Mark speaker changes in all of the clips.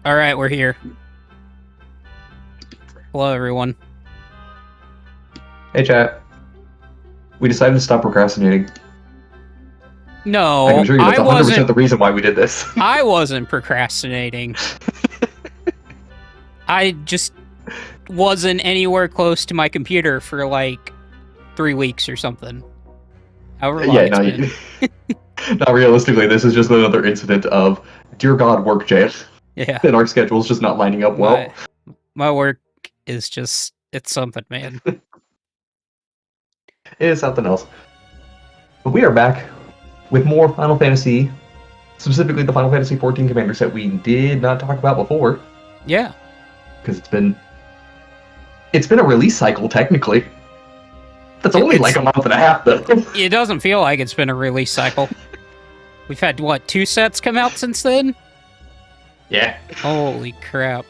Speaker 1: All right, we're here. Hello, everyone.
Speaker 2: Hey, chat. We decided to stop procrastinating.
Speaker 1: No,
Speaker 2: I can assure you that's 100%
Speaker 1: wasn't.
Speaker 2: the reason why we did this.
Speaker 1: I wasn't procrastinating. I just wasn't anywhere close to my computer for like 3 weeks or something. However long it's been.
Speaker 2: Not realistically, this is just another incident of, dear God, work jam.
Speaker 1: Yeah.
Speaker 2: And our schedule's just not lining up well.
Speaker 1: My work is just, it's something, man.
Speaker 2: It is something else. But we are back with more Final Fantasy, specifically the Final Fantasy XIV Commander set we did not talk about before.
Speaker 1: Yeah.
Speaker 2: Because it's been a release cycle, technically. That's only like a month and a half, though.
Speaker 1: It doesn't feel like it's been a release cycle. We've had, what, 2 sets come out since then?
Speaker 2: Yeah.
Speaker 1: Holy crap.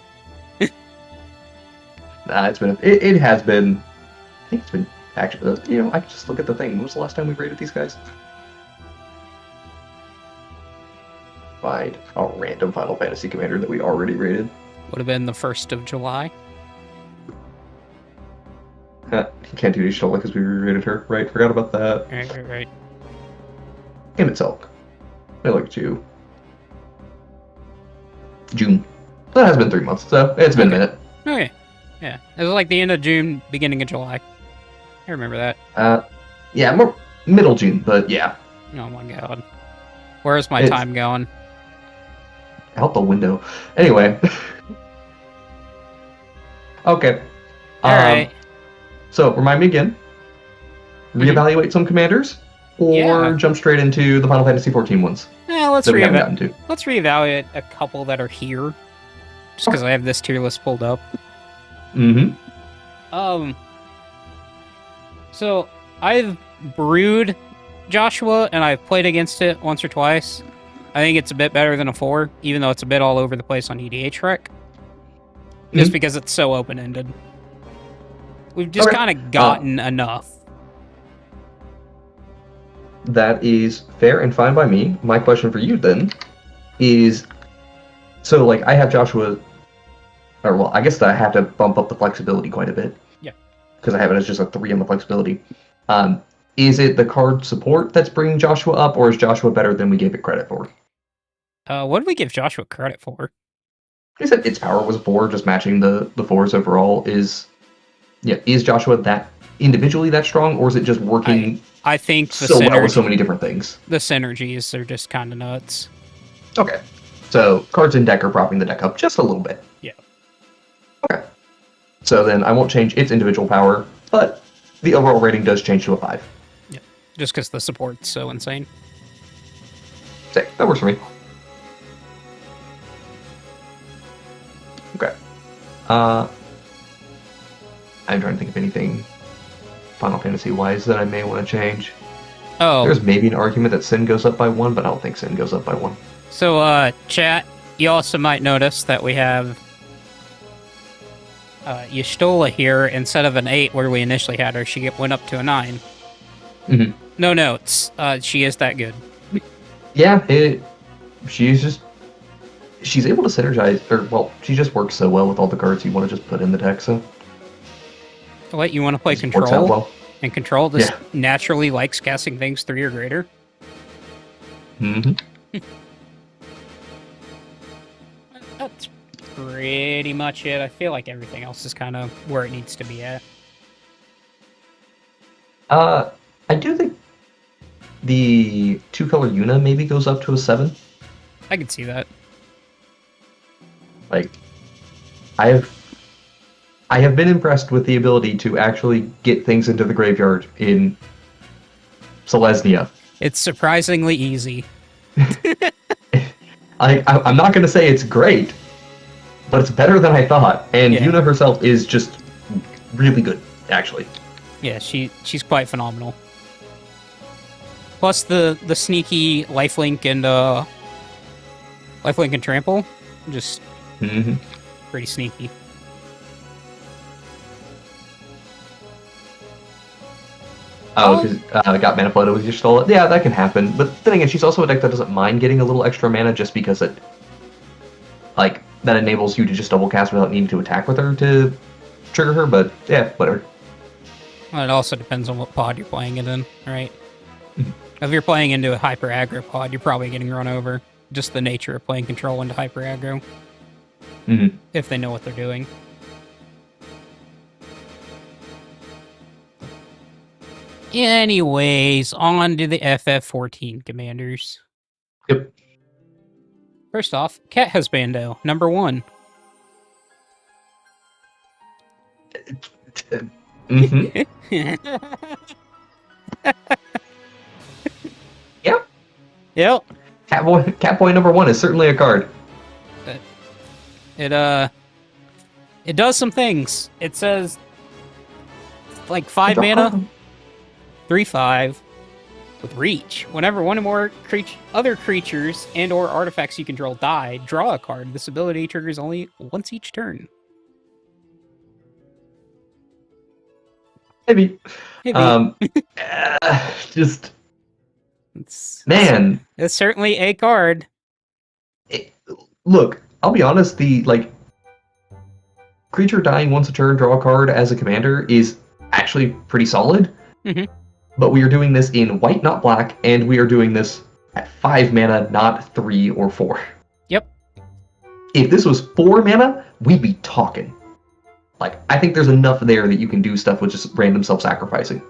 Speaker 2: Nah, it has been, I think it's been, actually, I can just look at the thing. When was the last time we rated these guys? Find a random Final Fantasy Commander that we already rated.
Speaker 1: Would have been the 1st of July.
Speaker 2: You can't do Yishola because we re-rated her, right? Forgot about that.
Speaker 1: Right.
Speaker 2: Game itself. I look at you. June. That has been 3 months, so it's been a minute.
Speaker 1: Okay. Yeah. It was like the end of June, beginning of July. I remember that.
Speaker 2: Yeah, more middle June, but yeah.
Speaker 1: Oh my god. Where's my time going?
Speaker 2: Out the window. Anyway. Okay.
Speaker 1: Alright.
Speaker 2: So, remind me again. Reevaluate some commanders, or jump straight into the Final Fantasy XIV ones?
Speaker 1: Yeah, let's
Speaker 2: let's
Speaker 1: reevaluate a couple that are here. Just because I have this tier list pulled up.
Speaker 2: Mm-hmm.
Speaker 1: So, I've brewed Joshua, and I've played against it once or twice. I think it's a bit better than a 4, even though it's a bit all over the place on EDH Rec. Just because it's so open-ended. We've just kind of gotten enough.
Speaker 2: That is fair and fine by me. My question for you, then, is... So, like, I have Joshua... Or, well, I guess that I have to bump up the flexibility quite a bit.
Speaker 1: Yeah.
Speaker 2: Because I have it as just a 3 on the flexibility. Is it the card support that's bringing Joshua up, or is Joshua better than we gave it credit for?
Speaker 1: What did we give Joshua credit for?
Speaker 2: He said its power was 4, just matching the 4s overall. Is Joshua that individually that strong, or is it just working
Speaker 1: I think
Speaker 2: so well with so many different things?
Speaker 1: The synergies are just kind of nuts.
Speaker 2: Okay. So, cards in deck are propping the deck up just a little bit.
Speaker 1: Yeah.
Speaker 2: Okay. So then I won't change its individual power, but the overall rating does change to a 5.
Speaker 1: Yeah. Just because the support's so insane.
Speaker 2: Sick. That works for me. Okay. I'm trying to think of anything Final Fantasy-wise that I may want to change.
Speaker 1: Oh.
Speaker 2: There's maybe an argument that Sin goes up by 1, but I don't think Sin goes up by 1.
Speaker 1: So, chat, you also might notice that we have Yishola here. Instead of an 8 where we initially had her, she went up to a 9.
Speaker 2: Mm-hmm.
Speaker 1: No notes. She is that good.
Speaker 2: Yeah, she's able to synergize, or, well, she just works so well with all the cards you want to just put in the deck, so...
Speaker 1: What, you want to play Control?
Speaker 2: Works out well.
Speaker 1: And Control just naturally likes casting things 3 or greater?
Speaker 2: Mm-hmm.
Speaker 1: That's pretty much it. I feel like everything else is kind of where it needs to be at.
Speaker 2: I do think the 2-color Yuna maybe goes up to a 7.
Speaker 1: I can see that.
Speaker 2: Like, I have been impressed with the ability to actually get things into the graveyard in Selesnya.
Speaker 1: It's surprisingly easy.
Speaker 2: I'm not going to say it's great, but it's better than I thought. And Yuna herself is just really good, actually.
Speaker 1: Yeah, she's quite phenomenal. Plus the sneaky lifelink and trample, just pretty sneaky.
Speaker 2: Oh, because I got mana flooded with Yishola. Yeah, that can happen. But then again, she's also a deck that doesn't mind getting a little extra mana just because it, like, that enables you to just double cast without needing to attack with her to trigger her, but yeah, whatever.
Speaker 1: Well, it also depends on what pod you're playing it in, right? If you're playing into a hyper aggro pod, you're probably getting run over. Just the nature of playing control into hyper aggro. If they know what they're doing. Anyways, on to the FF14 commanders.
Speaker 2: Yep.
Speaker 1: First off, Cat Husbando, number 1.
Speaker 2: Yep.
Speaker 1: Yep.
Speaker 2: Catboy number 1 is certainly a card.
Speaker 1: It does some things. It says like 5 mana, 3/5 with reach. Whenever one or more other creatures and or artifacts you control die, draw a card. This ability triggers only once each turn.
Speaker 2: Maybe. Just man,
Speaker 1: it's certainly a card.
Speaker 2: Look, I'll be honest. The creature dying once a turn, draw a card as a commander is actually pretty solid. But we are doing this in white, not black, and we are doing this at 5 mana, not 3 or 4.
Speaker 1: Yep.
Speaker 2: If this was 4 mana, we'd be talking. Like, I think there's enough there that you can do stuff with just random self-sacrificing.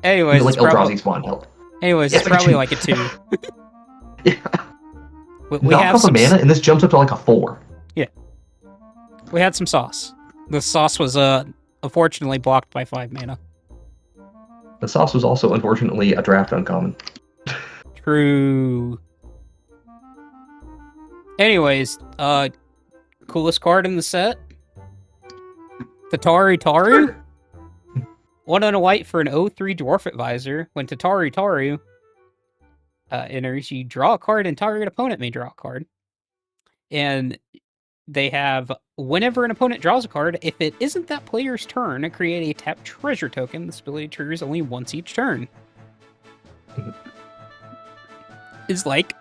Speaker 1: Anyways,
Speaker 2: like Eldrazi Spawn help.
Speaker 1: Anyways, it's probably like a 2.
Speaker 2: Yeah.
Speaker 1: We have
Speaker 2: some mana, and this jumps up to like a 4.
Speaker 1: Yeah. We had some sauce. The sauce was unfortunately blocked by 5 mana.
Speaker 2: The sauce was also, unfortunately, a draft uncommon.
Speaker 1: True. Anyways, coolest card in the set? Tatari Taru? 1 and a white for an 0/3 Dwarf Advisor. When Tatari Taru enters, you draw a card and target opponent may draw a card. And they have, whenever an opponent draws a card, if it isn't that player's turn, create a tap treasure token. This ability triggers only once each turn. It's like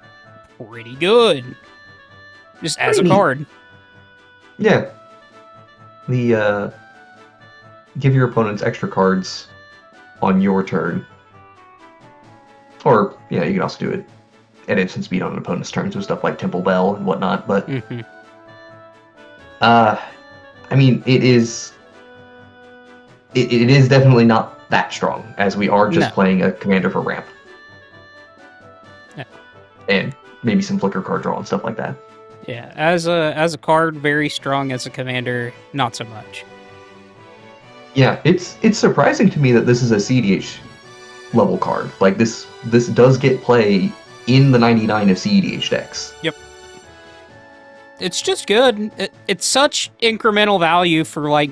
Speaker 1: pretty good. Just as a card.
Speaker 2: Yeah. The give your opponents extra cards on your turn. Or, yeah, you can also do it at instant speed on an opponent's turn, so stuff like Temple Bell and whatnot, but I mean, it is definitely not that strong, as we are just playing a commander for ramp.
Speaker 1: Yeah.
Speaker 2: And maybe some flicker card draw and stuff like that.
Speaker 1: Yeah, as a card, very strong. As a commander, not so much.
Speaker 2: Yeah, it's surprising to me that this is a CDH level card. Like, this does get play in the 99 of CEDH decks.
Speaker 1: Yep. It's just good. It's such incremental value for, like,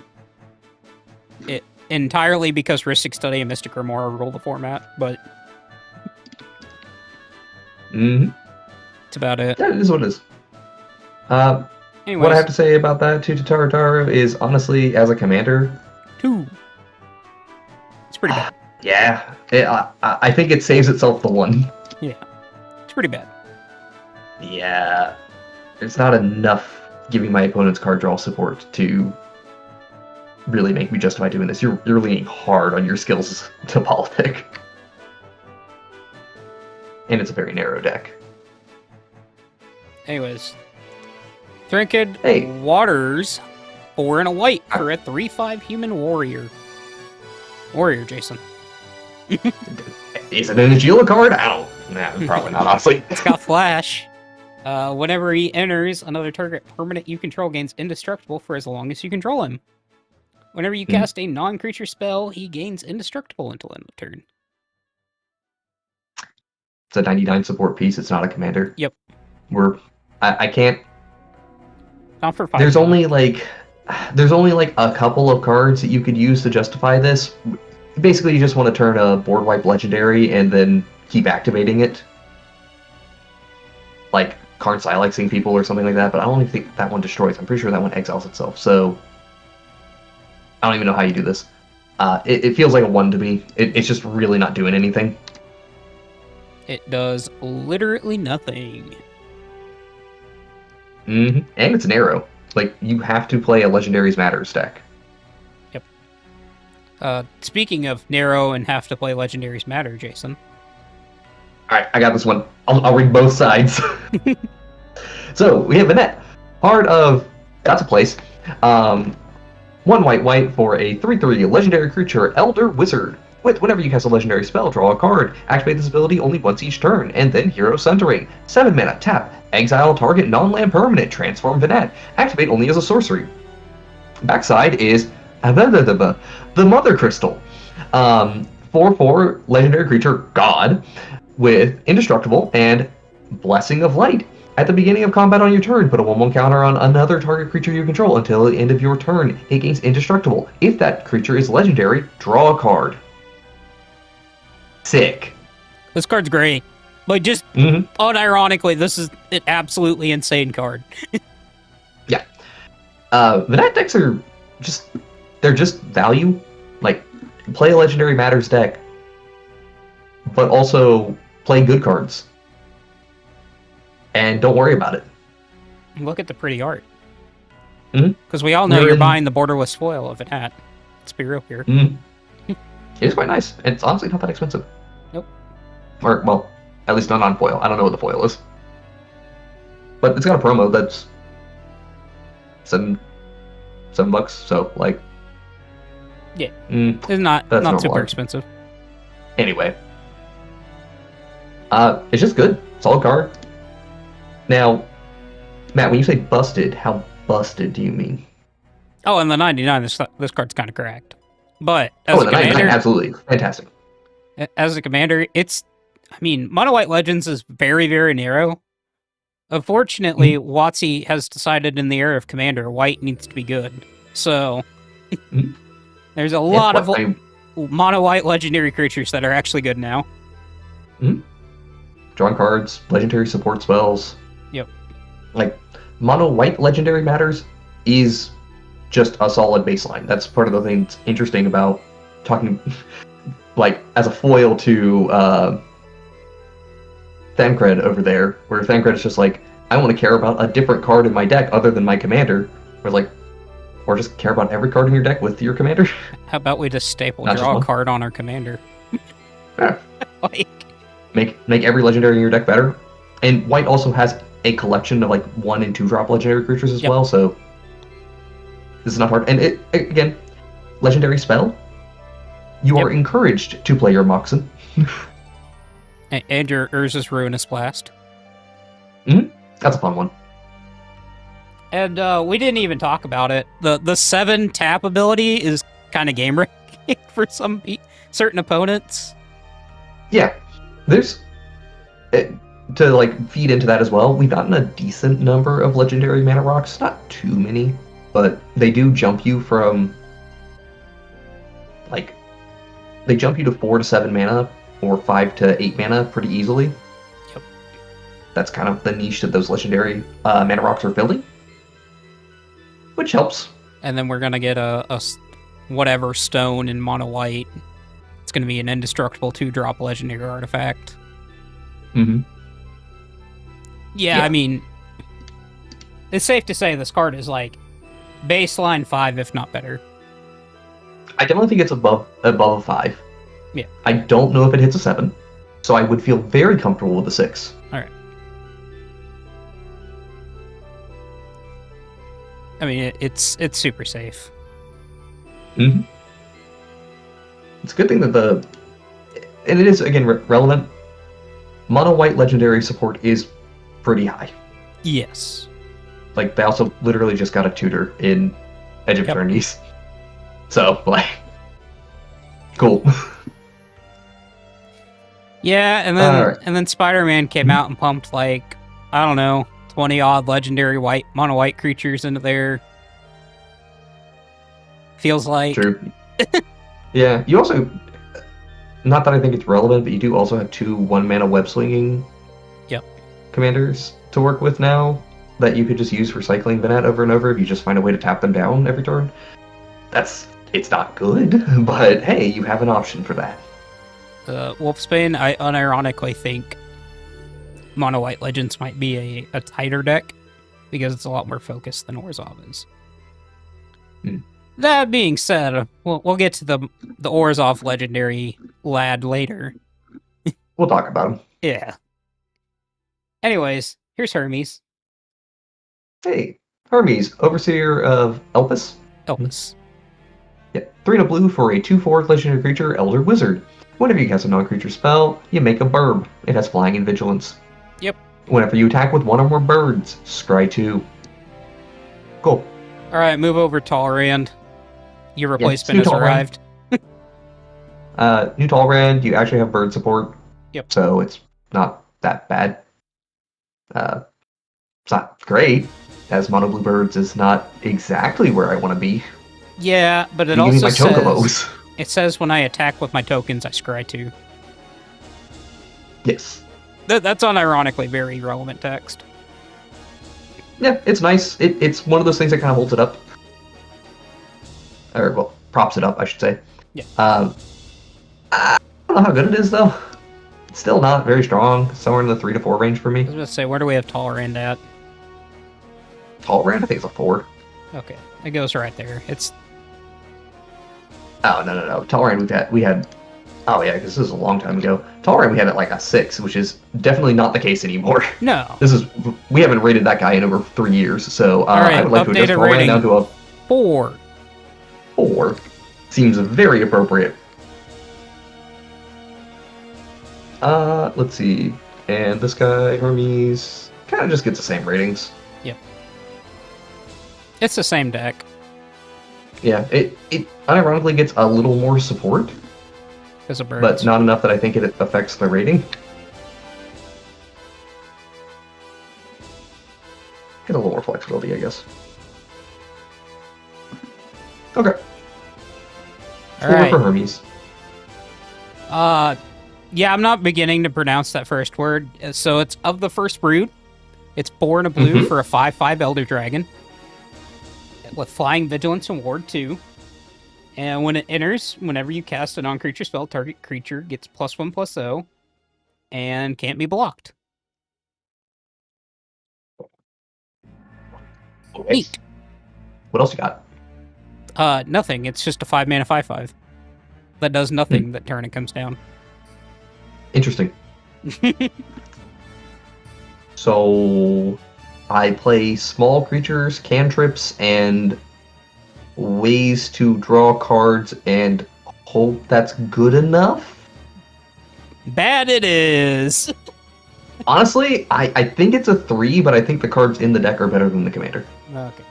Speaker 1: it entirely because Rhystic Study and Mystic Grimoire rule the format, but it's about it.
Speaker 2: Yeah, it is what it is.
Speaker 1: Anyways,
Speaker 2: what I have to say about that to Tatara Taru is, honestly, as a commander,
Speaker 1: 2. It's pretty bad.
Speaker 2: Yeah, I think it saves itself the 1.
Speaker 1: Yeah, it's pretty bad.
Speaker 2: Yeah, it's not enough giving my opponent's card draw support to really make me justify doing this. You're leaning hard on your skills to politic. And it's a very narrow deck.
Speaker 1: Anyways, Trinket
Speaker 2: Hey.
Speaker 1: Waters 4 and a white for a 3/5 human warrior. Warrior, Jason.
Speaker 2: Is it an Yishola card? I don't. Nah, probably not, honestly.
Speaker 1: It's got flash. Whenever he enters, another target permanent you control gains indestructible for as long as you control him. Whenever you cast a non-creature spell, he gains indestructible until end of turn.
Speaker 2: It's a 99 support piece. It's not a commander.
Speaker 1: Yep.
Speaker 2: I can't.
Speaker 1: Not for 5.
Speaker 2: There's only like a couple of cards that you could use to justify this. Basically, you just want to turn a board wipe legendary and then keep activating it. Like Karn Silexing people or something like that, but I don't even think that one destroys. I'm pretty sure that one exiles itself, so I don't even know how you do this. It feels like a 1 to me. It's just really not doing anything.
Speaker 1: It does literally nothing.
Speaker 2: And it's narrow. Like, you have to play a Legendaries Matters deck.
Speaker 1: Speaking of narrow and have to play Legendaries Matter, Jason.
Speaker 2: Alright, I got this one. I'll read both sides. So, we have Vanette. Heart of That's a Place. 1 white for a 3/3 legendary creature, Elder Wizard. Whenever you cast a legendary spell, draw a card. Activate this ability only once each turn, and then Hero Centering. 7 mana, tap. Exile target non-land permanent, transform Vanette. Activate only as a sorcery. Backside is the Mother Crystal. 4/4 legendary creature, God, with Indestructible and Blessing of Light. At the beginning of combat on your turn, put a 1/1 counter on another target creature you control until the end of your turn. It gains Indestructible. If that creature is legendary, draw a card. Sick.
Speaker 1: This card's great. Like, just unironically, this is an absolutely insane card.
Speaker 2: Yeah. Vanette decks are they're just value. Like, play a Legendary Matters deck, but also play good cards. And don't worry about it.
Speaker 1: Look at the pretty art. Because we all know you're buying the borderless foil of Vanette. Let's be real here.
Speaker 2: It is quite nice, and it's honestly not that expensive.
Speaker 1: Nope.
Speaker 2: Or, well, at least not on foil. I don't know what the foil is. But it's got a promo that's $7, so, like...
Speaker 1: Yeah, it's not super expensive.
Speaker 2: Anyway. It's just good. Solid card. Now, Matt, when you say busted, how busted do you mean?
Speaker 1: Oh, and the 99, this card's kind of cracked. But as
Speaker 2: the 99, absolutely. Fantastic.
Speaker 1: As a commander, Mono White Legends is very, very narrow. Unfortunately, WotC has decided in the era of Commander, white needs to be good. So, there's a lot of Mono White legendary creatures that are actually good now.
Speaker 2: Drawing cards, legendary support spells.
Speaker 1: Yep.
Speaker 2: Like, Mono White Legendary Matters is just a solid baseline. That's part of the thing that's interesting about talking, like, as a foil to Thancred over there, where Thancred is just like, I want to care about a different card in my deck other than my commander, or just care about every card in your deck with your commander.
Speaker 1: How about we just draw a card on our commander?
Speaker 2: Yeah. Make every legendary in your deck better. And white also has a collection of, like, 1 and 2 drop legendary creatures as well, so this is not hard. And again, legendary spell, you are encouraged to play your Moxen.
Speaker 1: And your Urza's Ruinous Blast.
Speaker 2: That's a fun one.
Speaker 1: And we didn't even talk about it. The 7 tap ability is kind of game wrecking for certain opponents.
Speaker 2: Yeah, there's to, like, feed into that as well. We've gotten a decent number of legendary mana rocks, not too many, but they do jump you from, like, they jump you to 4 to 7 mana or 5 to 8 mana pretty easily.
Speaker 1: Yep.
Speaker 2: That's kind of the niche that those legendary mana rocks are filling, which helps.
Speaker 1: And then we're gonna get a whatever stone in mono white. It's gonna be an indestructible 2-drop legendary artifact. Yeah, I mean, it's safe to say this card is, like, baseline 5, if not better.
Speaker 2: I definitely think it's above a 5.
Speaker 1: Yeah.
Speaker 2: I don't know if it hits a 7, so I would feel very comfortable with a 6.
Speaker 1: All right. I mean, it's super safe.
Speaker 2: It's a good thing that and it is, again, relevant. Mono white legendary support is pretty high.
Speaker 1: Yes.
Speaker 2: Like, they also literally just got a tutor in Edge of Eternities. So, like, cool.
Speaker 1: Yeah, and then Spider-Man came out and pumped, like, I don't know, 20-odd legendary mono white creatures into there. Feels like.
Speaker 2: True. Yeah, you also, not that I think it's relevant, but you do also have 2 1-mana web-slinging commanders to work with now that you could just use for cycling Vanette over and over if you just find a way to tap them down every turn. It's not good, but hey, you have an option for that.
Speaker 1: Wolfsbane, I unironically think Mono White Legends might be a tighter deck because it's a lot more focused than Orzhov is.
Speaker 2: Hmm.
Speaker 1: That being said, we'll get to the Orzhov legendary lad later.
Speaker 2: We'll talk about him.
Speaker 1: Yeah. Anyways, here's Hermes.
Speaker 2: Hey, Hermes, Overseer of Elpis.
Speaker 1: Elpis.
Speaker 2: Yeah, 3 and a blue for a 2/4 legendary creature, Elder Wizard. Whenever you cast a non-creature spell, you make a burb. It has flying and vigilance.
Speaker 1: Yep.
Speaker 2: Whenever you attack with 1 or more birds, scry 2. Cool.
Speaker 1: Alright, move over, Talrand. Your replacement
Speaker 2: new
Speaker 1: has
Speaker 2: Talrand.
Speaker 1: arrived.
Speaker 2: New Talrand, you actually have bird support.
Speaker 1: Yep.
Speaker 2: So it's not that bad. It's not great, as mono blue birds is not exactly where I want to be.
Speaker 1: Yeah, but it
Speaker 2: Give me
Speaker 1: also
Speaker 2: my
Speaker 1: says...
Speaker 2: chocobos.
Speaker 1: It says when I attack with my tokens, I scry 2.
Speaker 2: Yes.
Speaker 1: That's unironically very relevant text.
Speaker 2: Yeah, it's nice. It's one of those things that kind of holds it up. Or, well, props it up, I should say.
Speaker 1: Yeah.
Speaker 2: I don't know how good it is, though. It's still not very strong. Somewhere in the 3 to 4 range for me.
Speaker 1: I was going to say, where do we have Talrand at?
Speaker 2: Talrand, I think it's a 4.
Speaker 1: Okay, it goes right there. It's...
Speaker 2: Oh, no. Talrand, we had... Oh, yeah, because this is a long time ago. Talrand, we had at like a 6, which is definitely not the case anymore.
Speaker 1: No.
Speaker 2: We haven't rated that guy in over 3 years, so
Speaker 1: Alright,
Speaker 2: I would like to adjust
Speaker 1: updated
Speaker 2: Talrand
Speaker 1: rating.
Speaker 2: down to a
Speaker 1: 4.
Speaker 2: 4. Seems very appropriate. Let's see. And this guy, Hermes, kind of just gets the same ratings.
Speaker 1: Yep. It's the same deck.
Speaker 2: Yeah, it unironically gets a little more support,
Speaker 1: Because of birds.
Speaker 2: but not enough that I think it affects the rating. Get a little more flexibility, I guess. Okay.
Speaker 1: Alright.
Speaker 2: For Hermes.
Speaker 1: Yeah, I'm not beginning to pronounce that first word. So it's of the first brood. It's 4 and a blue for a 5/5 Elder Dragon. With Flying, Vigilance, and Ward 2. And when it enters, whenever you cast a non-creature spell, target creature gets +1/+0. And can't be blocked.
Speaker 2: Okay.
Speaker 1: Neat.
Speaker 2: What else you got?
Speaker 1: Nothing. It's just a 5-mana 5/5. That does nothing that turn it comes down.
Speaker 2: Interesting. So, I play small creatures, cantrips, and ways to draw cards and hope that's good enough?
Speaker 1: Bad it is!
Speaker 2: Honestly, I think it's a 3, but I think the cards in the deck are better than the commander.
Speaker 1: Okay.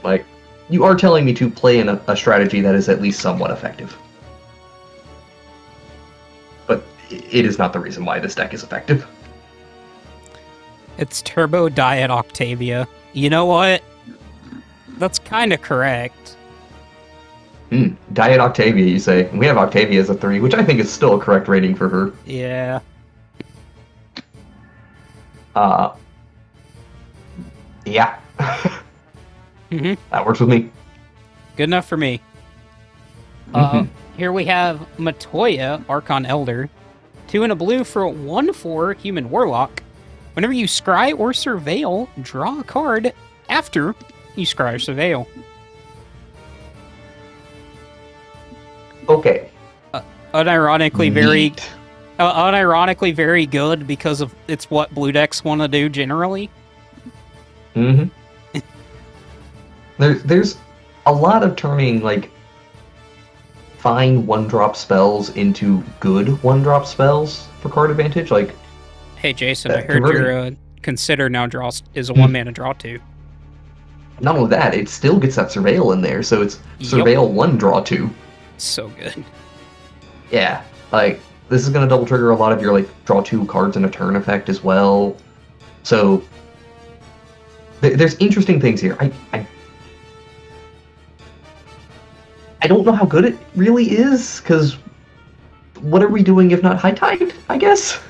Speaker 2: Like, you are telling me to play in a strategy that is at least somewhat effective. But it is not the reason why this deck is effective.
Speaker 1: It's Turbo Diet Octavia. You know what? That's kind of correct.
Speaker 2: Diet Octavia, you say. We have Octavia as a 3, which I think is still a correct rating for her.
Speaker 1: Yeah.
Speaker 2: Yeah.
Speaker 1: Mm-hmm.
Speaker 2: That works with me.
Speaker 1: Good enough for me. Here we have Matoya, Archon Elder. 2 and a blue for a 1/4 Human Warlock. Whenever you scry or surveil, draw a card after you scry or surveil.
Speaker 2: Okay.
Speaker 1: Unironically very...
Speaker 2: Neat.
Speaker 1: unironically very good because of it's what blue decks want to do generally.
Speaker 2: There's a lot of turning, like, fine 1-drop spells into good 1-drop spells for card advantage. Like,
Speaker 1: Hey Jason, I heard your Consider now is a 1-mana draw too.
Speaker 2: not only that, it still gets that Surveil in there, so it's Surveil 1, draw 2.
Speaker 1: So good.
Speaker 2: Yeah, like, this is going to double trigger a lot of your, like, draw 2 cards in a turn effect as well. So, there's interesting things here. I don't know how good it really is, because what are we doing if not High Tide, I guess?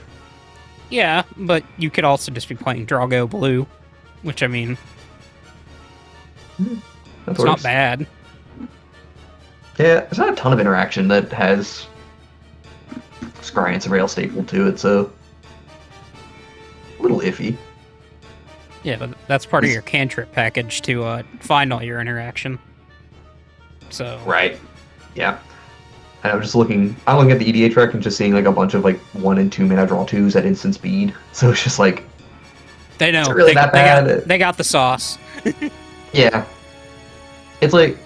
Speaker 1: Yeah, but you could also just be playing Drago Blue, which, I mean, it's not bad.
Speaker 2: Yeah, there's not a ton of interaction that has Scry and Surveil staple to it, so a little iffy.
Speaker 1: Yeah, but that's part of your cantrip package to find all your interaction. So
Speaker 2: Right. Yeah. And I'm looking at the EDH rec and just seeing like a bunch of like 1 and 2 mana draw 2s at instant speed. So it's just like
Speaker 1: they know
Speaker 2: is it really that bad?
Speaker 1: They got the sauce.
Speaker 2: Yeah. It's like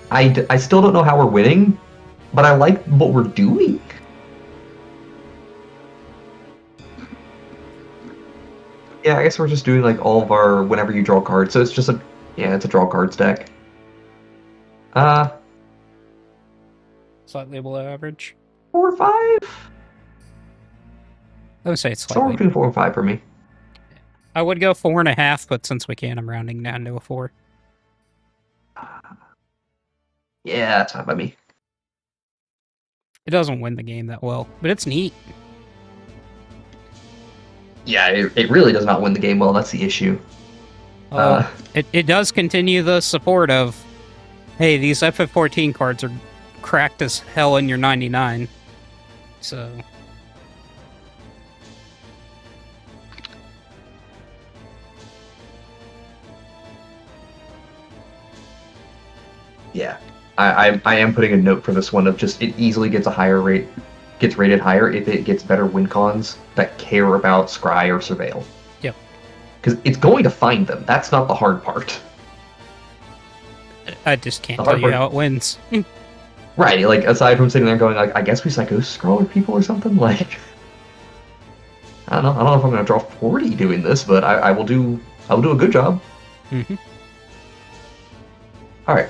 Speaker 2: I still don't know how we're winning, but I like what we're doing. Yeah, I guess we're just doing like all of our whenever you draw cards. So it's just it's a draw cards deck.
Speaker 1: Slightly below average.
Speaker 2: 4 or 5?
Speaker 1: I would say it's
Speaker 2: Somewhere
Speaker 1: slightly.
Speaker 2: between 4 and 5 for me.
Speaker 1: I would go 4.5, but since we can, I'm rounding down to a 4.
Speaker 2: Yeah, that's fine by me.
Speaker 1: It doesn't win the game that well, but it's neat.
Speaker 2: Yeah, it really does not win the game well. That's the issue.
Speaker 1: It does continue the support of, hey, these FF14 cards are cracked as hell in your 99. So
Speaker 2: yeah, I am putting a note for this one of just it easily gets a higher rate, gets rated higher if it gets better win cons that care about Scry or Surveil.
Speaker 1: Yep.
Speaker 2: Because it's going to find them. That's not the hard part.
Speaker 1: I just can't tell you how it wins.
Speaker 2: Right, like aside from sitting there going like, I guess we psycho scroller people or something. Like, I don't know if I'm gonna draw 40 doing this, but I will do a good job.
Speaker 1: Mm-hmm.
Speaker 2: All right.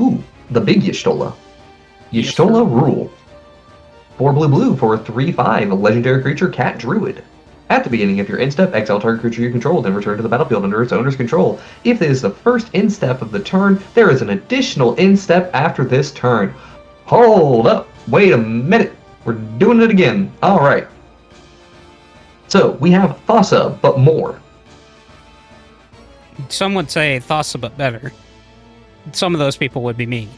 Speaker 2: Ooh, the big Yishola. Yishola rule. 4 blue for a 3/5, a legendary creature, cat druid. At the beginning of your end step, exile target creature you control, then return to the battlefield under its owner's control. If it is the first end step of the turn, there is an additional end step after this turn. Hold up. Wait a minute. We're doing it again. All right. So, we have Thassa, but more.
Speaker 1: Some would say Thassa, but better. Some of those people would be me.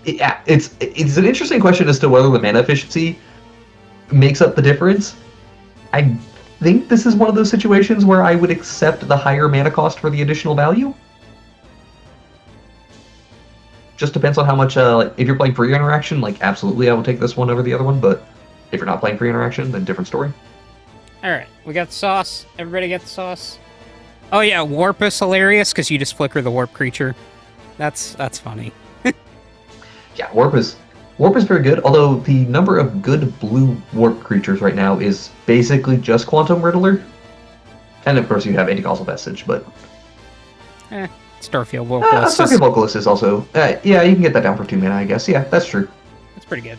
Speaker 2: Yeah, it's an interesting question as to whether the mana efficiency makes up the difference. I think this is one of those situations where I would accept the higher mana cost for the additional value. Just depends on how much, if you're playing free interaction, like, absolutely I will take this one over the other one, but if you're not playing free interaction, then different story.
Speaker 1: Alright, we got the sauce. Everybody get the sauce? Oh yeah, Warp is hilarious, because you just flicker the Warp creature. That's funny.
Speaker 2: Yeah, Warp is very good, although the number of good blue Warp creatures right now is basically just Quantum Riddler. And of course you have Anti-Causal Vestige, but...
Speaker 1: Starfield Vocalist.
Speaker 2: Starfield Vocalist is also... yeah, you can get that down for 2 mana, I guess. Yeah, that's true.
Speaker 1: That's pretty good.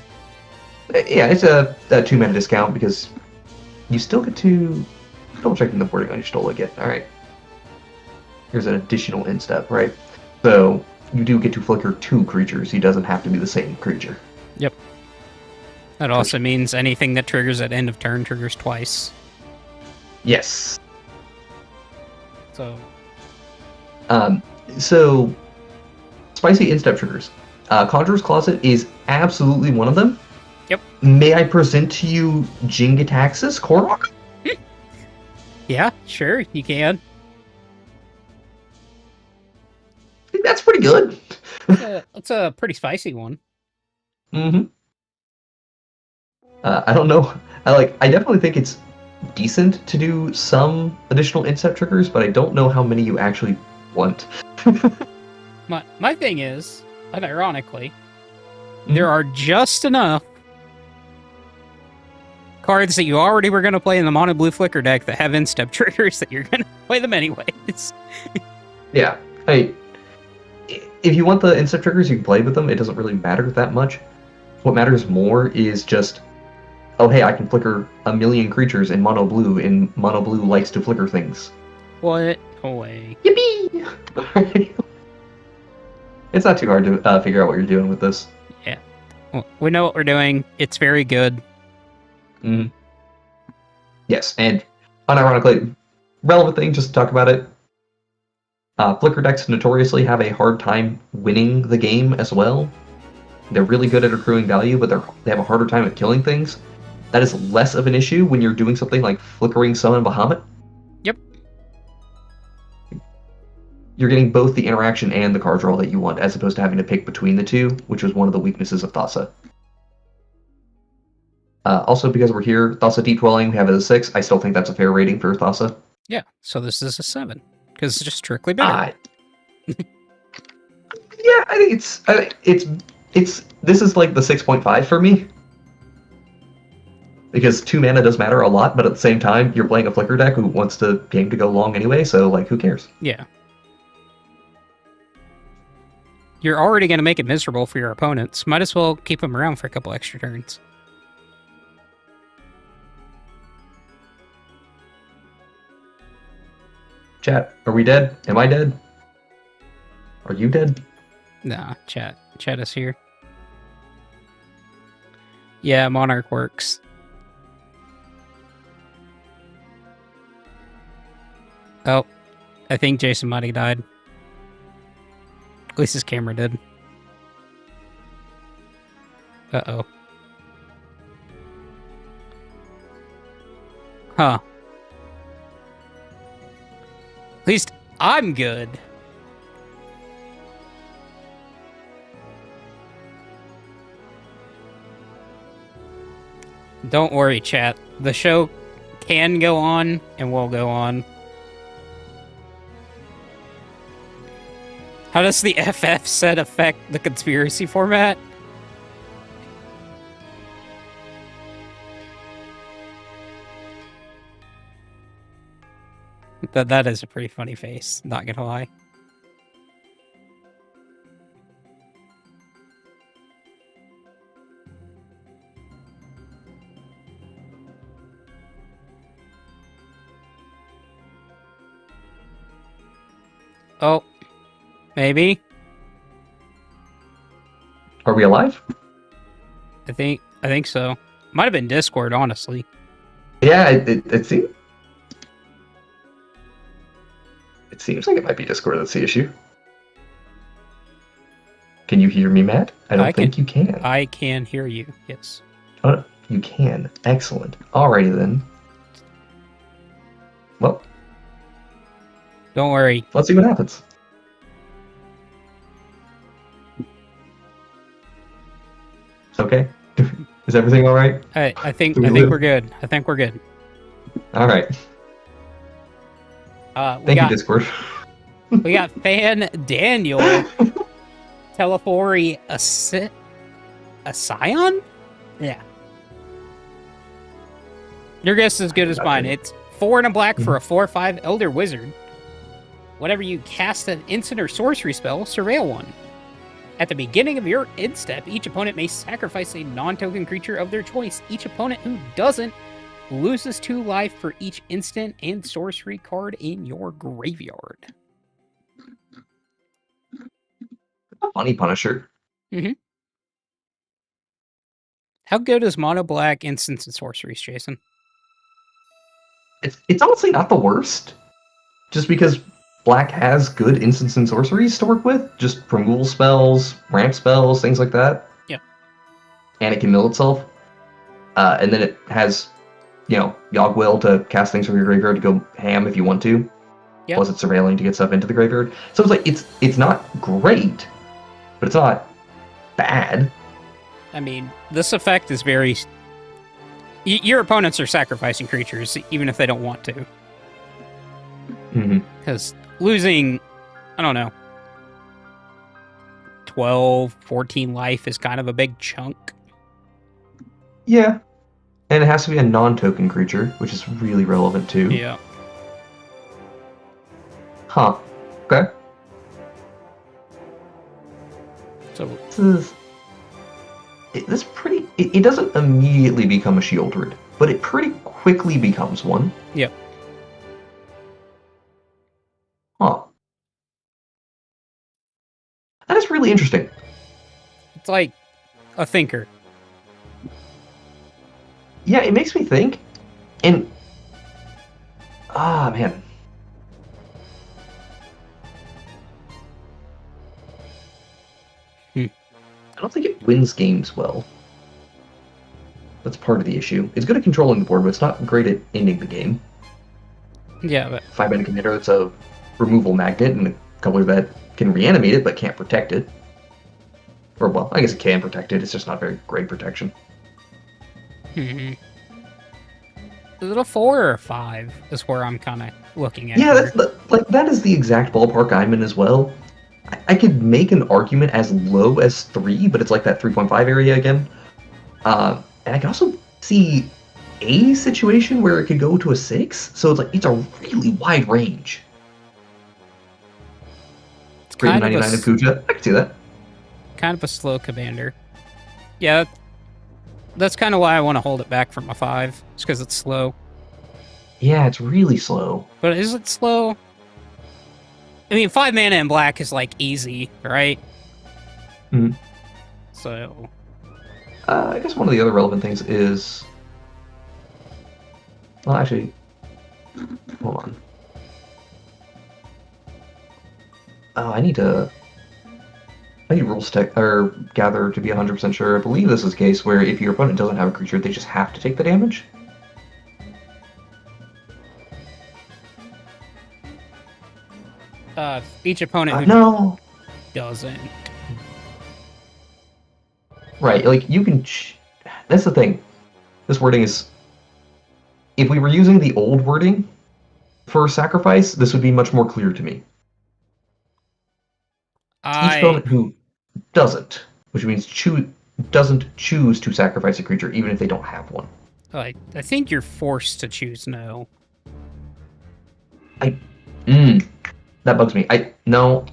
Speaker 2: Yeah, it's a 2 mana discount, because you still get to... Double checking the wording on your Yishola again. Alright. Here's an additional end step, right? So... you do get to flicker 2 creatures. He doesn't have to be the same creature.
Speaker 1: Yep. That also means anything that triggers at end of turn triggers twice.
Speaker 2: Yes.
Speaker 1: So...
Speaker 2: so... spicy in-step triggers. Conjurer's Closet is absolutely one of them.
Speaker 1: Yep.
Speaker 2: May I present to you Jingataxis Korok?
Speaker 1: Yeah, sure, you can.
Speaker 2: That's pretty good.
Speaker 1: It's a pretty spicy one.
Speaker 2: Mm-hmm. I don't know. I definitely think it's decent to do some additional instep triggers, but I don't know how many you actually want.
Speaker 1: My thing is, unironically, there are just enough cards that you already were going to play in the mono blue flicker deck that have instep triggers that you're going to play them anyways.
Speaker 2: Yeah. Hey, if you want the instep triggers, you can play with them. It doesn't really matter that much. What matters more is just, oh hey, I can flicker a million creatures in mono blue, and mono blue likes to flicker things.
Speaker 1: What? No way.
Speaker 2: Yippee! It's not too hard to figure out what you're doing with this.
Speaker 1: Yeah. Well, we know what we're doing. It's very good.
Speaker 2: Mm-hmm. Yes, and unironically, relevant thing, just to talk about it, Flicker decks notoriously have a hard time winning the game as well. They're really good at accruing value, but they have a harder time at killing things. That is less of an issue when you're doing something like Flickering Summon Bahamut.
Speaker 1: Yep.
Speaker 2: You're getting both the interaction and the card draw that you want, as opposed to having to pick between the two, which was one of the weaknesses of Thassa. Also, because we're here, Thassa Deep Dwelling, we have it as a 6. I still think that's a fair rating for Thassa.
Speaker 1: Yeah, so this is a 7, because it's just strictly better.
Speaker 2: Yeah, I think it's this is like the 6.5 for me. Because 2 mana does matter a lot, but at the same time, you're playing a Flicker deck who wants the game to go long anyway, so, like, who cares?
Speaker 1: Yeah. You're already going to make it miserable for your opponents. Might as well keep them around for a couple extra turns.
Speaker 2: Chat, are we dead? Am I dead? Are you dead?
Speaker 1: Nah, chat. Chat is here. Yeah, Monarch works. Oh, I think Jason might have died. At least his camera did. Uh-oh. Huh. At least I'm good. Don't worry, chat. The show can go on and will go on. How does the FF set affect the conspiracy format? That is a pretty funny face, not gonna lie. Oh, maybe.
Speaker 2: Are we alive?
Speaker 1: I think so. Might have been Discord, honestly.
Speaker 2: Yeah, it seems like it might be Discord that's the issue. Can you hear me, Matt? I don't think you can.
Speaker 1: I can hear you, yes.
Speaker 2: Oh, you can. Excellent. Alrighty then. Well,
Speaker 1: don't worry.
Speaker 2: Let's see what happens. Okay. Is everything all right?
Speaker 1: I think we're good. I think we're good.
Speaker 2: All right. Thank you, Discord.
Speaker 1: We got Fan Daniel, Telefori, a Scion? Yeah. Your guess is as good as mine. It's 4 and a black for a 4/5 Elder Wizard. Whenever you cast an instant or sorcery spell, surveil one. At the beginning of your end step, each opponent may sacrifice a non-token creature of their choice. Each opponent who doesn't loses 2 life for each instant and sorcery card in your graveyard.
Speaker 2: A funny Punisher.
Speaker 1: Mm-hmm. How good is mono black instants and sorceries, Jason?
Speaker 2: It's honestly not the worst. Just because black has good instants and sorceries to work with. Just removal spells, ramp spells, things like that.
Speaker 1: Yeah.
Speaker 2: And it can mill itself. And then it has, Yogg-Will to cast things from your graveyard to go ham if you want to. Yep. Plus it's surveilling to get stuff into the graveyard. So it's like, it's not great, but it's not bad.
Speaker 1: I mean, this effect is very... Your opponents are sacrificing creatures, even if they don't want to. Because losing, I don't know, 12, 14 life is kind of a big chunk.
Speaker 2: Yeah. And it has to be a non-token creature, which is really relevant too.
Speaker 1: Yeah.
Speaker 2: Huh. Okay.
Speaker 1: So
Speaker 2: it doesn't immediately become a Shieldred, but it pretty quickly becomes one.
Speaker 1: Yep.
Speaker 2: Huh. That is really interesting.
Speaker 1: It's like a thinker.
Speaker 2: Yeah, it makes me think. And man. I don't think it wins games well. That's part of the issue. It's good at controlling the board, but it's not great at ending the game.
Speaker 1: Yeah, but
Speaker 2: 5-mana commander that's a removal magnet, and a color that can reanimate it but can't protect it. Or, well, I guess it can protect it, it's just not very great protection.
Speaker 1: is it a 4 or a 5? Is where I'm kind of looking at.
Speaker 2: Yeah,
Speaker 1: here.
Speaker 2: that is the exact ballpark I'm in as well. I could make an argument as low as 3, but it's like that 3.5 area again. And I can also see a situation where it could go to a 6, so it's a really wide range.
Speaker 1: It's
Speaker 2: Great
Speaker 1: kind
Speaker 2: 99 of Kuja, I can see that.
Speaker 1: Kind of a slow commander. Yeah, that's kind of why I want to hold it back from a 5. It's because it's slow.
Speaker 2: Yeah, it's really slow.
Speaker 1: But is it slow? I mean, 5 mana in black is like easy, right?
Speaker 2: Mhm.
Speaker 1: So,
Speaker 2: I guess one of the other relevant things is... Well, actually... Hold on. Oh, I need rules tech or gather to be 100% sure. I believe this is the case where if your opponent doesn't have a creature, they just have to take the damage.
Speaker 1: each opponent who
Speaker 2: No.
Speaker 1: doesn't.
Speaker 2: Right, like you can. That's the thing. This wording is. If we were using the old wording for sacrifice, this would be much more clear to me. Each opponent who doesn't, which means doesn't choose to sacrifice a creature, even if they don't have one.
Speaker 1: I think you're forced to choose no.
Speaker 2: That bugs me. No,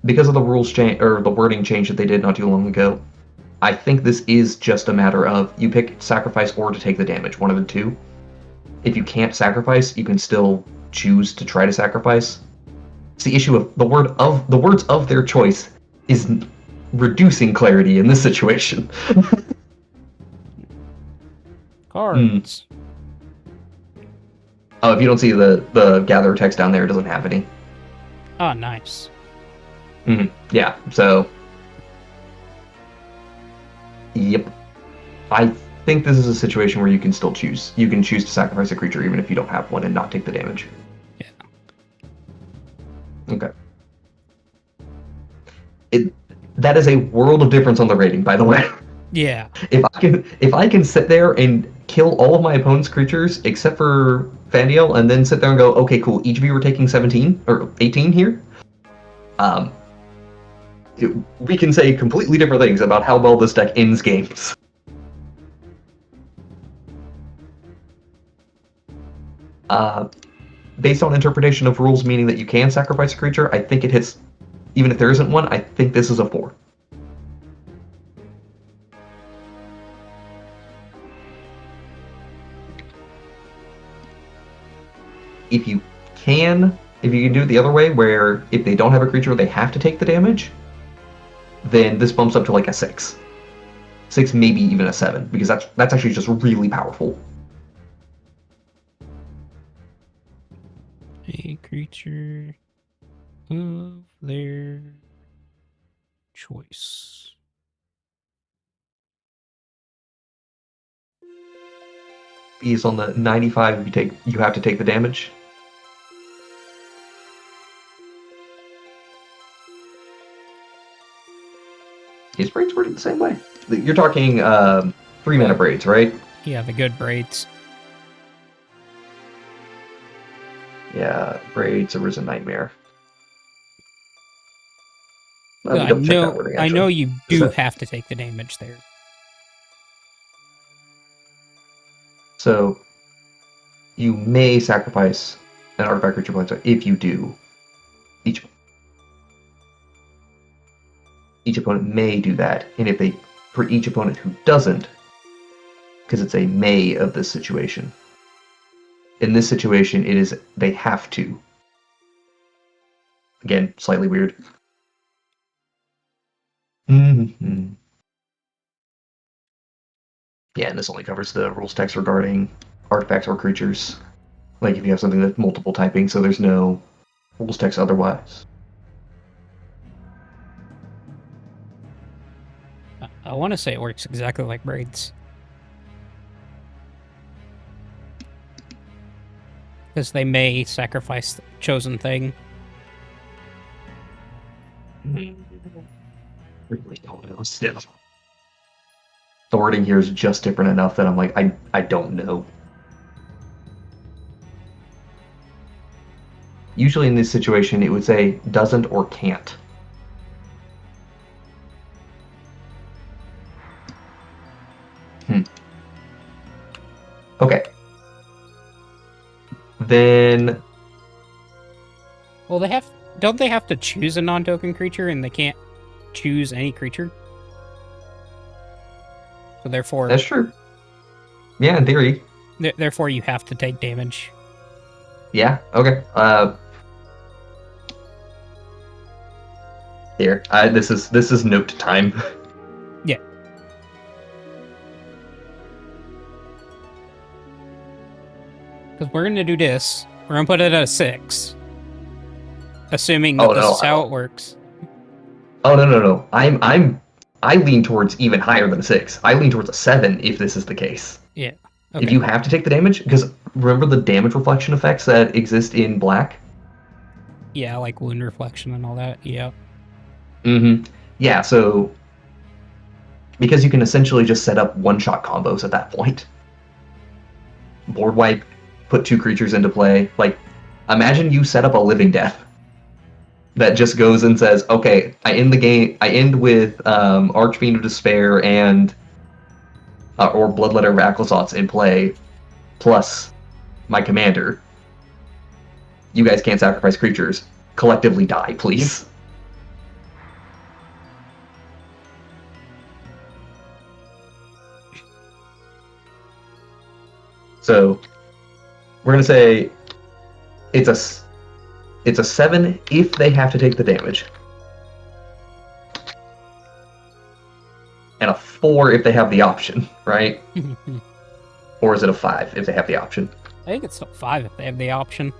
Speaker 2: because of the rules change or the wording change that they did not too long ago. I think this is just a matter of you pick sacrifice or to take the damage, one of the two. If you can't sacrifice, you can still choose to try to sacrifice. It's the issue of the words of their choice is reducing clarity in this situation.
Speaker 1: Cards.
Speaker 2: Oh, if you don't see the gather text down there, it doesn't have any.
Speaker 1: Oh, nice.
Speaker 2: Yeah, so... Yep. I think this is a situation where you can still choose. You can choose to sacrifice a creature even if you don't have one and not take the damage.
Speaker 1: Yeah.
Speaker 2: Okay. That is a world of difference on the rating, by the way.
Speaker 1: Yeah.
Speaker 2: If I can sit there and kill all of my opponent's creatures except for Vanette, and then sit there and go, okay, cool, each of you are taking 17 or 18 here. We can say completely different things about how well this deck ends games. Based on interpretation of rules, meaning that you can sacrifice a creature, I think it hits. Even if there isn't one, I think this is a 4. If you can do it the other way, where if they don't have a creature, they have to take the damage, then this bumps up to like a 6. 6, maybe even a 7, because that's actually just really powerful.
Speaker 1: A creature of their choice.
Speaker 2: Is on the 95. You have to take the damage. His braids worded the same way. You're talking 3-mana braids, right?
Speaker 1: Yeah, the good braids.
Speaker 2: Yeah, braids, Arisen Nightmare.
Speaker 1: I know you do have to take the damage there.
Speaker 2: So, you may sacrifice an artifact creature planeswalker. If you do, each opponent may do that, and for each opponent who doesn't, because it's a may of this situation. In this situation, it is they have to. Again, slightly weird. Mm-hmm. Yeah, and this only covers the rules text regarding artifacts or creatures. Like if you have something that's multiple typing, so there's no rules text otherwise.
Speaker 1: I want to say it works exactly like braids. Because they may sacrifice the chosen thing.
Speaker 2: Really don't know still. The wording here is just different enough that I'm like, I don't know. Usually in this situation, it would say doesn't or can't. Okay. Then...
Speaker 1: Well, don't they have to choose a non-token creature, and they can't choose any creature? So therefore...
Speaker 2: That's true. Yeah, in theory.
Speaker 1: Therefore, you have to take damage.
Speaker 2: Yeah, okay. Here, this is note time.
Speaker 1: Yeah. Because we're going to do this. We're going to put it at a 6. Assuming that this is how it works.
Speaker 2: Oh, no. I lean towards even higher than a 6. I lean towards a 7 if this is the case.
Speaker 1: Yeah. Okay.
Speaker 2: If you have to take the damage, because remember the damage reflection effects that exist in black?
Speaker 1: Yeah, like wound reflection and all that, yeah.
Speaker 2: Yeah, so... Because you can essentially just set up one-shot combos at that point. Board wipe, put 2 creatures into play. Like, imagine you set up a Living Death that just goes and says, okay, I end the game, I end with Archfiend of Despair and... or Bloodletter of Aclazotz in play, plus my commander. You guys can't sacrifice creatures. Collectively die, please. So, we're gonna say it's a 7 if they have to take the damage, and a 4 if they have the option, right? Or is it a 5 if they have the option?
Speaker 1: I think it's a 5 if they have the option.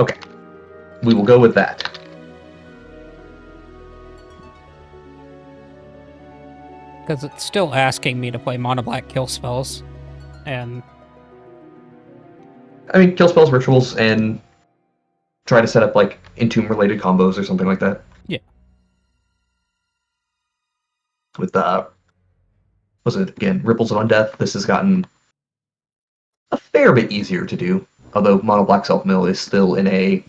Speaker 2: Okay, we will go with that.
Speaker 1: Because it's still asking me to play mono black kill spells, and
Speaker 2: I mean, kill spells, rituals, and try to set up like Entomb-related combos or something like that.
Speaker 1: Yeah.
Speaker 2: With was it again Ripples of Undeath? This has gotten a fair bit easier to do, although mono black self mill is still in a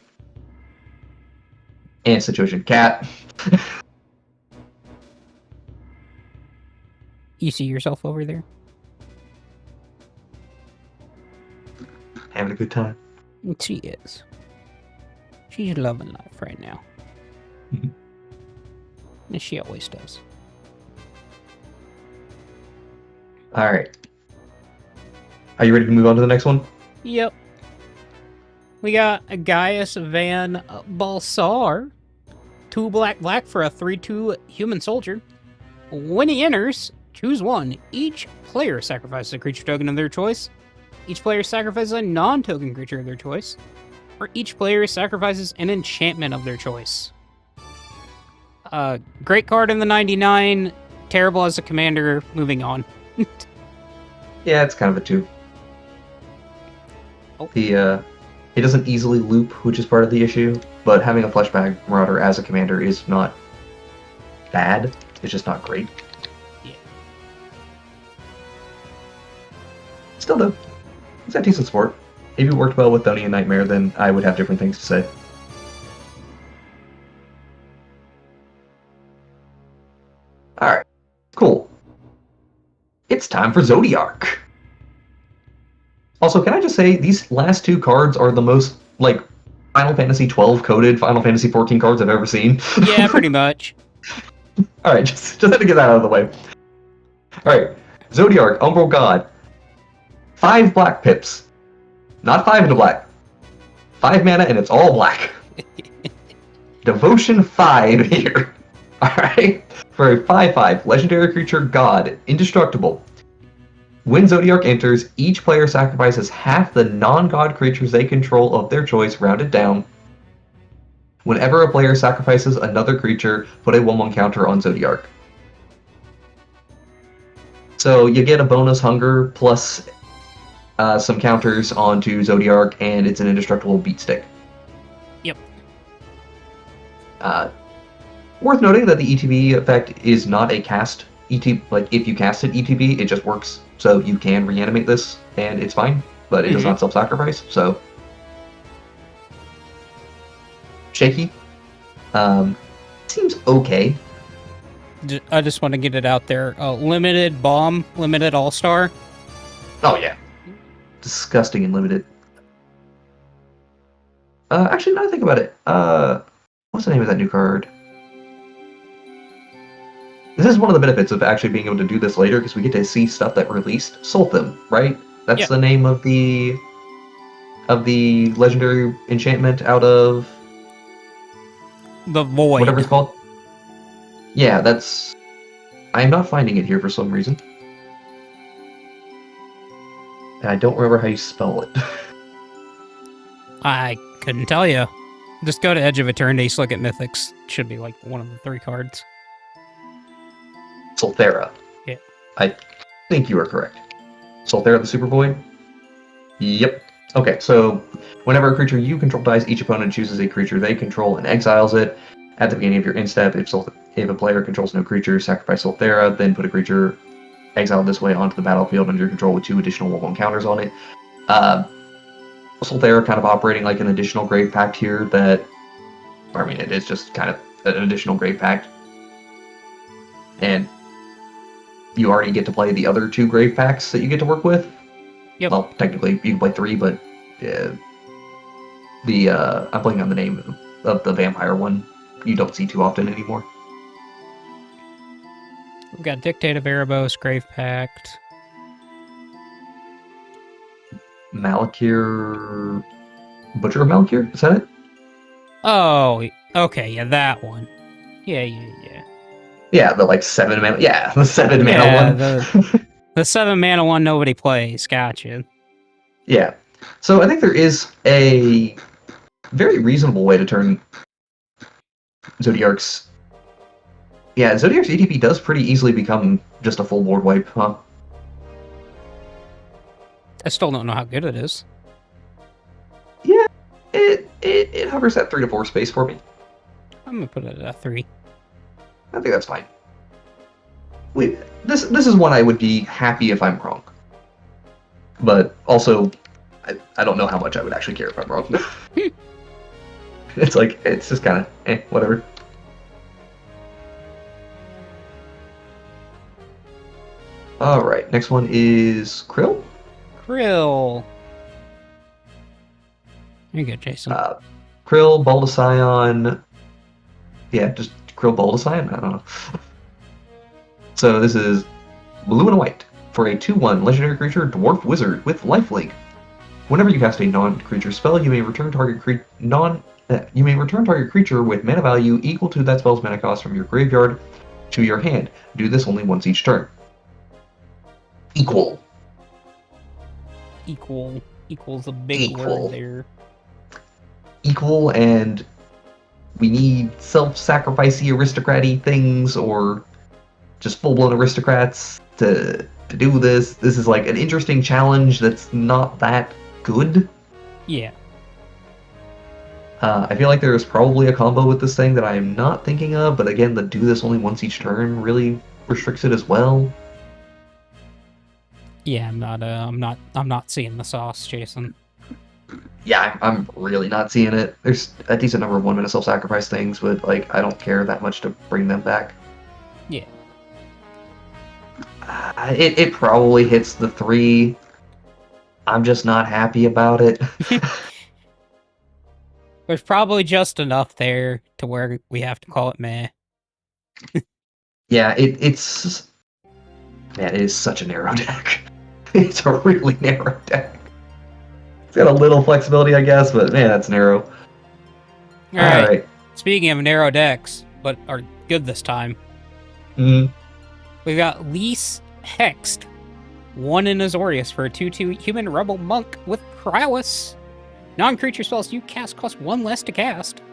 Speaker 2: situation. Cat.
Speaker 1: You see yourself over there?
Speaker 2: Having a good time.
Speaker 1: She is. She's loving life right now. And she always does.
Speaker 2: Alright. Are you ready to move on to the next one?
Speaker 1: Yep. We got a Gaius Van Balsar. 2 black for a 3/2 human soldier. When he enters, choose one. Each player sacrifices a creature token of their choice. Each player sacrifices a non-token creature of their choice. Or each player sacrifices an enchantment of their choice. Great card in the 99. Terrible as a commander. Moving on.
Speaker 2: Yeah, it's kind of a 2.
Speaker 1: Oh.
Speaker 2: He doesn't easily loop, which is part of the issue, but having a Fleshbag Marauder as a commander is not bad. It's just not great.
Speaker 1: Yeah.
Speaker 2: Still though, it's got decent support. If it worked well with Thonian Nightmare, then I would have different things to say. Alright, cool. It's time for Zodiark. Also, can I just say, these last 2 cards are the most, like, Final Fantasy 12 coded Final Fantasy 14 cards I've ever seen.
Speaker 1: Yeah, pretty much.
Speaker 2: Alright, just had to get that out of the way. Alright, Zodiark, Umbral God. 5 black pips. Not 5 into black. 5 mana and it's all black. Devotion 5 here. Alright, for a 5/5, legendary creature God, indestructible. When Zodiark enters, each player sacrifices half the non-god creatures they control of their choice, rounded down. Whenever a player sacrifices another creature, put a 1/1 counter on Zodiark. So you get a bonus hunger plus some counters onto Zodiark, and it's an indestructible beat stick.
Speaker 1: Yep.
Speaker 2: Worth noting that the ETB effect is not a cast ETB. Like, if you cast it ETB, it just works. So you can reanimate this, and it's fine, but it does not self-sacrifice, so... Shaky. Seems okay.
Speaker 1: I just want to get it out there. Limited bomb, limited all-star.
Speaker 2: Oh, yeah. Disgusting and limited. Actually, now I think about it, what's the name of that new card? This is one of the benefits of actually being able to do this later, because we get to see stuff that released. Sultan, right? That's the name of the legendary enchantment out of...
Speaker 1: The Void.
Speaker 2: Whatever it's called. Yeah, that's... I'm not finding it here for some reason. And I don't remember how you spell it.
Speaker 1: I couldn't tell you. Just go to Edge of Eternity, look at Mythics. Should be like one of the 3 cards.
Speaker 2: Solthera.
Speaker 1: Yeah.
Speaker 2: I think you are correct. Solthera the Super Void? Yep. Okay, so whenever a creature you control dies, each opponent chooses a creature they control and exiles it. At the beginning of your end step, if a player controls no creature, sacrifice Solthera, then put a creature exiled this way onto the battlefield under your control with 2 additional 1/1 counters on it. Solthera kind of operating like an additional Grave Pact here that... I mean, it is just kind of an additional Grave Pact. And you already get to play the other 2 Grave Pacts that you get to work with.
Speaker 1: Yep.
Speaker 2: Well, technically, you can play 3, but I'm blanking on the name of the vampire one. You don't see too often anymore.
Speaker 1: We've got Dictate of Erebos, Grave Pact.
Speaker 2: Malakir... Butcher of Malakir? Is that it?
Speaker 1: Oh, okay, yeah, that one. Yeah.
Speaker 2: Yeah, the 7 mana... Yeah, the 7 mana one.
Speaker 1: The 7 mana one nobody plays. Gotcha.
Speaker 2: Yeah. So I think there is a very reasonable way to turn Zodiark's... Yeah, Zodiark's ETP does pretty easily become just a full board wipe, huh?
Speaker 1: I still don't know how good it is.
Speaker 2: Yeah, it hovers at 3 to 4 space for me.
Speaker 1: I'm gonna put it at a 3.
Speaker 2: I think that's fine. This is one I would be happy if I'm wrong. But also, I don't know how much I would actually care if I'm wrong. It's just kind of, whatever. Alright, next one is Krill?
Speaker 1: Krill. You're good, Jason.
Speaker 2: Krill, Bald Scion. Yeah, just Krill, Bald Scion? I don't know. So this is blue and white. For a 2/1 legendary creature, Dwarf Wizard with Lifelink. Whenever you cast a non-creature spell, you may return target creature with mana value equal to that spell's mana cost from your graveyard to your hand. Do this only once each turn. Equal.
Speaker 1: Equals a big word there.
Speaker 2: Equal, and we need self-sacrificey aristocrat-y things, or just full-blown aristocrats to do this. This is like an interesting challenge that's not that good.
Speaker 1: Yeah.
Speaker 2: I feel like there is probably a combo with this thing that I am not thinking of, but again, the do this only once each turn really restricts it as well.
Speaker 1: Yeah, I'm not seeing the sauce, Jason.
Speaker 2: Yeah, I'm really not seeing it. There's a decent number of 1-mana self-sacrifice things, but like I don't care that much to bring them back.
Speaker 1: Yeah.
Speaker 2: It probably hits the 3. I'm just not happy about it.
Speaker 1: There's probably just enough there to where we have to call it meh.
Speaker 2: Yeah, it's... Man, it is such a narrow deck. It's a really narrow deck. It's got a little flexibility, I guess, but man, that's narrow. Alright.
Speaker 1: Speaking of narrow decks, but are good this time.
Speaker 2: Mm-hmm.
Speaker 1: We've got Lys Hexed. 1 in Azorius for a 2/2 human rebel monk with prowess. Non-creature spells you cast cost 1 less to cast.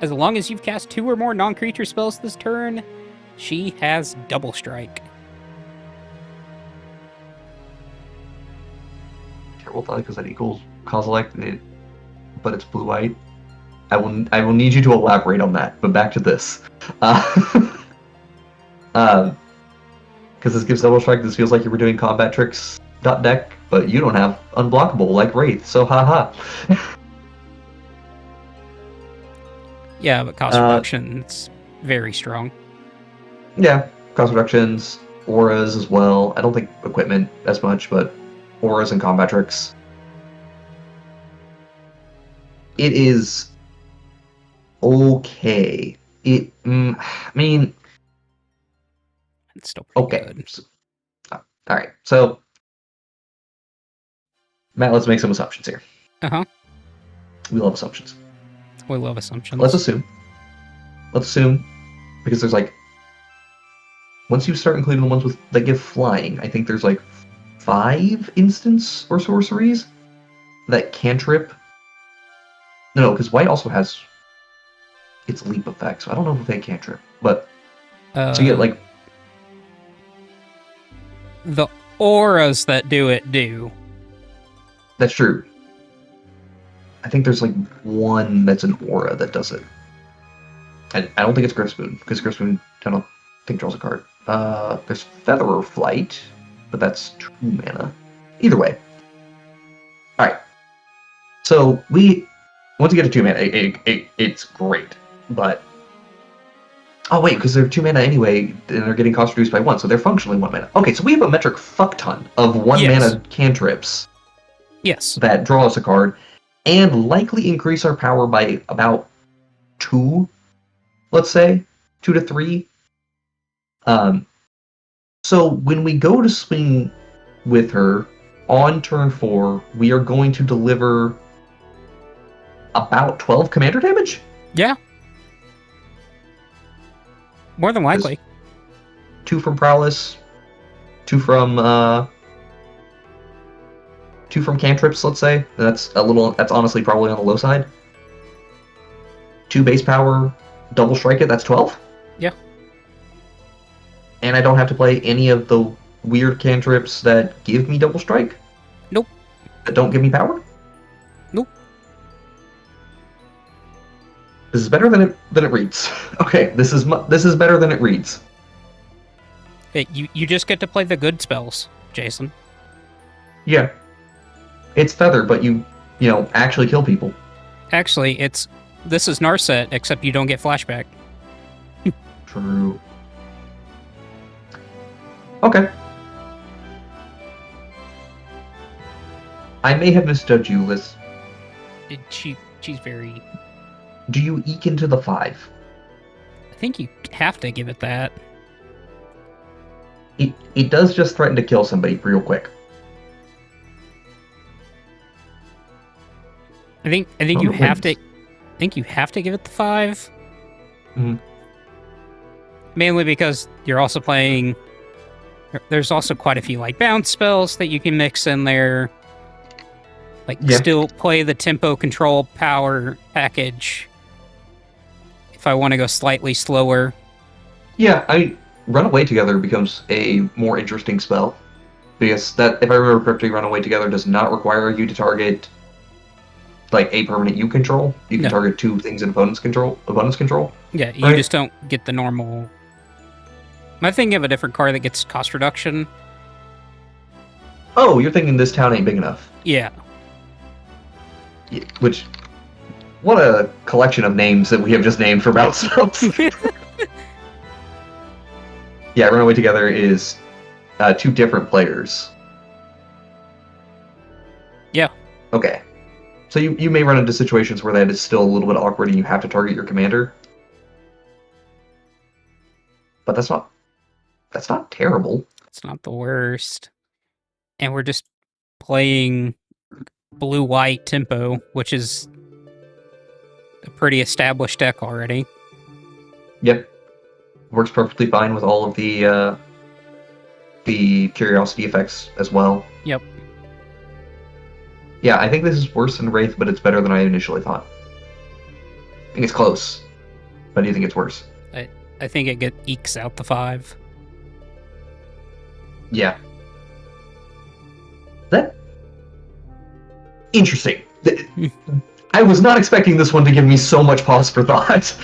Speaker 1: As long as you've cast 2 or more non-creature spells this turn, she has double strike.
Speaker 2: terrible thought because that equals Kozilek, but it's blue-white. I will need you to elaborate on that, but back to this. Because this gives double strike, this feels like you were doing combat tricks deck, but you don't have unblockable like Wraith, so haha.
Speaker 1: Yeah, but cost reduction's very strong.
Speaker 2: Yeah, cost reductions, auras as well. I don't think equipment as much, but auras and combat tricks. It is okay. I mean,
Speaker 1: It's still pretty
Speaker 2: okay.
Speaker 1: good.
Speaker 2: So, all right, so Matt, let's make some assumptions here.
Speaker 1: Uh-huh.
Speaker 2: We love assumptions.
Speaker 1: We love assumptions.
Speaker 2: Let's assume, because there's like, once you start including the ones that give flying, I think there's like 5 instants or sorceries that cantrip. No, because white also has its leap effect, so I don't know if they cantrip. But so you get like
Speaker 1: the auras that do it do.
Speaker 2: That's true. I think there's like one that's an aura that does it. And I don't think it's Griffspoon, because Griffspoon, I don't think draws a card. There's Feather or Flight, but that's 2 mana. Either way. Alright. So, once you get to 2 mana, it's great. But, oh wait, because they're 2 mana anyway, and they're getting cost reduced by 1, so they're functionally 1 mana. Okay, so we have a metric fuck ton of 1 mana cantrips.
Speaker 1: Yes.
Speaker 2: That draw us a card, and likely increase our power by about 2, let's say, 2 to 3. So when we go to swing with her on turn 4, we are going to deliver about 12 commander damage?
Speaker 1: Yeah. More than likely.
Speaker 2: 2 from Prowess, 2 from cantrips, let's say. That's honestly probably on the low side. 2 base power, double strike it, that's 12?
Speaker 1: Yeah.
Speaker 2: And I don't have to play any of the weird cantrips that give me double strike?
Speaker 1: Nope.
Speaker 2: That don't give me power?
Speaker 1: Nope.
Speaker 2: This is better than it reads. Okay, this is better than it reads.
Speaker 1: Hey, you just get to play the good spells, Jason.
Speaker 2: Yeah. It's Feather, but you actually kill people.
Speaker 1: Actually, this is Narset, except you don't get flashback.
Speaker 2: True. Okay. I may have misjudged you, Liz.
Speaker 1: She's very...
Speaker 2: Do you eke into the 5?
Speaker 1: I think you have to give it that.
Speaker 2: It does just threaten to kill somebody real quick.
Speaker 1: I think you have to. I think you have to give it the 5.
Speaker 2: Mm-hmm.
Speaker 1: Mainly because you're also playing. There's also quite a few like bounce spells that you can mix in there. Still play the tempo control power package. If I want to go slightly slower.
Speaker 2: Yeah, Runaway Together becomes a more interesting spell. Because that, if I remember correctly, Runaway Together does not require you to target a permanent you control. You can target 2 things in abundance control.
Speaker 1: Yeah, you just don't get the normal. I think of a different card that gets cost reduction.
Speaker 2: Oh, you're thinking this town ain't big enough.
Speaker 1: Yeah.
Speaker 2: Which, what a collection of names that we have just named for battle spells. Yeah, Runaway Together is 2 different players.
Speaker 1: Yeah.
Speaker 2: Okay. So you may run into situations where that is still a little bit awkward and you have to target your commander. But that's not terrible.
Speaker 1: It's not the worst. And we're just playing blue-white tempo, which is a pretty established deck already.
Speaker 2: Yep. Works perfectly fine with all of the curiosity effects as well.
Speaker 1: Yep.
Speaker 2: Yeah, I think this is worse than Wraith, but it's better than I initially thought. I think it's close, but do you think it's worse?
Speaker 1: I think it ekes out the 5.
Speaker 2: Yeah. That Interesting. I was not expecting this one to give me so much pause for thought.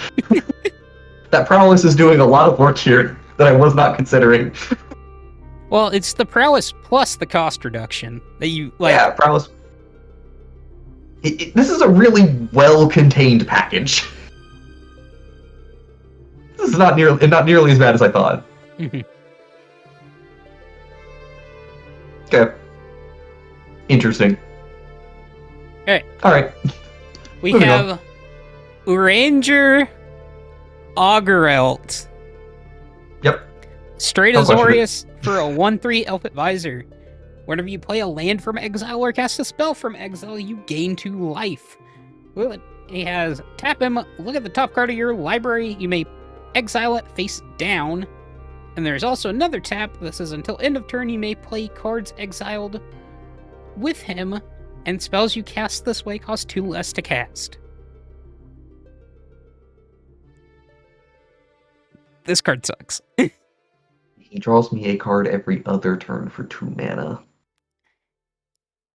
Speaker 2: That prowess is doing a lot of work here that I was not considering.
Speaker 1: Well, it's the prowess plus the cost reduction that you like.
Speaker 2: Yeah, prowess. This is a really well-contained package. This is not nearly as bad as I thought. Okay. Interesting.
Speaker 1: Okay.
Speaker 2: All right.
Speaker 1: We
Speaker 2: Moving
Speaker 1: have Uranger Augerelt.
Speaker 2: Yep.
Speaker 1: Straight
Speaker 2: No question.
Speaker 1: Azorius for a 1/3 Elf Advisor. Whenever you play a land from exile or cast a spell from exile, you gain 2 life. Well, he has tap him, look at the top card of your library, you may exile it face down. And there's also another tap that says until end of turn you may play cards exiled with him, and spells you cast this way cost 2 less to cast. This card sucks.
Speaker 2: He draws me a card every other turn for 2 mana.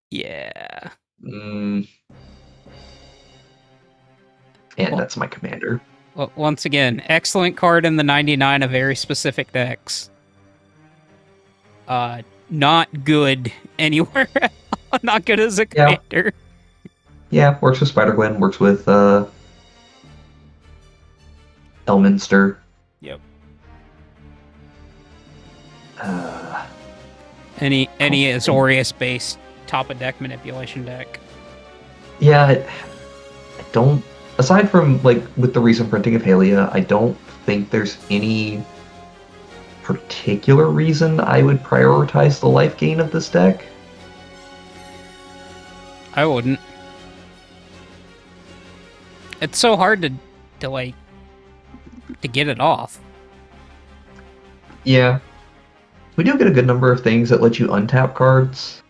Speaker 1: Yeah.
Speaker 2: And that's my commander.
Speaker 1: Well, once again, excellent card in the 99 of very specific decks. Not good anywhere else. Not good as a commander.
Speaker 2: Yeah, works with Spider-Gwen, works with Elminster.
Speaker 1: Yep.
Speaker 2: Uh,
Speaker 1: Any Azorius-based top-of-deck manipulation deck.
Speaker 2: Yeah, I don't... Aside from, like, with the recent printing of Hydaelyn, I don't think there's any particular reason I would prioritize the life gain of this deck.
Speaker 1: I wouldn't. It's so hard to get it off.
Speaker 2: Yeah. We do get a good number of things that let you untap cards.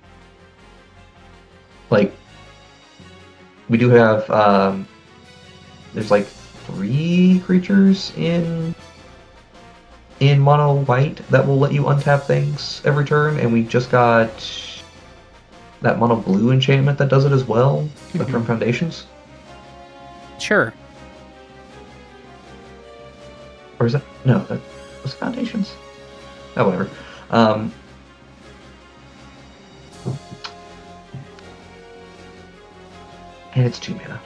Speaker 2: Like, we do have, there's like 3 creatures in mono white that will let you untap things every turn, and we just got that mono blue enchantment that does it as well, but from Foundations.
Speaker 1: Sure.
Speaker 2: Or is that... No, that was Foundations. Oh, whatever. And it's 2 mana.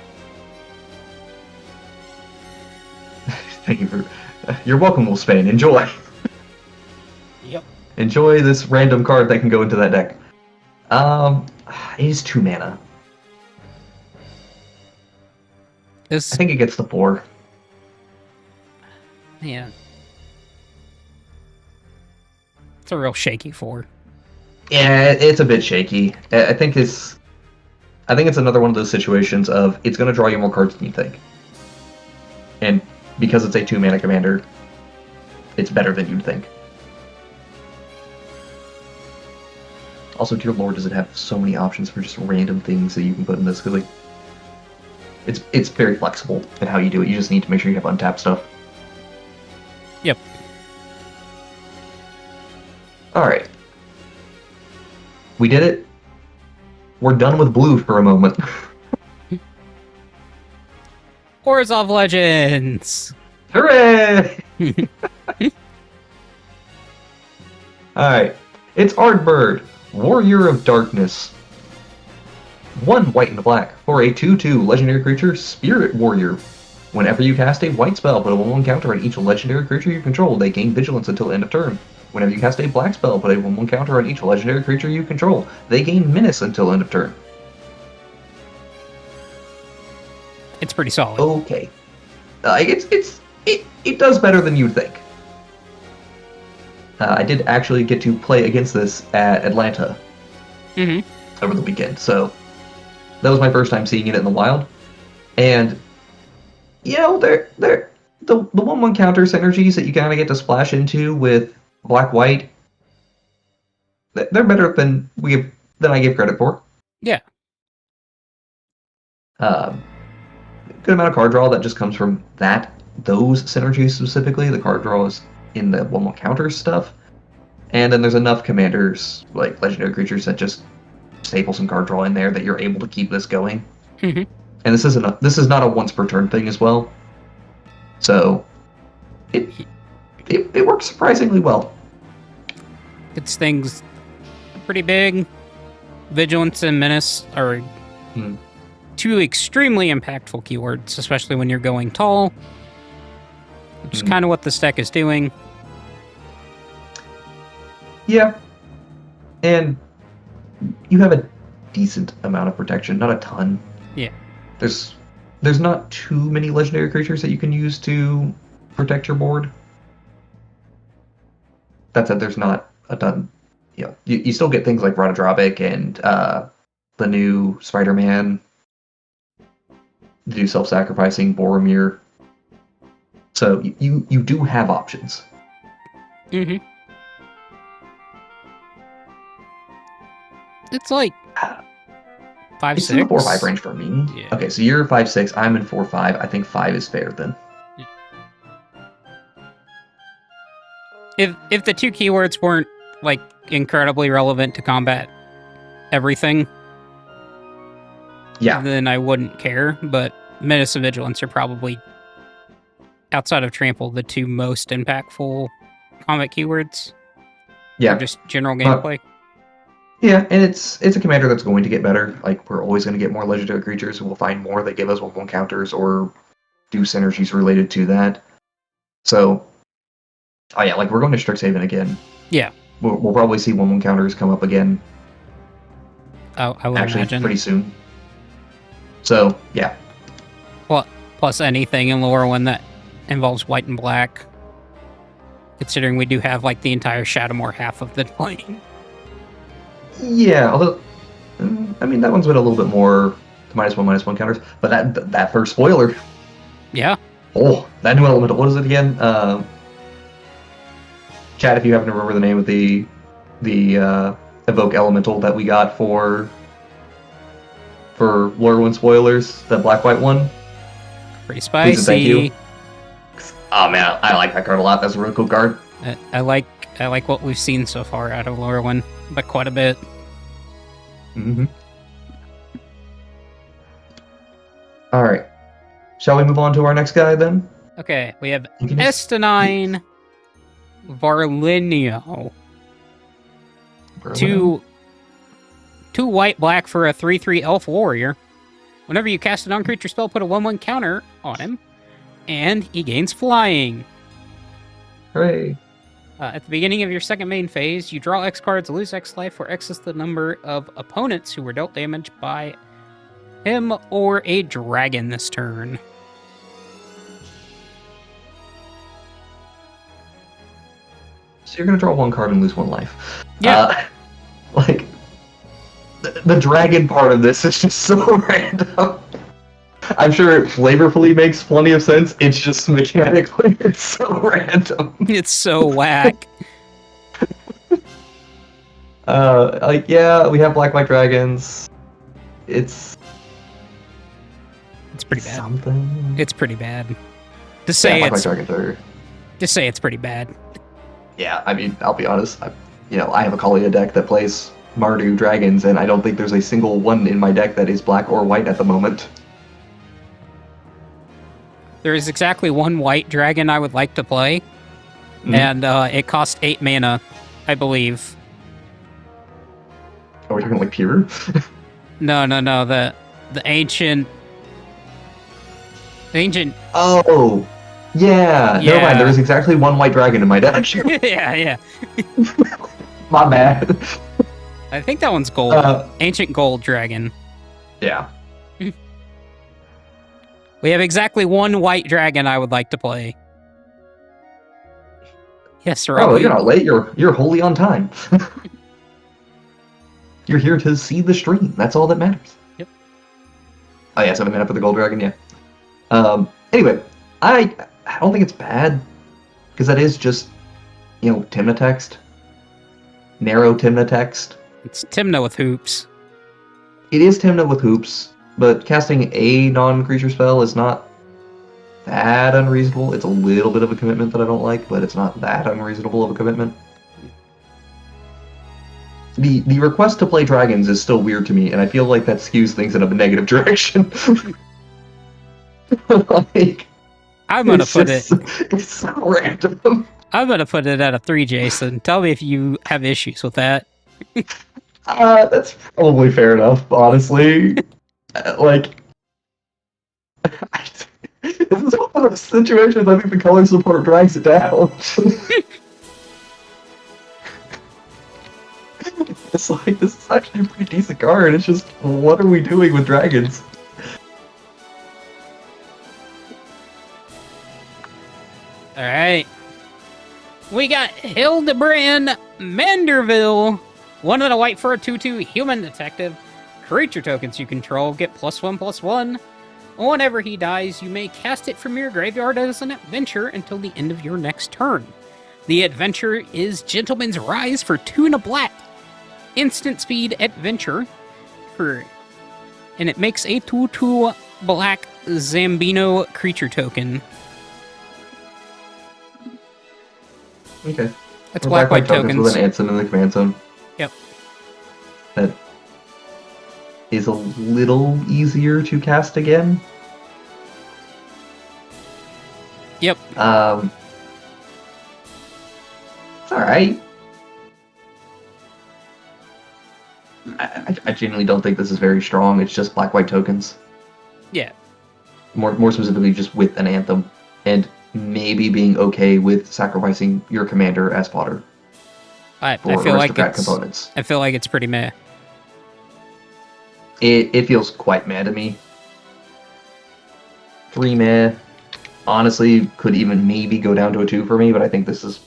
Speaker 2: Thank you for... You're welcome, Wolfsbane. Enjoy!
Speaker 1: Yep.
Speaker 2: Enjoy this random card that can go into that deck. It is 2 mana. I think it gets the 4.
Speaker 1: Man. It's a real shaky 4.
Speaker 2: Yeah, it's a bit shaky. I think it's another one of those situations of it's going to draw you more cards than you think. And because it's a 2 mana commander, it's better than you'd think. Also, dear lord, does it have so many options for just random things that you can put in this? Because, like, it's very flexible in how you do it. You just need to make sure you have untapped stuff.
Speaker 1: Yep.
Speaker 2: Alright. We did it. We're done with blue for a moment.
Speaker 1: Orzhov Legends!
Speaker 2: Hooray! Alright. It's Ardbird, Warrior of Darkness. 1 white and black for a 2/2 legendary creature, Spirit Warrior. Whenever you cast a white spell, put a 1/1 counter on each legendary creature you control. They gain vigilance until end of turn. Whenever you cast a black spell, put a 1/1 counter on each legendary creature you control. They gain menace until end of turn.
Speaker 1: It's pretty solid.
Speaker 2: Okay. It does better than you'd think. I did actually get to play against this at Atlanta over the weekend, so that was my first time seeing it in the wild. And you know, the 1/1 counter synergies that you kind of get to splash into with black-white, they're better than I give credit for.
Speaker 1: Yeah.
Speaker 2: Good amount of card draw that just comes from those synergies specifically. The card draw is in the 1/1 counter stuff. And then there's enough commanders, like legendary creatures, that just staple some card draw in there that you're able to keep this going.
Speaker 1: Mm-hmm.
Speaker 2: And this is not a once per turn thing as well. So it works surprisingly well.
Speaker 1: It's things pretty big. Vigilance and Menace are two extremely impactful keywords, especially when you're going tall, which is kind of what this deck is doing.
Speaker 2: Yeah. And you have a decent amount of protection, not a ton.
Speaker 1: Yeah.
Speaker 2: There's not too many legendary creatures that you can use to protect your board. That said, there's not a ton. You know, you still get things like Rotodrabic and the new Spider-Man, the new self-sacrificing Boromir. So you do have options.
Speaker 1: Mm-hmm. It's like 5,
Speaker 2: It's
Speaker 1: 6.
Speaker 2: in the 4-5 range for me.
Speaker 1: Yeah.
Speaker 2: Okay, so you're 5-6. I'm in 4-5. I think 5 is fair then.
Speaker 1: If the two keywords weren't like incredibly relevant to combat everything,
Speaker 2: Yeah.
Speaker 1: then I wouldn't care. But Menace and Vigilance are probably, outside of Trample, the two most impactful combat keywords.
Speaker 2: Yeah.
Speaker 1: Or just general gameplay.
Speaker 2: Yeah, and it's a commander that's going to get better. Like, we're always going to get more legendary creatures, and we'll find more that give us 1/1 counters or do synergies related to that. So, oh yeah, like, we're going to Strixhaven again.
Speaker 1: Yeah.
Speaker 2: We'll probably see 1/1 counters come up again.
Speaker 1: Oh, I would
Speaker 2: actually
Speaker 1: imagine.
Speaker 2: Pretty soon. So, yeah.
Speaker 1: Plus anything in lower one that involves white and black. Considering we do have like the entire Shadowmoor half of the plane.
Speaker 2: Yeah, although, I mean, that one's been a little bit more -1/-1 counters. But that first spoiler.
Speaker 1: Yeah.
Speaker 2: Oh, that new elemental. What is it again? Chad, if you happen to remember the name of the evoke elemental that we got for Lorwyn spoilers, the black-white one.
Speaker 1: Pretty spicy.
Speaker 2: Please, thank you. Oh man, I like that card a lot. That's a really cool card.
Speaker 1: I like what we've seen so far out of Lorwyn, but quite a bit.
Speaker 2: Mm-hmm. All right. Shall we move on to our next guy then?
Speaker 1: Okay, we have Estinine Varlinio. Two white black for a 3/3 elf warrior. Whenever you cast a non-creature spell, put a 1/1 counter on him, and he gains flying.
Speaker 2: Hooray.
Speaker 1: At the beginning of your second main phase, you draw X cards, lose X life, or X is the number of opponents who were dealt damage by him or a dragon this turn.
Speaker 2: So you're going to draw 1 card and lose 1 life.
Speaker 1: Yeah.
Speaker 2: Like, the dragon part of this is just so random. I'm sure it flavorfully makes plenty of sense. It's just mechanically, it's so random.
Speaker 1: It's so whack.
Speaker 2: Like, yeah, we have black white dragons. It's
Speaker 1: pretty bad.
Speaker 2: Something.
Speaker 1: It's pretty bad. To say
Speaker 2: black white
Speaker 1: it's
Speaker 2: dragons are.
Speaker 1: just say it's pretty bad.
Speaker 2: Yeah, I mean, I'll be honest. I have a Kalia deck that plays Mardu dragons, and I don't think there's a single one in my deck that is black or white at the moment.
Speaker 1: There is exactly one white dragon I would like to play, and it costs 8 mana, I believe.
Speaker 2: Are we talking like pure?
Speaker 1: No. The ancient.
Speaker 2: Oh, yeah. Never mind. There is exactly one white dragon in my deck.
Speaker 1: yeah.
Speaker 2: My bad.
Speaker 1: I think that one's gold. Ancient gold dragon.
Speaker 2: Yeah.
Speaker 1: We have exactly one white dragon I would like to play. Yes, Rob.
Speaker 2: Oh, you're not late. You're wholly on time. You're here to see the stream. That's all that matters.
Speaker 1: Yep.
Speaker 2: Oh yeah, 7 mana for the gold dragon. Yeah. Anyway, I don't think it's bad because that is just Timna text, narrow Timna text.
Speaker 1: It's Timna with hoops.
Speaker 2: It is Timna with hoops, but casting a non-creature spell is not that unreasonable. It's a little bit of a commitment that I don't like, but it's not that unreasonable of a commitment. the request to play dragons is still weird to me, and I feel like that skews things in a negative direction. Like,
Speaker 1: I'm gonna put it.
Speaker 2: It's so random.
Speaker 1: I'm gonna put it at a 3, Jason. Tell me if you have issues with that.
Speaker 2: That's probably fair enough, honestly. Like, this is one of those situations I think the color support drags it down. It's like, this is actually a pretty decent card. It's just, what are we doing with dragons?
Speaker 1: Alright. We got Hildebrand Manderville. 1 and a white for a 2/2 human detective. Creature tokens you control get +1/+1. Whenever he dies, you may cast it from your graveyard as an adventure until the end of your next turn. The adventure is Gentleman's Rise for 2 and a black. Instant speed adventure and it makes a 2/2 black Zambino creature token.
Speaker 2: Okay.
Speaker 1: That's black white tokens
Speaker 2: with an Ansem in the command zone.
Speaker 1: Yep.
Speaker 2: That is a little easier to cast again.
Speaker 1: Yep.
Speaker 2: It's alright. I genuinely don't think this is very strong. It's just black white tokens.
Speaker 1: Yeah.
Speaker 2: More specifically, just with an Anthem, and maybe being okay with sacrificing your commander as fodder.
Speaker 1: I feel like it's
Speaker 2: components.
Speaker 1: I feel like it's pretty meh.
Speaker 2: It feels quite meh to me. 3 meh. Honestly, could even maybe go down to a 2 for me, but I think this is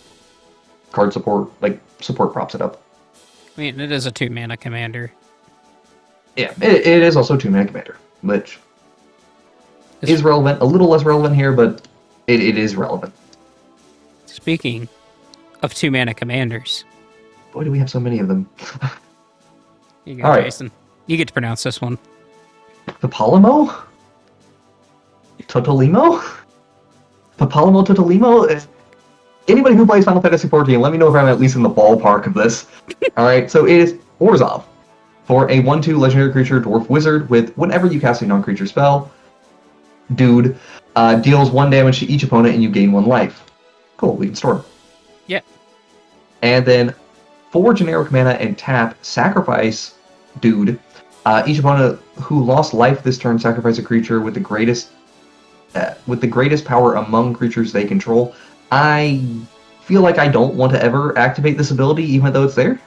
Speaker 2: card support. Like, support props it up.
Speaker 1: I mean, it is a 2-mana commander.
Speaker 2: Yeah, it is also a 2-mana commander, which is relevant. A little less relevant here, but it is relevant.
Speaker 1: Speaking of 2-mana commanders.
Speaker 2: Boy, do we have so many of them.
Speaker 1: You go, right. Jason. You get to pronounce this one.
Speaker 2: Papalimo? Totolimo? Papalimo Totolimo? Anybody who plays Final Fantasy XIV, let me know if I'm at least in the ballpark of this. Alright, so it is Orzhov. For a 1/2 legendary creature, dwarf wizard, with whenever you cast a non-creature spell, dude, deals 1 damage to each opponent and you gain 1 life. Cool, we can store.
Speaker 1: Yeah.
Speaker 2: And then 4 generic mana and tap, sacrifice, dude. Each opponent who lost life this turn sacrifice a creature with the greatest power among creatures they control. I feel like I don't want to ever activate this ability, even though it's there.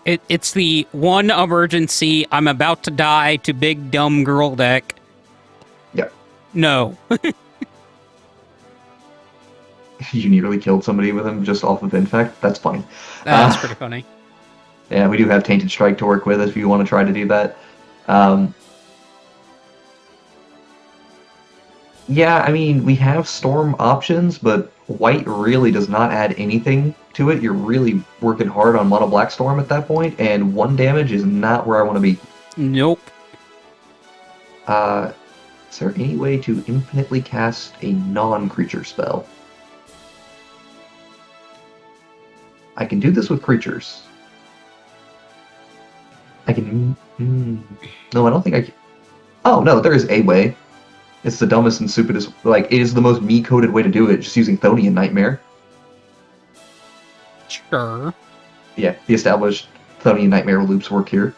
Speaker 1: It's the one emergency, I'm about to die to big dumb girl deck.
Speaker 2: Yep.
Speaker 1: No.
Speaker 2: You nearly killed somebody with him just off of Infect. That's funny.
Speaker 1: That's pretty funny.
Speaker 2: Yeah, we do have Tainted Strike to work with if you want to try to do that. Yeah, I mean, we have Storm options, but white really does not add anything to it. You're really working hard on Mono Black Storm at that point, and 1 damage is not where I want to be.
Speaker 1: Nope.
Speaker 2: Is there any way to infinitely cast a non-creature spell? I can do this with creatures. I can... No, I don't think I can... Oh, no, there is a way. It's the dumbest and stupidest... Like, it is the most me-coded way to do it, just using Thonian Nightmare.
Speaker 1: Sure.
Speaker 2: Yeah, the established Thonian Nightmare loops work here.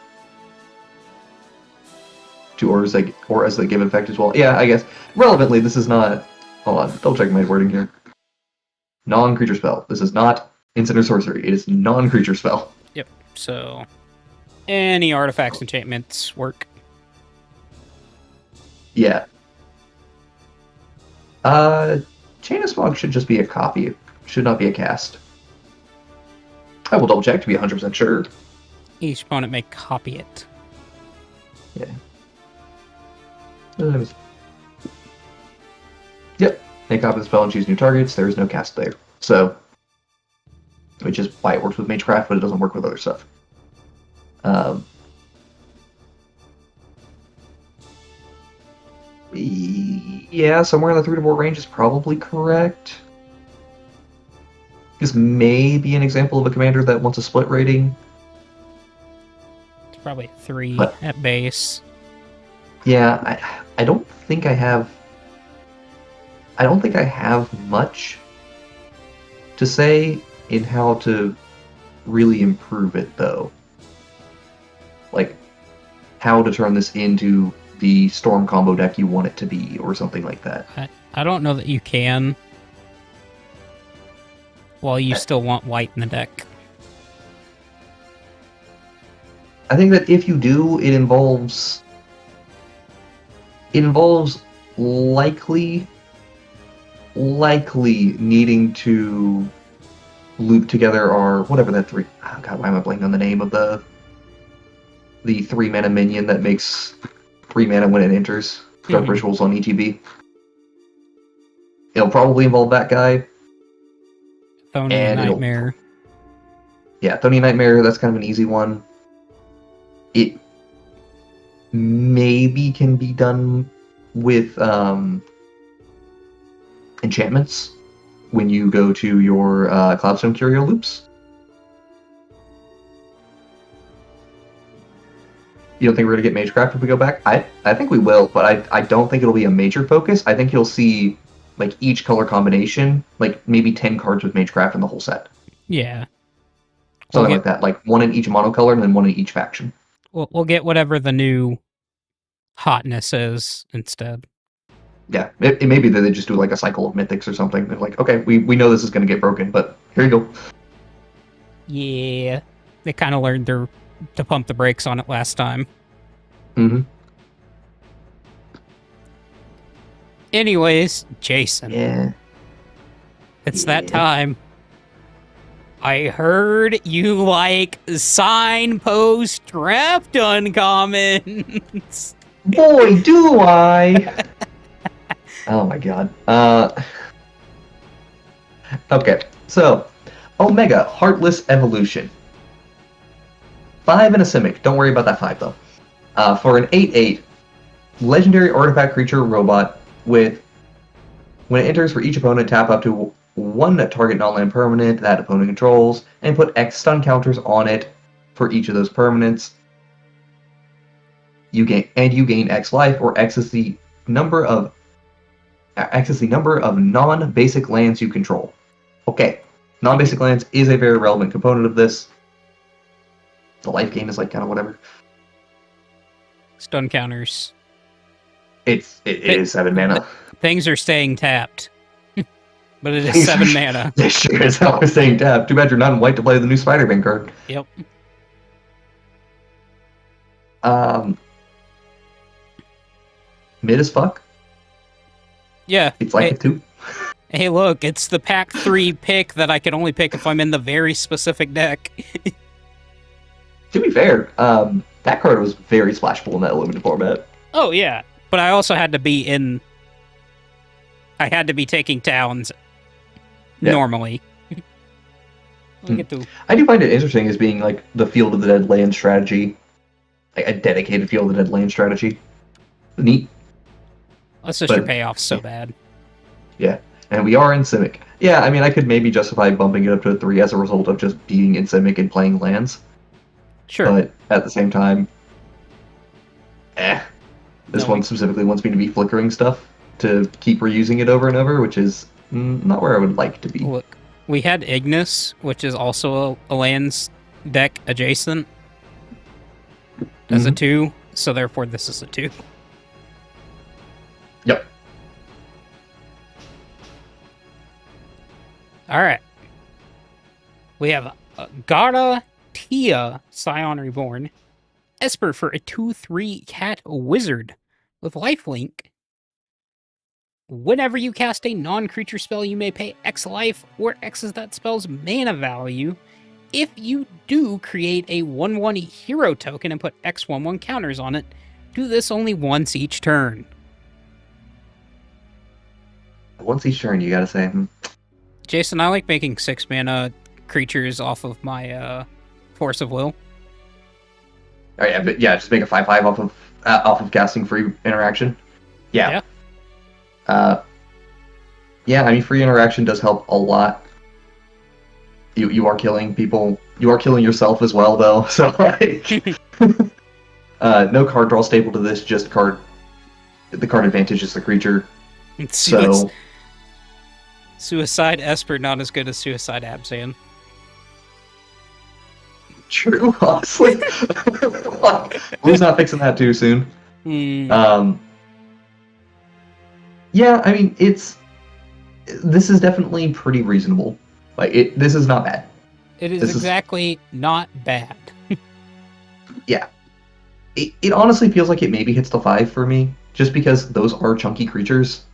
Speaker 2: Or as they give effect as well. Yeah, I guess. Relevantly, this is not... Hold on, double check my wording here. Non-creature spell. This is not instant or sorcery. It is non-creature spell.
Speaker 1: Yep, so... Any artifacts, enchantments work.
Speaker 2: Yeah. Chain of Smog should just be a copy. It should not be a cast. I will double check to be 100% sure.
Speaker 1: Each opponent may copy it.
Speaker 2: Yeah. Yep. They copy the spell and choose new targets. There is no cast there. So, which is why it works with Magecraft, but it doesn't work with other stuff. Yeah, somewhere in the 3 to 4 range is probably correct. This may be an example of a commander that wants a split rating.
Speaker 1: Probably 3
Speaker 2: But-
Speaker 1: at base.
Speaker 2: Yeah, I don't think I have. I don't think I have much to say in how to really improve it, though. Like, how to turn this into the storm combo deck you want it to be, or something like that.
Speaker 1: I don't know that you can. While you still want white in the deck.
Speaker 2: I think that if you do, it involves likely needing to loop together our whatever that three. Oh God, why am I blanking on the name of the 3-mana minion that makes 3 mana when it enters? Dark Rituals on ETB. It'll probably involve that guy.
Speaker 1: Phony
Speaker 2: And
Speaker 1: Nightmare.
Speaker 2: Yeah, Phony Nightmare. That's kind of an easy one. It maybe can be done with enchantments when you go to your Cloudstone Curio loops. You don't think we're going to get Magecraft if we go back? I think we will, but I don't think it'll be a major focus. I think you'll see like each color combination, like maybe 10 cards with Magecraft in the whole set.
Speaker 1: Yeah.
Speaker 2: Something like that, like one in each monocolor and then one in each faction.
Speaker 1: We'll get whatever the new hotness is instead.
Speaker 2: Yeah, it may be that they just do like a cycle of mythics or something. They're like, okay, we know this is going to get broken, but here you go.
Speaker 1: Yeah. They kind of learned to pump the brakes on it last time.
Speaker 2: Mm-hmm.
Speaker 1: Anyways, Jason.
Speaker 2: Yeah.
Speaker 1: It's that time. I heard you like signpost draft uncommons.
Speaker 2: Boy, do I! Oh my god. Okay, so Omega Heartless Evolution. 5 and a Simic. Don't worry about that 5 though. For an 8/8, legendary artifact creature robot with when it enters for each opponent, tap up to 1 target non-land permanent that opponent controls, and put X stun counters on it for each of those permanents. You gain X life, or X is the number of non-basic lands you control. Okay, non-basic lands is a very relevant component of this. The life gain is like kind of whatever.
Speaker 1: Stun counters.
Speaker 2: It is 7 mana.
Speaker 1: Things are staying tapped. But it is 7 mana.
Speaker 2: They sure as hell are staying tapped. Too bad you're not in white to play the new Spider-Man card.
Speaker 1: Yep.
Speaker 2: Mid as fuck.
Speaker 1: Yeah.
Speaker 2: It's like it too.
Speaker 1: Hey, look, it's the pack 3 pick that I can only pick if I'm in the very specific deck.
Speaker 2: To be fair, that card was very splashable in that limited format.
Speaker 1: Oh, yeah. But I also had to be in... I had to be taking towns normally.
Speaker 2: I do find it interesting as being like the Field of the Dead land strategy. Like a dedicated Field of the Dead land strategy. Neat.
Speaker 1: That's just your payoff so bad.
Speaker 2: Yeah. And we are in Simic. Yeah, I mean, I could maybe justify bumping it up to a 3 as a result of just being in Simic and playing lands.
Speaker 1: Sure.
Speaker 2: But at the same time, this one specifically wants me to be flickering stuff to keep reusing it over and over, which is not where I would like to be.
Speaker 1: Look, we had Ignis, which is also a lands deck adjacent, as a 2, so therefore this is a 2.
Speaker 2: Yep.
Speaker 1: Alright. We have Gara Tia, Scion Reborn. Esper for a 2/3 cat wizard with lifelink. Whenever you cast a non-creature spell, you may pay X life, where X is that spell's mana value. If you do, create a 1/1 hero token and put X/1/1 counters on it. Do this only once each turn.
Speaker 2: Once each turn, you gotta say.
Speaker 1: Jason, I like making 6 mana creatures off of my Force of Will.
Speaker 2: Oh yeah, but yeah, just make a 5/5 off of casting free interaction. Yeah. Yeah, I mean, free interaction does help a lot. You are killing people. You are killing yourself as well, though. So like, No card draw staple to this, just card. The card advantage is the creature. So
Speaker 1: Suicide Esper not as good as Suicide Abzan.
Speaker 2: true, honestly. Who's not fixing that too soon? Yeah, I mean this is definitely pretty reasonable. Like this is not bad.
Speaker 1: It is exactly not bad.
Speaker 2: Yeah. It honestly feels like it maybe hits the 5 for me, just because those are chunky creatures.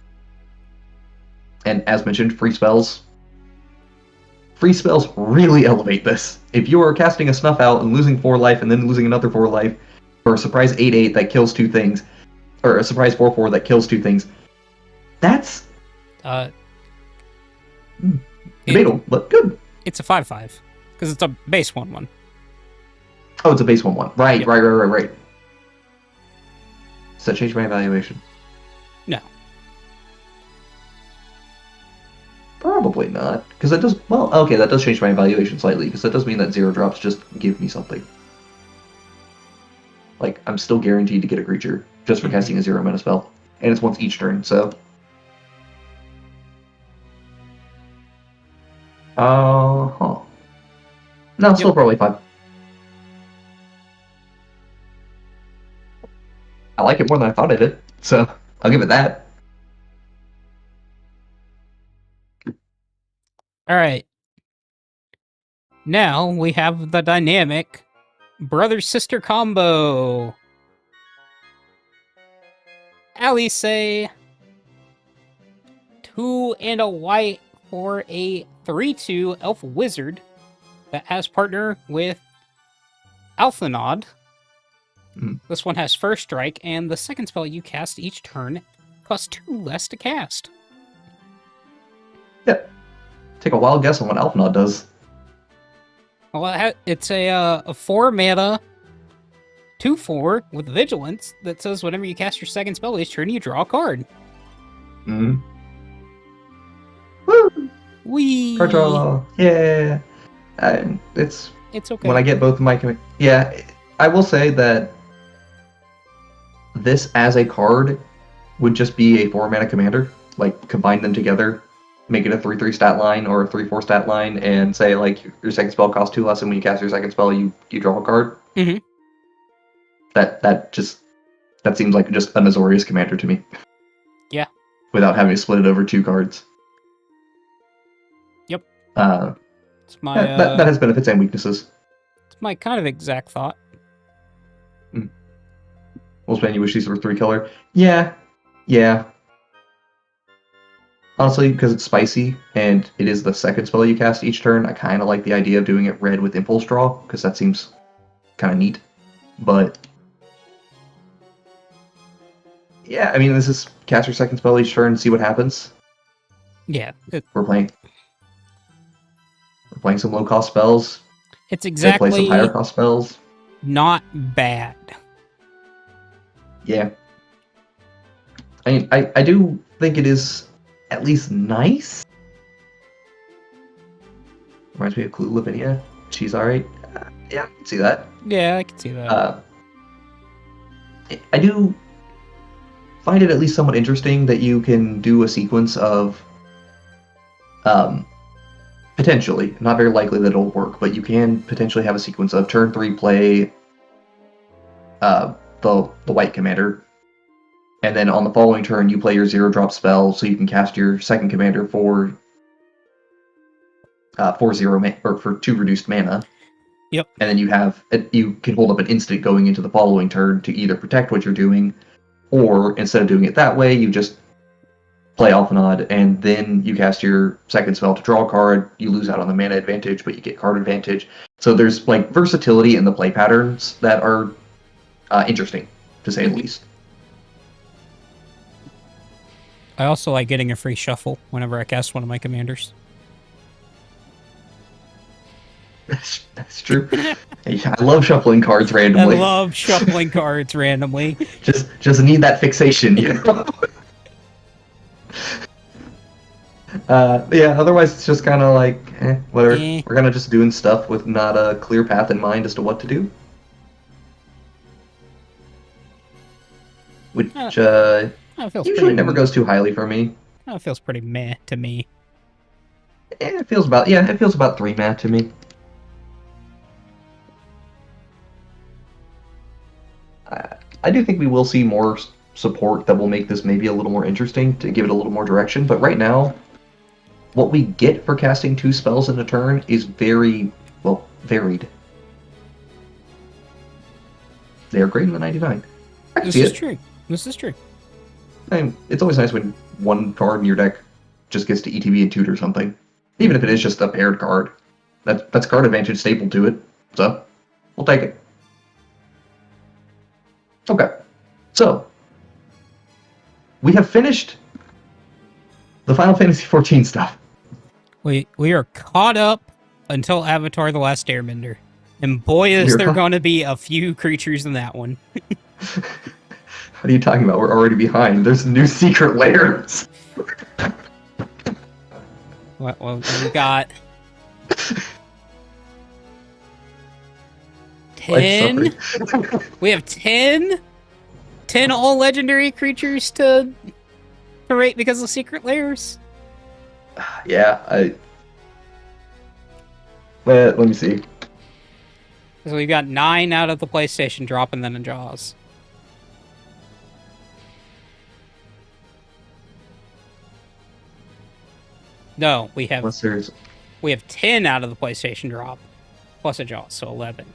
Speaker 2: And as mentioned, free spells. Free spells really elevate this. If you are casting a Snuff Out and losing 4 life and then losing another 4 life, or a surprise 8/8 that kills 2 things, or a surprise 4/4 that kills 2 things, that's debatable, but good.
Speaker 1: It's a 5/5 because it's a base 1/1.
Speaker 2: Oh, it's a base 1/1. Right,
Speaker 1: Yep.
Speaker 2: right. Does that change my evaluation?
Speaker 1: No.
Speaker 2: Probably not, because that does. Well, okay, that does change my evaluation slightly, because that does mean that 0 drops just give me something. Like I'm still guaranteed to get a creature just for casting a 0 mana spell, and it's once each turn. So, No, still probably 5. I like it more than I thought I did, so I'll give it that.
Speaker 1: All right. Now we have the dynamic brother-sister combo. Alice, 2 and a white for a 3/2 elf wizard that has partner with Alphanod. This one has first strike, and the second spell you cast each turn costs 2 less to cast.
Speaker 2: Yep. Take a wild guess on what Alphanod does.
Speaker 1: Well, it's a 4 mana 2/4 with vigilance that says whenever you cast your second spell each turn, you draw a card.
Speaker 2: Woo!
Speaker 1: Wee.
Speaker 2: Card draw. Yeah. It's
Speaker 1: okay.
Speaker 2: when I get both of my I will say that this as a card would just be a 4 mana commander. Like combine them together, make it a 3/3 stat line or a 3/4 stat line, and say like your second spell costs 2 less, and when you cast your second spell, you draw a card.
Speaker 1: Mm-hmm.
Speaker 2: That seems like just a Azorius commander to me.
Speaker 1: Yeah.
Speaker 2: Without having to split it over 2 cards.
Speaker 1: Yep.
Speaker 2: It's my that has benefits and weaknesses.
Speaker 1: It's my kind of exact thought.
Speaker 2: Wolfsbane, you wish these were 3 color? Yeah. Honestly, because it's spicy and it is the second spell you cast each turn, I kind of like the idea of doing it red with Impulse Draw, because that seems kind of neat. But yeah, I mean, this is cast your second spell each turn, see what happens.
Speaker 1: Yeah.
Speaker 2: We're playing some low-cost spells.
Speaker 1: It's exactly
Speaker 2: play some higher-cost spells.
Speaker 1: Not bad.
Speaker 2: Yeah. I mean, I do think it is at least nice. Reminds me of Clue Lavinia. She's alright. Yeah, I can see that.
Speaker 1: Yeah, I can see that.
Speaker 2: I do find it at least somewhat interesting that you can do a sequence of potentially, not very likely that it'll work, but you can potentially have a sequence of turn 3 play the white commander, and then on the following turn you play your 0-drop spell, so you can cast your second commander for 2 reduced mana.
Speaker 1: Yep.
Speaker 2: And then you can hold up an instant going into the following turn to either protect what you're doing, or instead of doing it that way, you just play Alphanod, and then you cast your second spell to draw a card. You lose out on the mana advantage, but you get card advantage. So there's like versatility in the play patterns that are interesting, to say the least.
Speaker 1: I also like getting a free shuffle whenever I cast one of my commanders.
Speaker 2: That's true. I love shuffling cards randomly.
Speaker 1: I love shuffling cards randomly.
Speaker 2: Just need that fixation, you know? Yeah, otherwise it's just kind of like, whatever. We're kind of just doing stuff with not a clear path in mind as to what to do. which
Speaker 1: That feels
Speaker 2: usually
Speaker 1: pretty
Speaker 2: never goes too highly for me.
Speaker 1: That feels pretty meh to me.
Speaker 2: It feels about 3 meh to me. I do think we will see more support that will make this maybe a little more interesting to give it a little more direction, but right now, what we get for casting 2 spells in a turn is very, well, varied. They are greater than 99.
Speaker 1: This is true. This is true.
Speaker 2: And it's always nice when one card in your deck just gets to ETB and tutor something. Even if it is just a paired card. That's card advantage staple to it. So, we'll take it. Okay. So, we have finished the Final Fantasy XIV stuff.
Speaker 1: We are caught up until Avatar: The Last Airbender. And boy, is there going to be a few creatures in that one.
Speaker 2: What are you talking about? We're already behind. There's new secret layers.
Speaker 1: Well, we got 10. We have 10 all legendary creatures to rate because of secret layers.
Speaker 2: Yeah, let me see.
Speaker 1: So we've got 9 out of the PlayStation drop and then in Jaws. No, we have 10 out of the PlayStation drop, plus a Jaws, so 11.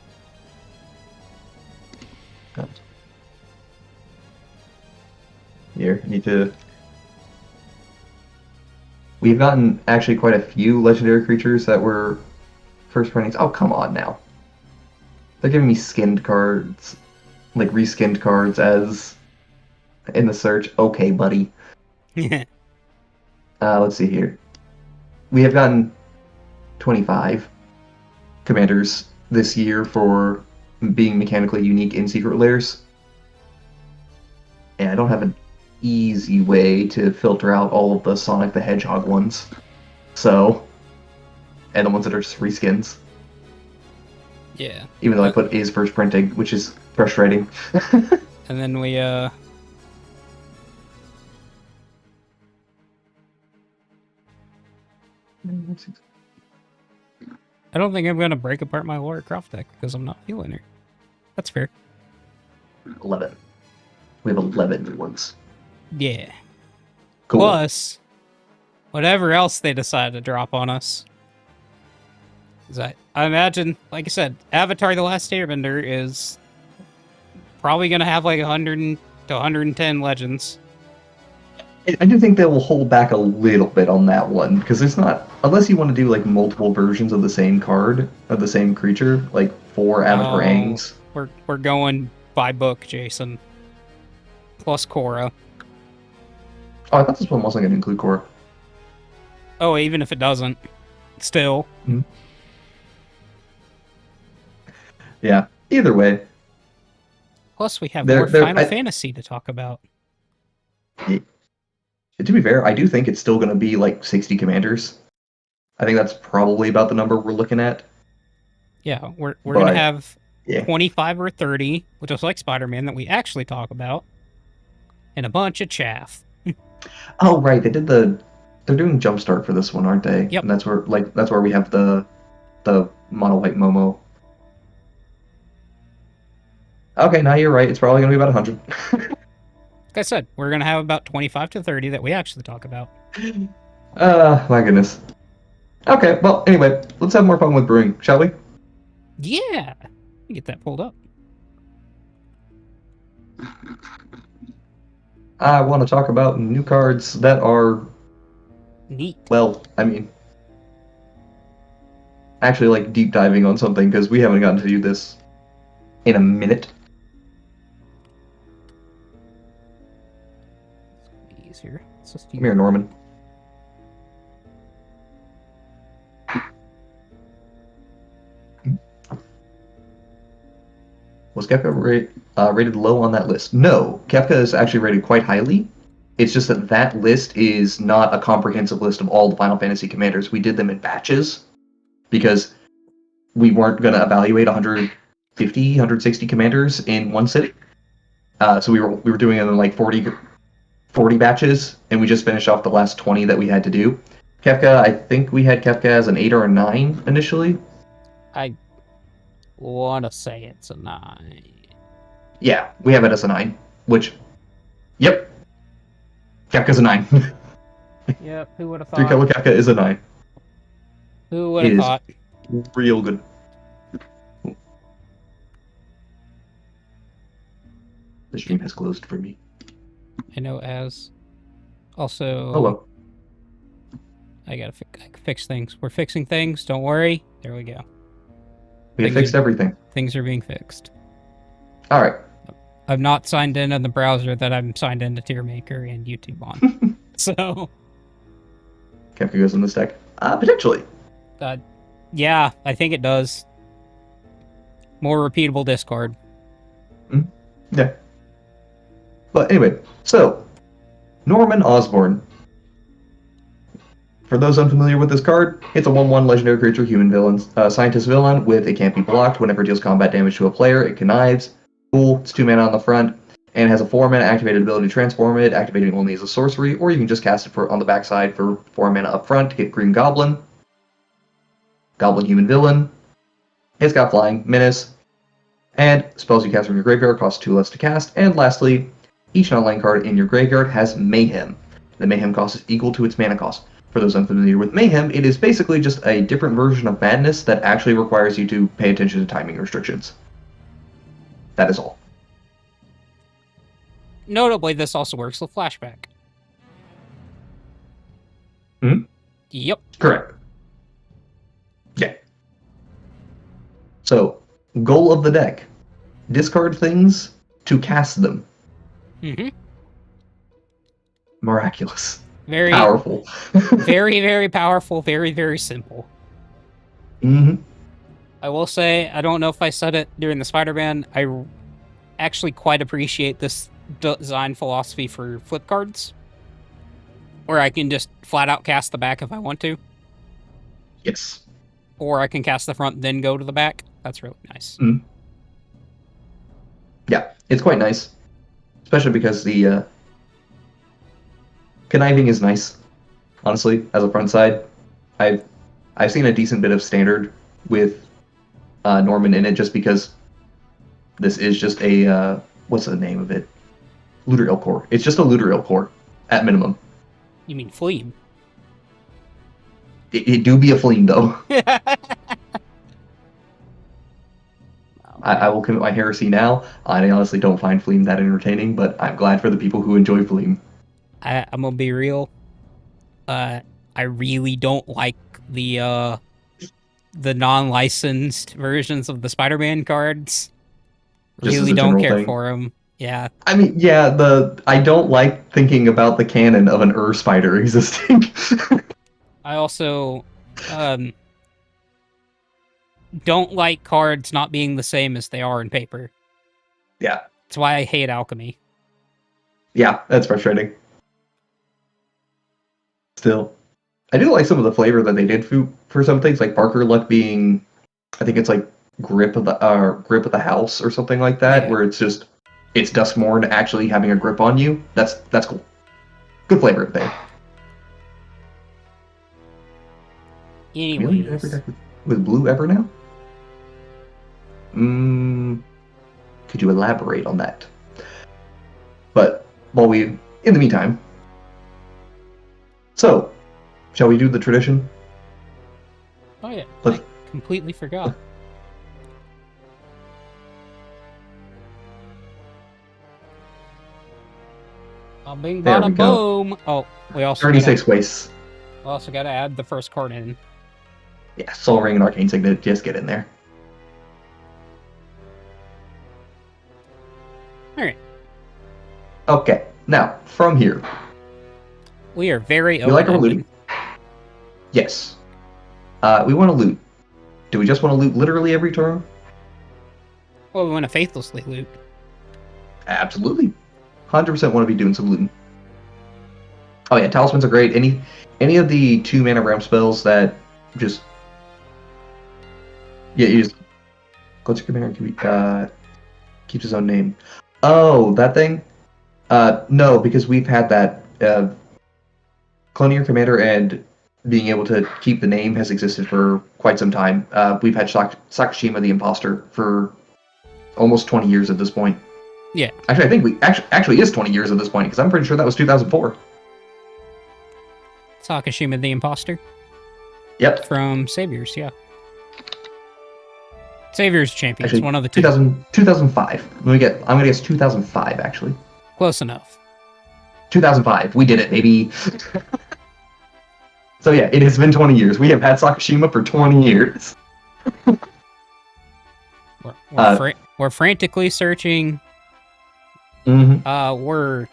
Speaker 2: Here, I need to... We've gotten actually quite a few legendary creatures that were first printings. Oh, come on now. They're giving me skinned cards, like reskinned cards as in the search. Okay, buddy. Let's see here. We have gotten 25 commanders this year for being mechanically unique in secret layers. And I don't have an easy way to filter out all of the Sonic the Hedgehog ones. So, and the ones that are just reskins.
Speaker 1: Yeah.
Speaker 2: Even though I put is first printing, which is frustrating.
Speaker 1: And then we, I don't think I'm going to break apart my Lara Croft deck because I'm not feeling her. That's fair.
Speaker 2: 11. We have 11 new ones.
Speaker 1: Yeah.
Speaker 2: Cool.
Speaker 1: Plus, whatever else they decide to drop on us. I imagine, like I said, Avatar: The Last Airbender is probably going to have like 100 to 110 legends.
Speaker 2: I do think they will hold back a little bit on that one, because there's not, unless you want to do like multiple versions of the same card, of the same creature, like 4 Avatar Aangs.
Speaker 1: We're going by book, Jason. Plus Korra.
Speaker 2: Oh, I thought this one wasn't going to include Korra.
Speaker 1: Oh, even if it doesn't, still.
Speaker 2: Mm-hmm. Yeah, either way.
Speaker 1: Plus, we have more Final Fantasy to talk about.
Speaker 2: Yeah. To be fair, I do think it's still going to be like 60 commanders. I think that's probably about the number we're looking at.
Speaker 1: Yeah, we're going to have 25 or 30, which is like Spider-Man that we actually talk about, and a bunch of chaff.
Speaker 2: Oh, right, they're doing Jumpstart for this one, aren't they?
Speaker 1: Yep.
Speaker 2: And that's where we have the mono white Momo. Okay, now you're right. It's probably going to be about 100.
Speaker 1: Like I said, we're going to have about 25 to 30 that we actually talk about.
Speaker 2: My goodness. Okay, well, anyway, let's have more fun with brewing, shall we?
Speaker 1: Yeah! Let me get that pulled up.
Speaker 2: I want to talk about new cards that are...
Speaker 1: Neat.
Speaker 2: Well, I mean... Actually, like, deep diving on something, because we haven't gotten to do this in a minute.
Speaker 1: Easier.
Speaker 2: Come here, Norman. Was Kefka rated low on that list? No, Kefka is actually rated quite highly. It's just that that list is not a comprehensive list of all the Final Fantasy commanders. We did them in batches because we weren't going to evaluate 150, 160 commanders in one sitting. So we were doing it in like 40 batches, and we just finished off the last 20 that we had to do. Kefka, I think we had Kefka as an 8 or a 9 initially.
Speaker 1: I want to say it's a 9.
Speaker 2: Yeah, we have it as a 9, which, yep, Kefka's a 9.
Speaker 1: Yep, who would have thought?
Speaker 2: 3 color Kefka is a 9.
Speaker 1: Who would have thought?
Speaker 2: Real good. The stream has closed for me.
Speaker 1: I know it has. Also,
Speaker 2: Hello.
Speaker 1: I gotta fix things. We're fixing things. Don't worry. There we go.
Speaker 2: We have fixed everything.
Speaker 1: Things are being fixed.
Speaker 2: All right.
Speaker 1: I'm not signed in on the browser that I'm signed into TierMaker and YouTube on. So.
Speaker 2: Kefka goes in this deck. Potentially.
Speaker 1: Yeah, I think it does. More repeatable discard.
Speaker 2: Yeah. But anyway, so Norman Osborne. For those unfamiliar with this card, it's a 1/1 legendary creature, human villain, scientist villain with it can't be blocked. Whenever it deals combat damage to a player, it connives. Cool. It's 2 mana on the front, and has a 4-mana activated ability to transform it, activating only as a sorcery, or you can just cast it on the backside for 4 mana up front to get Green Goblin. Goblin human villain. It's got flying, menace, and spells you cast from your graveyard cost 2 less to cast. And lastly, each non-land card in your graveyard has Mayhem. The Mayhem cost is equal to its mana cost. For those unfamiliar with Mayhem, it is basically just a different version of Madness that actually requires you to pay attention to timing restrictions. That is all.
Speaker 1: Notably, this also works with Flashback. Yep.
Speaker 2: Correct. Yeah. So, goal of the deck. Discard things to cast them. Miraculous.
Speaker 1: Very
Speaker 2: powerful.
Speaker 1: Very, very powerful. Very, very simple. I will say, I don't know if I said it during the Spider-Man, I actually quite appreciate this design philosophy for flip cards, where I can just flat out cast the back if I want to.
Speaker 2: Yes.
Speaker 1: Or I can cast the front, then go to the back. That's really nice.
Speaker 2: Yeah, it's quite nice. Especially because the conniving is nice, honestly, as a front side. I've seen a decent bit of standard with Norman in it, just because this is just a what's the name of it? Looter Core. It's just a Looter Core at minimum.
Speaker 1: You mean Fleam?
Speaker 2: It do be a Fleam though. I will commit my heresy now. I honestly don't find Fleam that entertaining, but I'm glad for the people who enjoy Fleam.
Speaker 1: I'm gonna be real. I really don't like the non-licensed versions of the Spider-Man cards. Really don't care for them. Yeah.
Speaker 2: I mean, yeah, I don't like thinking about the canon of an spider existing.
Speaker 1: I also don't like cards not being the same as they are in paper.
Speaker 2: Yeah.
Speaker 1: That's why I hate alchemy.
Speaker 2: Yeah, that's frustrating. Still, I do like some of the flavor that they did for some things, like Barker Luck being, I think it's like grip of the house or something like that, where it's Duskmourn actually having a grip on you. That's cool. Good flavor there.
Speaker 1: Anyways,
Speaker 2: with blue ever now? Could you elaborate on that? But in the meantime, so shall we do the tradition?
Speaker 1: Oh yeah, I completely forgot. Bing bada boom. Oh, we also
Speaker 2: 36 wastes.
Speaker 1: We also got to add the first card in.
Speaker 2: Yeah, Soul Ring and Arcane Signet, just get in there.
Speaker 1: Alright.
Speaker 2: Okay, now, from here.
Speaker 1: We are very
Speaker 2: We like our looting. Yes. We want to loot. Do we just want to loot literally every turn?
Speaker 1: Well, we want to faithlessly loot.
Speaker 2: Absolutely. 100% want to be doing some looting. Oh yeah, talismans are great. Any of the 2 mana ramp spells that just... Yeah, you just... Go to commander and keeps his own name. Oh, that thing? No, because we've had that. Cloning your commander and being able to keep the name has existed for quite some time. We've had Sakashima the Imposter for almost 20 years at this point.
Speaker 1: Yeah.
Speaker 2: Actually, I think we actually is 20 years at this point because I'm pretty sure that was 2004.
Speaker 1: Sakashima the Imposter.
Speaker 2: Yep.
Speaker 1: From Saviors, yeah. Saviors Champions,
Speaker 2: Actually,
Speaker 1: one of the two.
Speaker 2: 2005. I'm gonna guess 2005 actually.
Speaker 1: Close enough.
Speaker 2: 2005. We did it, baby. So yeah, it has been 20 years. We have had Sakashima for 20 years.
Speaker 1: We're frantically searching.
Speaker 2: Mm-hmm.
Speaker 1: We're...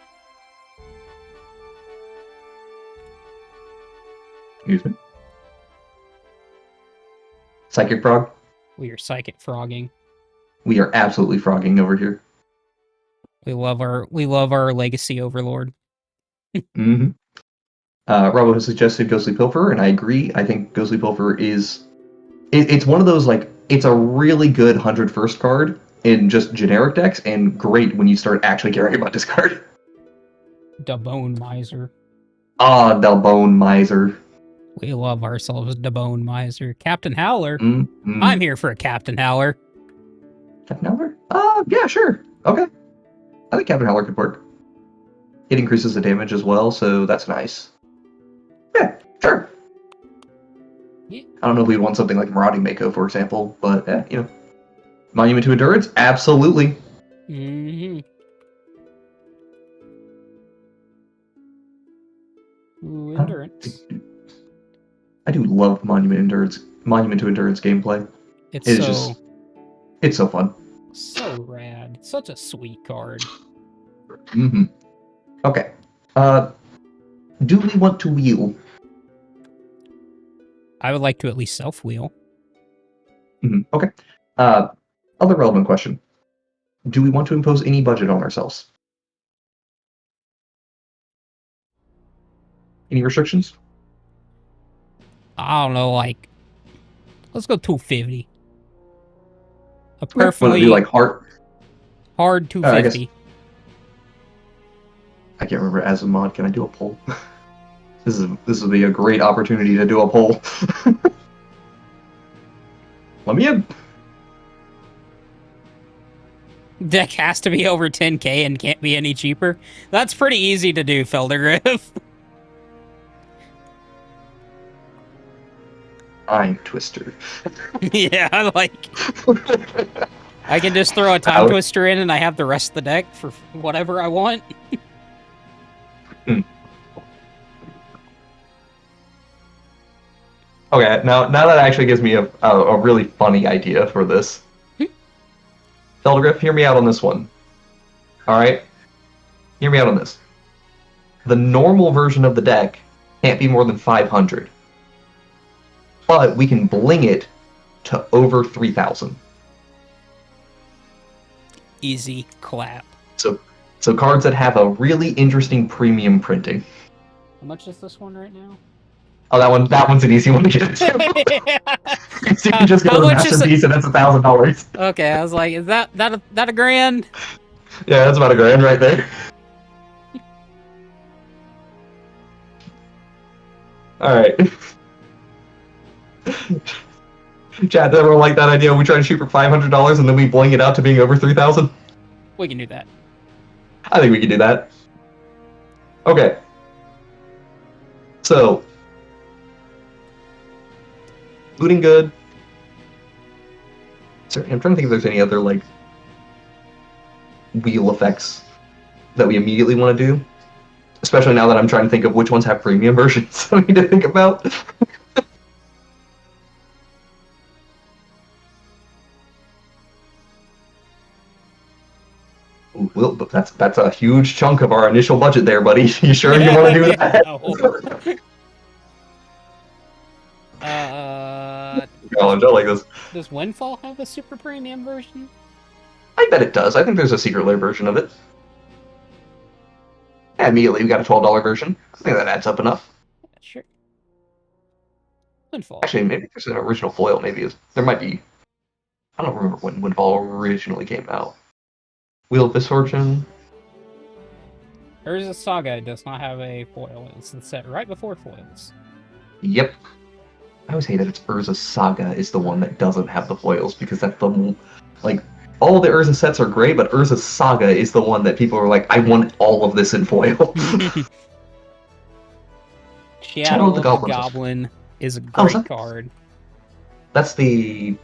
Speaker 2: Excuse me. Psychic Frog?
Speaker 1: We are psychic frogging.
Speaker 2: We are absolutely frogging over here.
Speaker 1: We love our legacy overlord.
Speaker 2: Mm-hmm. Robo has suggested Ghostly Pilfer, and I agree. I think Ghostly Pilfer is... It's one of those, like, it's a really good 101st card in just generic decks, and great when you start actually caring about this card.
Speaker 1: Dabone Miser.
Speaker 2: Ah, Dalbone Miser.
Speaker 1: We love ourselves Dabone Miser. Captain Howler.
Speaker 2: Mm-hmm.
Speaker 1: I'm here for a Captain Howler.
Speaker 2: Captain Howler? Yeah, sure. Okay. I think Captain Howler could work. It increases the damage as well, so that's nice. Yeah, sure.
Speaker 1: Yeah.
Speaker 2: I don't know if we'd want something like Marauding Mako, for example, but, Monument to Endurance? Absolutely.
Speaker 1: Mm-hmm. Ooh, Endurance.
Speaker 2: I do love Monument to Endurance gameplay. It's so fun.
Speaker 1: So rad. Such a sweet card.
Speaker 2: Mm-hmm. Okay. Do we want to wheel?
Speaker 1: I would like to at least self-wheel.
Speaker 2: Mm-hmm. Okay. Other relevant question. Do we want to impose any budget on ourselves? Any restrictions?
Speaker 1: I don't know, like... Let's go 250. A
Speaker 2: Want to
Speaker 1: perfectly
Speaker 2: do like hard
Speaker 1: 250.
Speaker 2: I can't remember as a mod. Can I do a poll? This would be a great opportunity to do a poll. Let me in.
Speaker 1: Deck has to be over 10k and can't be any cheaper. That's pretty easy to do, Feldergriff.
Speaker 2: Time Twister.
Speaker 1: Yeah, like... I can just throw a Time Twister in and I have the rest of the deck for whatever I want.
Speaker 2: Okay, now that actually gives me a really funny idea for this. Feldergriff, hear me out on this one. Alright? Hear me out on this. The normal version of the deck can't be more than 500. But we can bling it to over 3,000.
Speaker 1: Easy clap.
Speaker 2: So cards that have a really interesting premium printing.
Speaker 1: How much is this one right now?
Speaker 2: Oh, that one's an easy one to get into. So you can just go to Masterpiece and that's $1,000.
Speaker 1: Okay, I was like, is that a grand?
Speaker 2: Yeah, that's about $1,000 right there. Alright. Chad, does everyone like that idea? We try to shoot for $500 and then we bling it out to being over 3,000?
Speaker 1: We can do that.
Speaker 2: I think we can do that. Okay. So, looting good. Sorry, I'm trying to think if there's any other, like, wheel effects that we immediately want to do. Especially now that I'm trying to think of which ones have premium versions that we need to think about. Ooh, well, that's a huge chunk of our initial budget there, buddy. You sure you want to do that? Challenge, I like this.
Speaker 1: Does Windfall have a super premium version?
Speaker 2: I bet it does. I think there's a secret lair version of it. Yeah, immediately we got a $12 version. I think that adds up enough.
Speaker 1: Yeah, sure. Windfall.
Speaker 2: Actually, maybe there's an original foil. Maybe there might be. I don't remember when Windfall originally came out. Wheel of Misfortune.
Speaker 1: Urza Saga does not have a foil. It's the set right before foils.
Speaker 2: Yep. I always hate that it's Urza Saga is the one that doesn't have the foils, because that's the, like, all the Urza sets are great, but Urza Saga is the one that people are like, I want all of this in foil.
Speaker 1: Shadow of the Goblin is a great card.
Speaker 2: That's the...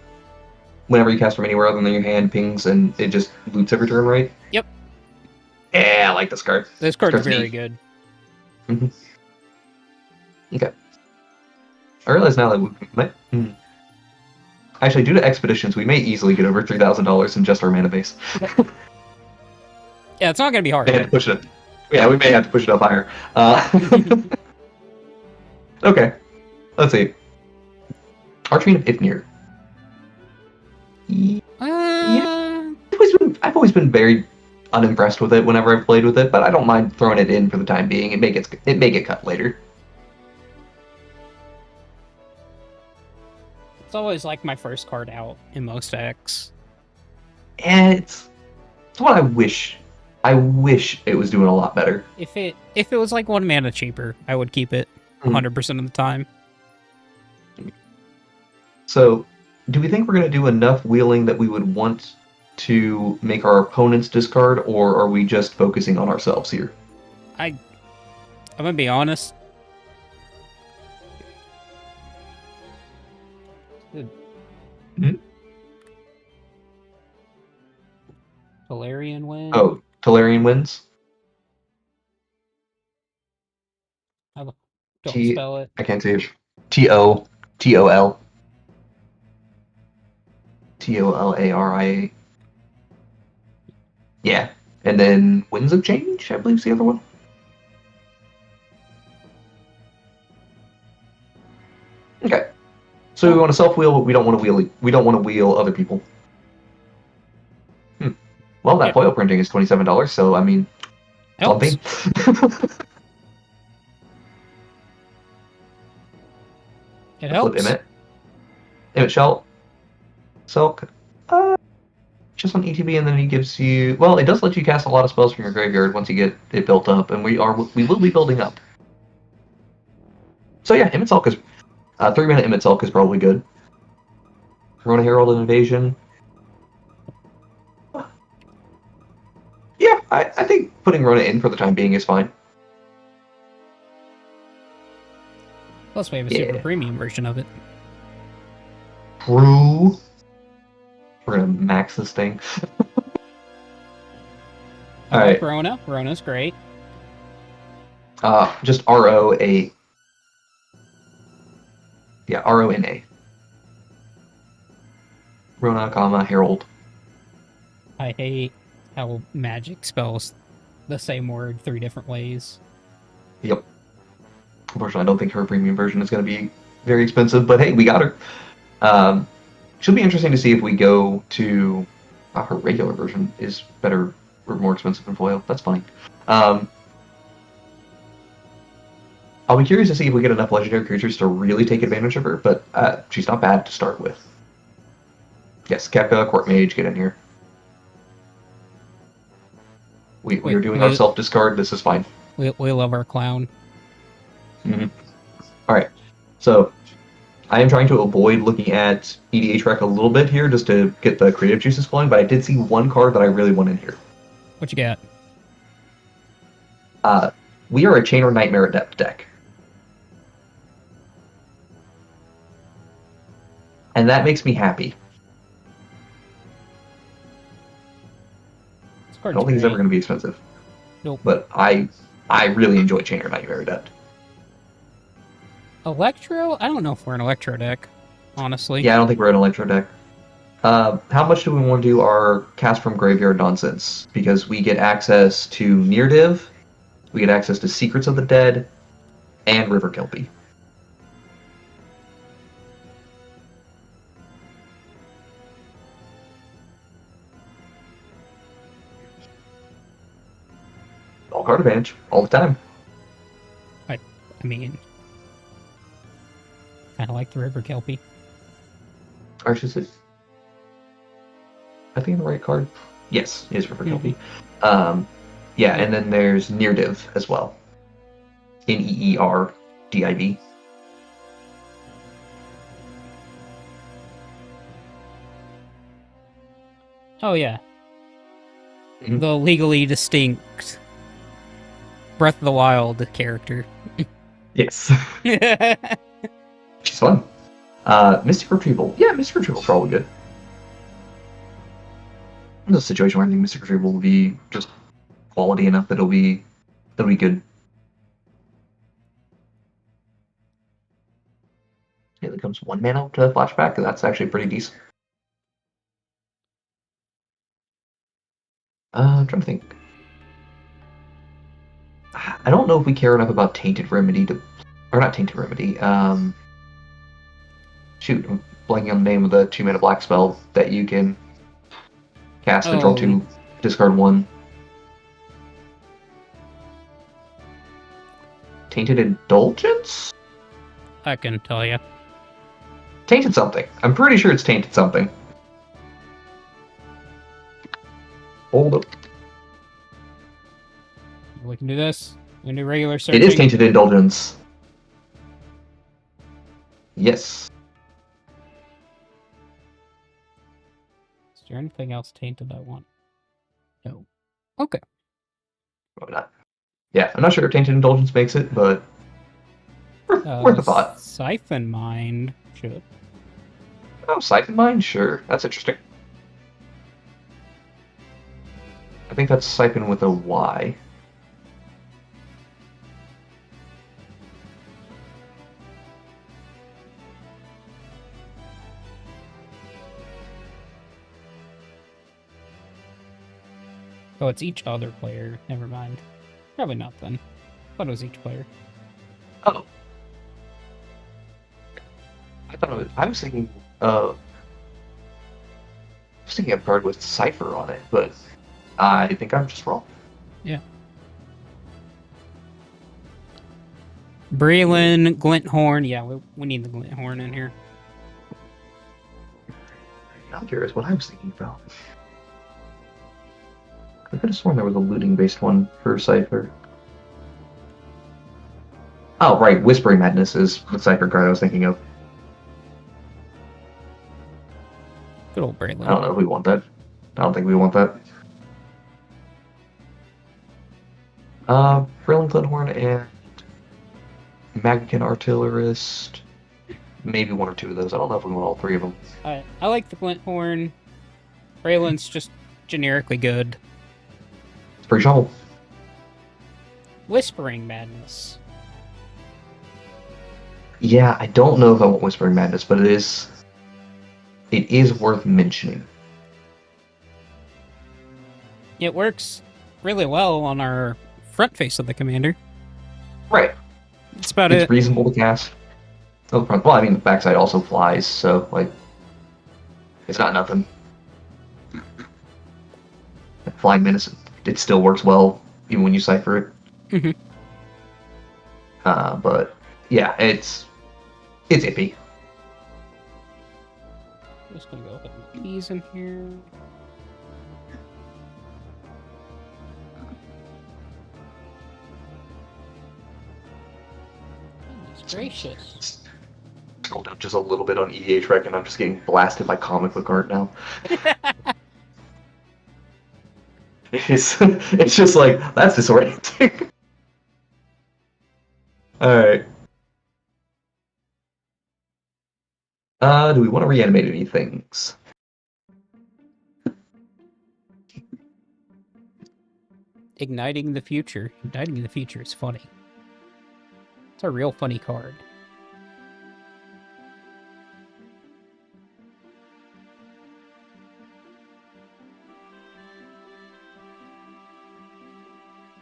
Speaker 2: Whenever you cast from anywhere other than your hand, pings, and it just loots every turn, right?
Speaker 1: Yep.
Speaker 2: Yeah, I like this card.
Speaker 1: This card's very good.
Speaker 2: Mm-hmm. Okay. I realize now that we might... Actually, due to expeditions, we may easily get over $3,000 in just our mana base.
Speaker 1: Yeah, it's not going to be hard.
Speaker 2: We have to push it up. Yeah, we may have to push it up higher. Okay. Let's see. Archfiend of Ifnir. Yeah. I've always been very unimpressed with it whenever I've played with it, but I don't mind throwing it in for the time being. It may get cut later.
Speaker 1: It's always like my first card out in most decks.
Speaker 2: And it's what I wish. I wish it was doing a lot better.
Speaker 1: If it was like 1 mana cheaper, I would keep it 100% of the time.
Speaker 2: So, do we think we're going to do enough wheeling that we would want to make our opponents discard, or are we just focusing on ourselves here?
Speaker 1: I'm going to be honest. Tolarian wins.
Speaker 2: Oh, Tolarian wins?
Speaker 1: I don't spell it.
Speaker 2: I can't see it. T-O-L. T-O-L-A-R-I-A. Yeah. And then Winds of Change, I believe, is the other one. Okay. So we want to self-wheel, but we don't want to wheel other people. Well, that foil printing is $27, so I mean,
Speaker 1: helps. It helps.
Speaker 2: Flip Emmett Shell. Silk. Just on ETB, and then he gives you... Well, it does let you cast a lot of spells from your graveyard once you get it built up, and we will be building up. So yeah, Emmett Silk is... 3-mana Emmett Silk is probably good. Corona Herald and Invasion. Yeah, I think putting Rona in for the time being is fine.
Speaker 1: Plus we have a super premium version of it.
Speaker 2: True. We're gonna max this thing.
Speaker 1: I like Rona. Rona's great.
Speaker 2: Just R-O-A. Yeah, R-O-N-A. Rona, comma, Herald.
Speaker 1: I hate how magic spells the same word 3 different ways.
Speaker 2: Yep. Unfortunately, I don't think her premium version is going to be very expensive, but hey, we got her. Should be interesting to see if we go to... her regular version is better or more expensive than foil. That's fine. I'll be curious to see if we get enough legendary creatures to really take advantage of her, but she's not bad to start with. Yes, Kefka, Court Mage, get in here. We are doing our self-discard. This is fine.
Speaker 1: We love our clown.
Speaker 2: Alright, so I am trying to avoid looking at EDH Rec a little bit here just to get the creative juices flowing, but I did see one card that I really want in here.
Speaker 1: What you got?
Speaker 2: We are a Chain or Nightmare Adept deck. And that makes me happy. I don't think it's ever going to be expensive.
Speaker 1: Nope.
Speaker 2: But I really enjoy Chain or Nightmare Adept.
Speaker 1: Electro? I don't know if we're an Electro deck, honestly.
Speaker 2: Yeah, I don't think we're an Electro deck. How much do we want to do our cast from graveyard nonsense? Because we get access to Near Div, we get access to Secrets of the Dead, and River Kelpie. All card advantage, all the time.
Speaker 1: I mean, kind of like the River Kelpie.
Speaker 2: Archus is... I think the right card. Yes, it is for Kelpie. Yeah, and then there's Neerdiv as well. Neerdiv.
Speaker 1: Oh yeah.
Speaker 2: Mhm.
Speaker 1: The legally distinct Breath of the Wild character.
Speaker 2: Yes. She's fun. Mystic Retrieval. Yeah, Mystic Retrieval's probably good. In a situation where I think Mystic Retrieval will be just quality enough that it'll be good. It becomes 1 mana to flashback, and that's actually pretty decent. I'm trying to think. I don't know if we care enough about Tainted Remedy to, or not Tainted Remedy. Shoot, I'm blanking on the name of the 2 mana black spell that you can cast and draw 2, discard 1. Tainted Indulgence?
Speaker 1: I can tell you.
Speaker 2: Tainted something. I'm pretty sure it's Tainted something. Hold up.
Speaker 1: We can do this. We can do regular searching.
Speaker 2: It is Tainted Indulgence. Yes.
Speaker 1: Is there anything else tainted I want? No. Okay.
Speaker 2: Probably not. Yeah, I'm not sure if Tainted Indulgence makes it, but worth a thought.
Speaker 1: Siphon Mind should.
Speaker 2: Oh, Siphon Mind? Sure. That's interesting. I think that's Siphon with a Y.
Speaker 1: Oh, it's each other player. Never mind. Probably not then. Thought it was each player.
Speaker 2: Oh. I was thinking of a card with Cipher on it, but I think I'm just wrong.
Speaker 1: Yeah. Breland, Glinthorn. Yeah, we need the Glinthorn in here.
Speaker 2: I'm curious what I was thinking about. I could have sworn there was a looting-based one for Cipher. Oh, right. Whispering Madness is the Cipher card I was thinking of.
Speaker 1: Good old Breland.
Speaker 2: I don't know if we want that. I don't think we want that. Breland, Glinthorn, and Magnican Artillerist. Maybe 1 or 2 of those. I don't know if we want all 3 of them.
Speaker 1: I like the Glinthorn. Breland's just generically good.
Speaker 2: It's pretty shuffle.
Speaker 1: Whispering Madness.
Speaker 2: Yeah, I don't know if I want Whispering Madness, but it is worth mentioning.
Speaker 1: It works really well on our front face of the commander.
Speaker 2: Right.
Speaker 1: That's about
Speaker 2: It's
Speaker 1: it.
Speaker 2: reasonable to cast. Oh, the front. Well, I mean, the backside also flies, so, like, it's not nothing. Flying Menace, it still works well, even when you cipher it.
Speaker 1: Mm-hmm.
Speaker 2: But, yeah, it's iffy.
Speaker 1: I'm just gonna go ahead and put these in here. Goodness gracious.
Speaker 2: Scroll down just a little bit on EDH Rec, and I'm just getting blasted by comic book art now. It's just like, that's disorienting. Alright. Do we want to reanimate any things?
Speaker 1: Igniting the Future. Igniting the Future is funny. It's a real funny card.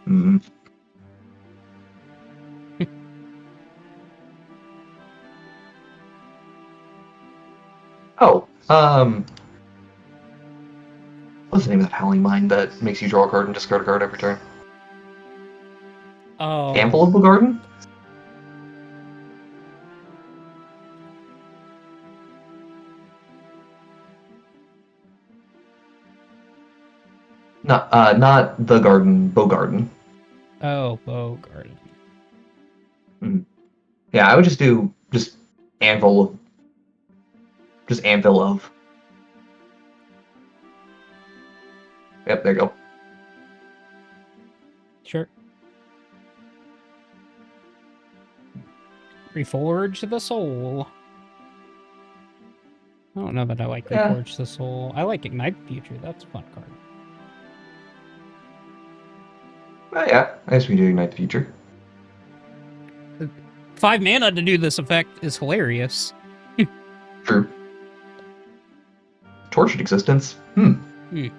Speaker 2: Hmm. Oh, what's the name of that Howling Mind that makes you draw a card and discard a card every turn?
Speaker 1: Oh.
Speaker 2: Ample Garden? Not the garden, Bow Garden.
Speaker 1: Oh, Bow Garden.
Speaker 2: Yeah, I would just do anvil, just anvil of. Yep, there you go.
Speaker 1: Sure. Reforge the Soul. I don't know that I like
Speaker 2: Yeah.
Speaker 1: Reforge the Soul. I like Ignite the Future. That's a fun card.
Speaker 2: Yeah, I guess we do Ignite the Future.
Speaker 1: 5 mana to do this effect is hilarious.
Speaker 2: True. Tortured Existence. That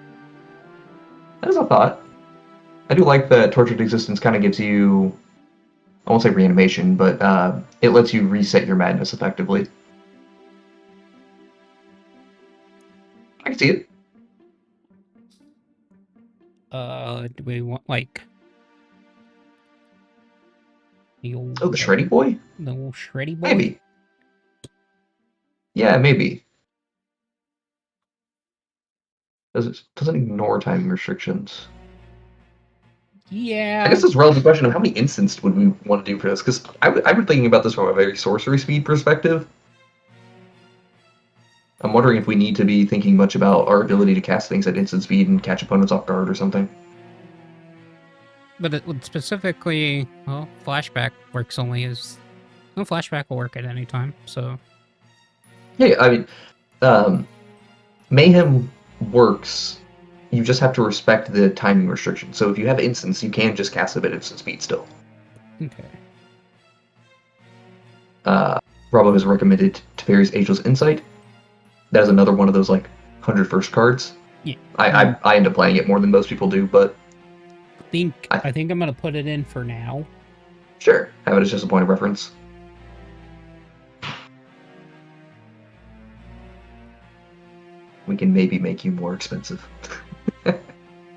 Speaker 2: is a thought. I do like that Tortured Existence kind of gives you, I won't say reanimation, but it lets you reset your madness effectively. I can see it.
Speaker 1: Do we want, like... The old,
Speaker 2: Oh, the Shreddy Boy?
Speaker 1: The old Shreddy Boy?
Speaker 2: Maybe. Yeah, maybe. Doesn't ignore timing restrictions.
Speaker 1: Yeah.
Speaker 2: I guess it's a relevant question of how many instants would we want to do for this? Because I was thinking about this from a very sorcery speed perspective. I'm wondering if we need to be thinking much about our ability to cast things at instant speed and catch opponents off guard or something.
Speaker 1: But it would specifically, well, flashback works only as... Well, flashback will work at any time, so...
Speaker 2: Yeah, I mean, Mayhem works. You just have to respect the timing restriction. So if you have instants, you can just cast it at instant speed still.
Speaker 1: Okay.
Speaker 2: Bravo has recommended Teferi's Ageless Insight. That is another one of those, like, 100 first cards.
Speaker 1: Yeah.
Speaker 2: I end up playing it more than most people do, but...
Speaker 1: I think I'm going to put it in for now.
Speaker 2: Sure. Have it as just a point of reference. We can maybe make you more expensive.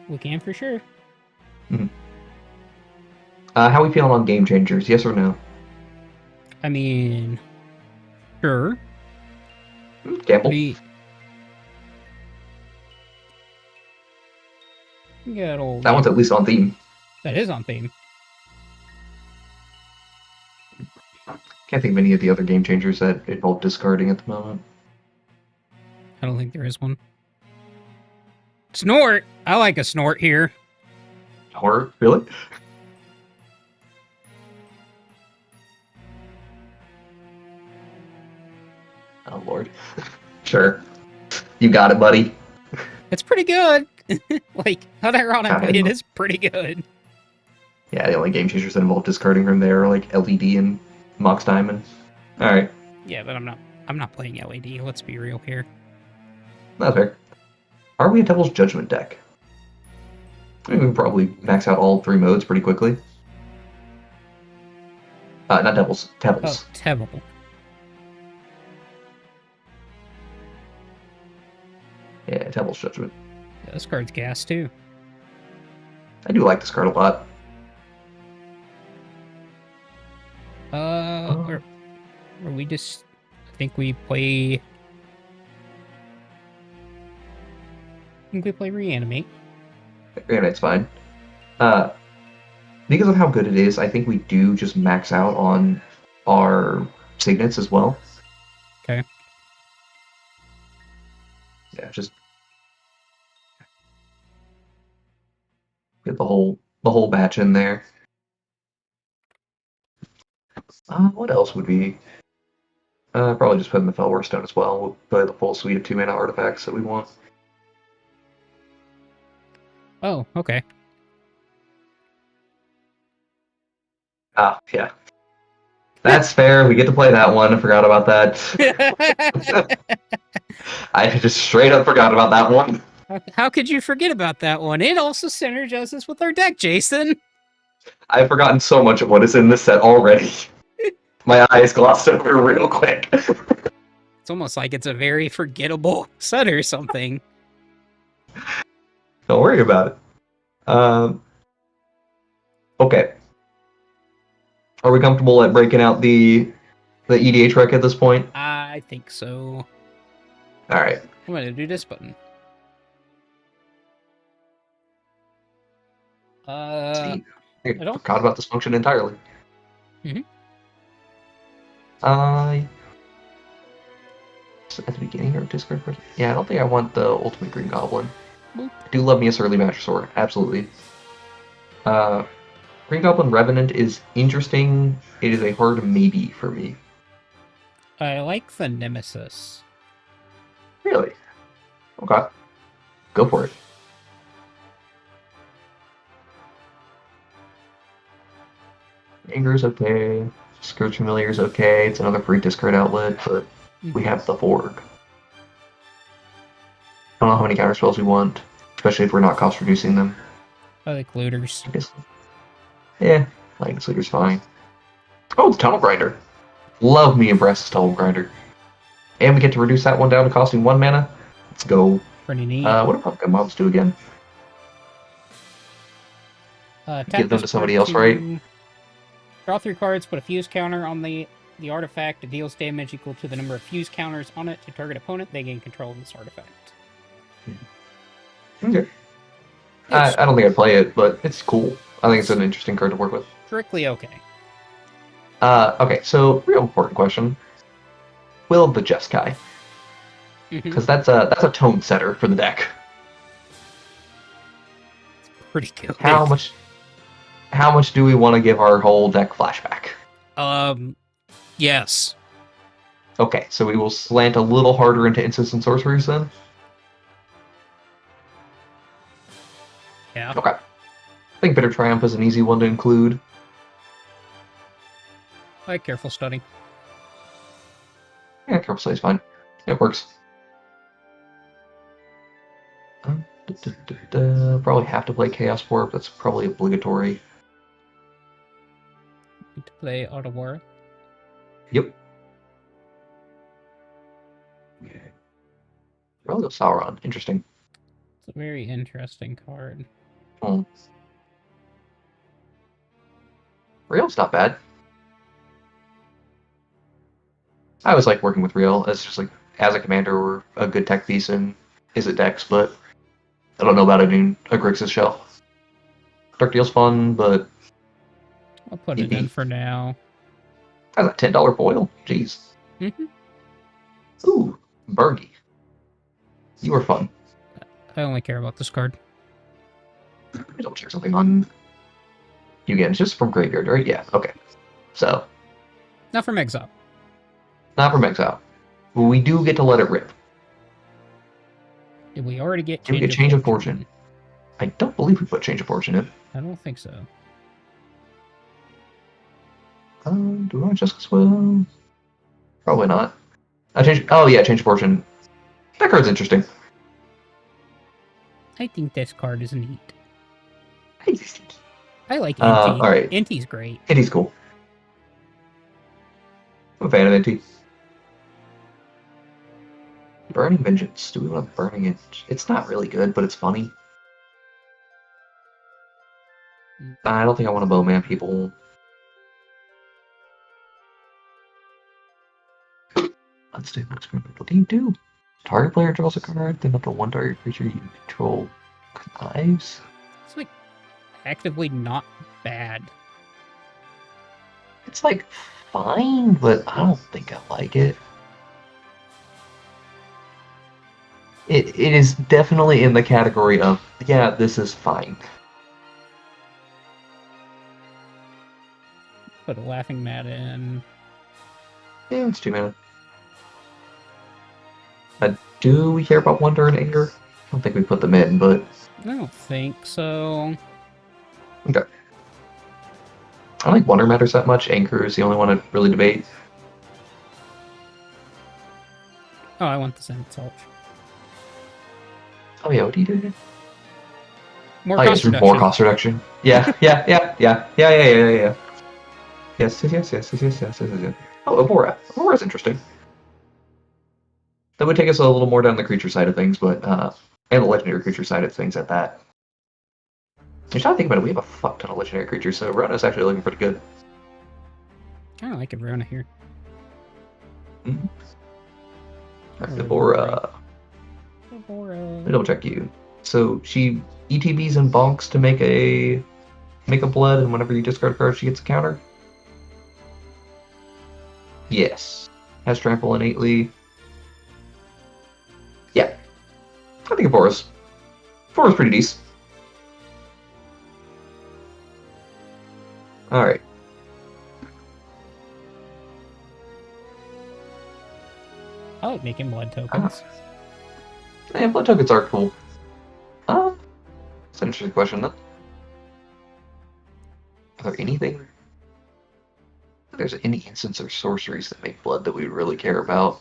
Speaker 1: We can for sure.
Speaker 2: Mm-hmm. How we feeling on Game Changers? Yes or no?
Speaker 1: I mean... Sure.
Speaker 2: Gamble? That one's at least on theme.
Speaker 1: That is on theme.
Speaker 2: Can't think of any of the other Game Changers that involve discarding at the moment.
Speaker 1: I don't think there is one. Snort! I like a snort here.
Speaker 2: Horror? Really? Oh, Lord. Sure. You got it, buddy.
Speaker 1: It's pretty good. Like, unironically, it is pretty good.
Speaker 2: Yeah, the only Game Changers that involve discarding from there are like LED and Mox Diamond. Alright.
Speaker 1: Yeah, but I'm not playing LED, let's be real here.
Speaker 2: That's fair. Are we a Devil's Judgment deck? I mean, we can probably max out all 3 modes pretty quickly. Not Devils, Tevils.
Speaker 1: Oh, Tevel.
Speaker 2: Yeah, Devil's Judgment.
Speaker 1: Yeah, this card's gas, too.
Speaker 2: I do like this card a lot.
Speaker 1: Or we just... I think we play Reanimate.
Speaker 2: Reanimate's fine. Because of how good it is, I think we do just max out on our signets as well.
Speaker 1: Okay.
Speaker 2: Yeah, just get the whole batch in there. What else would be? Probably just put in the Felwar Stone as well. We'll play the full suite of 2-mana artifacts that we want.
Speaker 1: Oh, okay.
Speaker 2: Yeah. That's fair. We get to play that one. I forgot about that. I just straight up forgot about that one.
Speaker 1: How could you forget about that one? It also synergizes with our deck, Jason.
Speaker 2: I've forgotten so much of what is in this set already. My eyes glossed over real quick.
Speaker 1: It's almost like it's a very forgettable set or something.
Speaker 2: Don't worry about it. Okay. Are we comfortable at breaking out the EDH rec at this point?
Speaker 1: I think so.
Speaker 2: All right.
Speaker 1: I'm going to do this button.
Speaker 2: See, I
Speaker 1: I don't-
Speaker 2: forgot about this function entirely.
Speaker 1: Mhm.
Speaker 2: So at the beginning or discard first? Yeah, I don't think I want the Ultimate Green Goblin.
Speaker 1: Boop.
Speaker 2: I do love me a Surly Magisor, absolutely. Green Goblin Revenant is interesting. It is a hard maybe for me.
Speaker 1: I like the Nemesis.
Speaker 2: Really? Okay. Go for it. Anger is okay. Scourge Familiar is okay. It's another free discard outlet, but we have the Vorg. I don't know how many counter spells we want, especially if we're not cost reducing them.
Speaker 1: I like looters.
Speaker 2: Yeah, Lightning Sleeper's fine. Oh, it's Tunnel Grinder. Love me a Brass's Tunnel Grinder. And we get to reduce that one down to costing 1 mana. Let's go.
Speaker 1: Pretty neat.
Speaker 2: What do Pumpkin Mobs do again? Give them to somebody else, right?
Speaker 1: Draw 3 cards, put a fuse counter on the artifact. It deals damage equal to the number of fuse counters on it to target opponent. They gain control of this artifact.
Speaker 2: Okay. I don't think I'd play it, but it's cool. I think it's an interesting card to work with.
Speaker 1: Strictly okay.
Speaker 2: Okay, so real important question. Will of the Jeskai.
Speaker 1: Mhm.
Speaker 2: Because that's a tone setter for the deck.
Speaker 1: Pretty good.
Speaker 2: How much do we want to give our whole deck flashback?
Speaker 1: Yes.
Speaker 2: Okay, so we will slant a little harder into instants and sorceries then?
Speaker 1: Yeah.
Speaker 2: Okay. I think Bitter Triumph is an easy one to include.
Speaker 1: I like Careful Study.
Speaker 2: Yeah, Careful Study's fine. It works. Probably have to play Chaos Warp. That's probably obligatory.
Speaker 1: Need to play Ottawa.
Speaker 2: Yep. Relic of Sauron. Interesting.
Speaker 1: It's a very interesting card.
Speaker 2: Real's not bad. I always like working with Real as just like as a commander or a good tech piece in Izzet decks, but I don't know about it in a Grixis shell. Dark Deal's fun, but
Speaker 1: I'll put it in for now.
Speaker 2: that's a $10 foil. Jeez. Ooh, Bergie. You were fun.
Speaker 1: I only care about this card.
Speaker 2: Let me double check something on you again. It's just from Graveyard, right? Yeah, okay. So,
Speaker 1: Not from Exile.
Speaker 2: not from Exile. We do get to let it rip.
Speaker 1: Did we already get
Speaker 2: Did we get Change of Fortune? I don't believe we put Change of Fortune in.
Speaker 1: I don't think so.
Speaker 2: Do we want Justice Will? Probably not. Oh yeah, Change of Fortune. That card's interesting.
Speaker 1: I think this card is neat.
Speaker 2: I
Speaker 1: I like Inti.
Speaker 2: alright.
Speaker 1: Inti's great.
Speaker 2: Inti's cool. I'm a fan of Inti. Burning Vengeance. Do we want Burning it? It's not really good, but it's funny. I don't think I want to bowman people. Unstable experiment. What do you do? Target player draws a card, then up to one target creature you control connives?
Speaker 1: It's like actively not bad.
Speaker 2: It's like fine, but I don't think I like it. It is definitely in the category of, yeah, this is fine.
Speaker 1: Put a Laughing Mat in.
Speaker 2: Yeah, it's 2 mana. Do we care about Wonder and Anger? I don't think we put them in, but...
Speaker 1: I don't think so.
Speaker 2: Okay. I don't think Wonder matters that much. Anger is the only one I'd really debate.
Speaker 1: Oh, I want the Zenith Salt.
Speaker 2: Oh yeah, what do you do again?
Speaker 1: More
Speaker 2: Oh,
Speaker 1: cost
Speaker 2: yes,
Speaker 1: reduction.
Speaker 2: more cost reduction. Yeah. Yes. Oh, Abora. Abora's interesting. That would take us a little more down the creature side of things, but and the legendary creature side of things at that. Just trying to think about it, we have a fuck ton of legendary creatures, so Rona's actually looking pretty good.
Speaker 1: I don't like Averona here.
Speaker 2: Abora. Let me double check you. So she ETBs and bonks to make a make a blood, and whenever you discard a card, she gets a counter? Yes. Has trample innately. Yeah. I think a 4 is. 4 is pretty decent. Alright.
Speaker 1: I like making blood tokens.
Speaker 2: Yeah, blood tokens are cool. That's an interesting question, though. Are there anything? If there's any instance or sorceries that make blood that we really care about?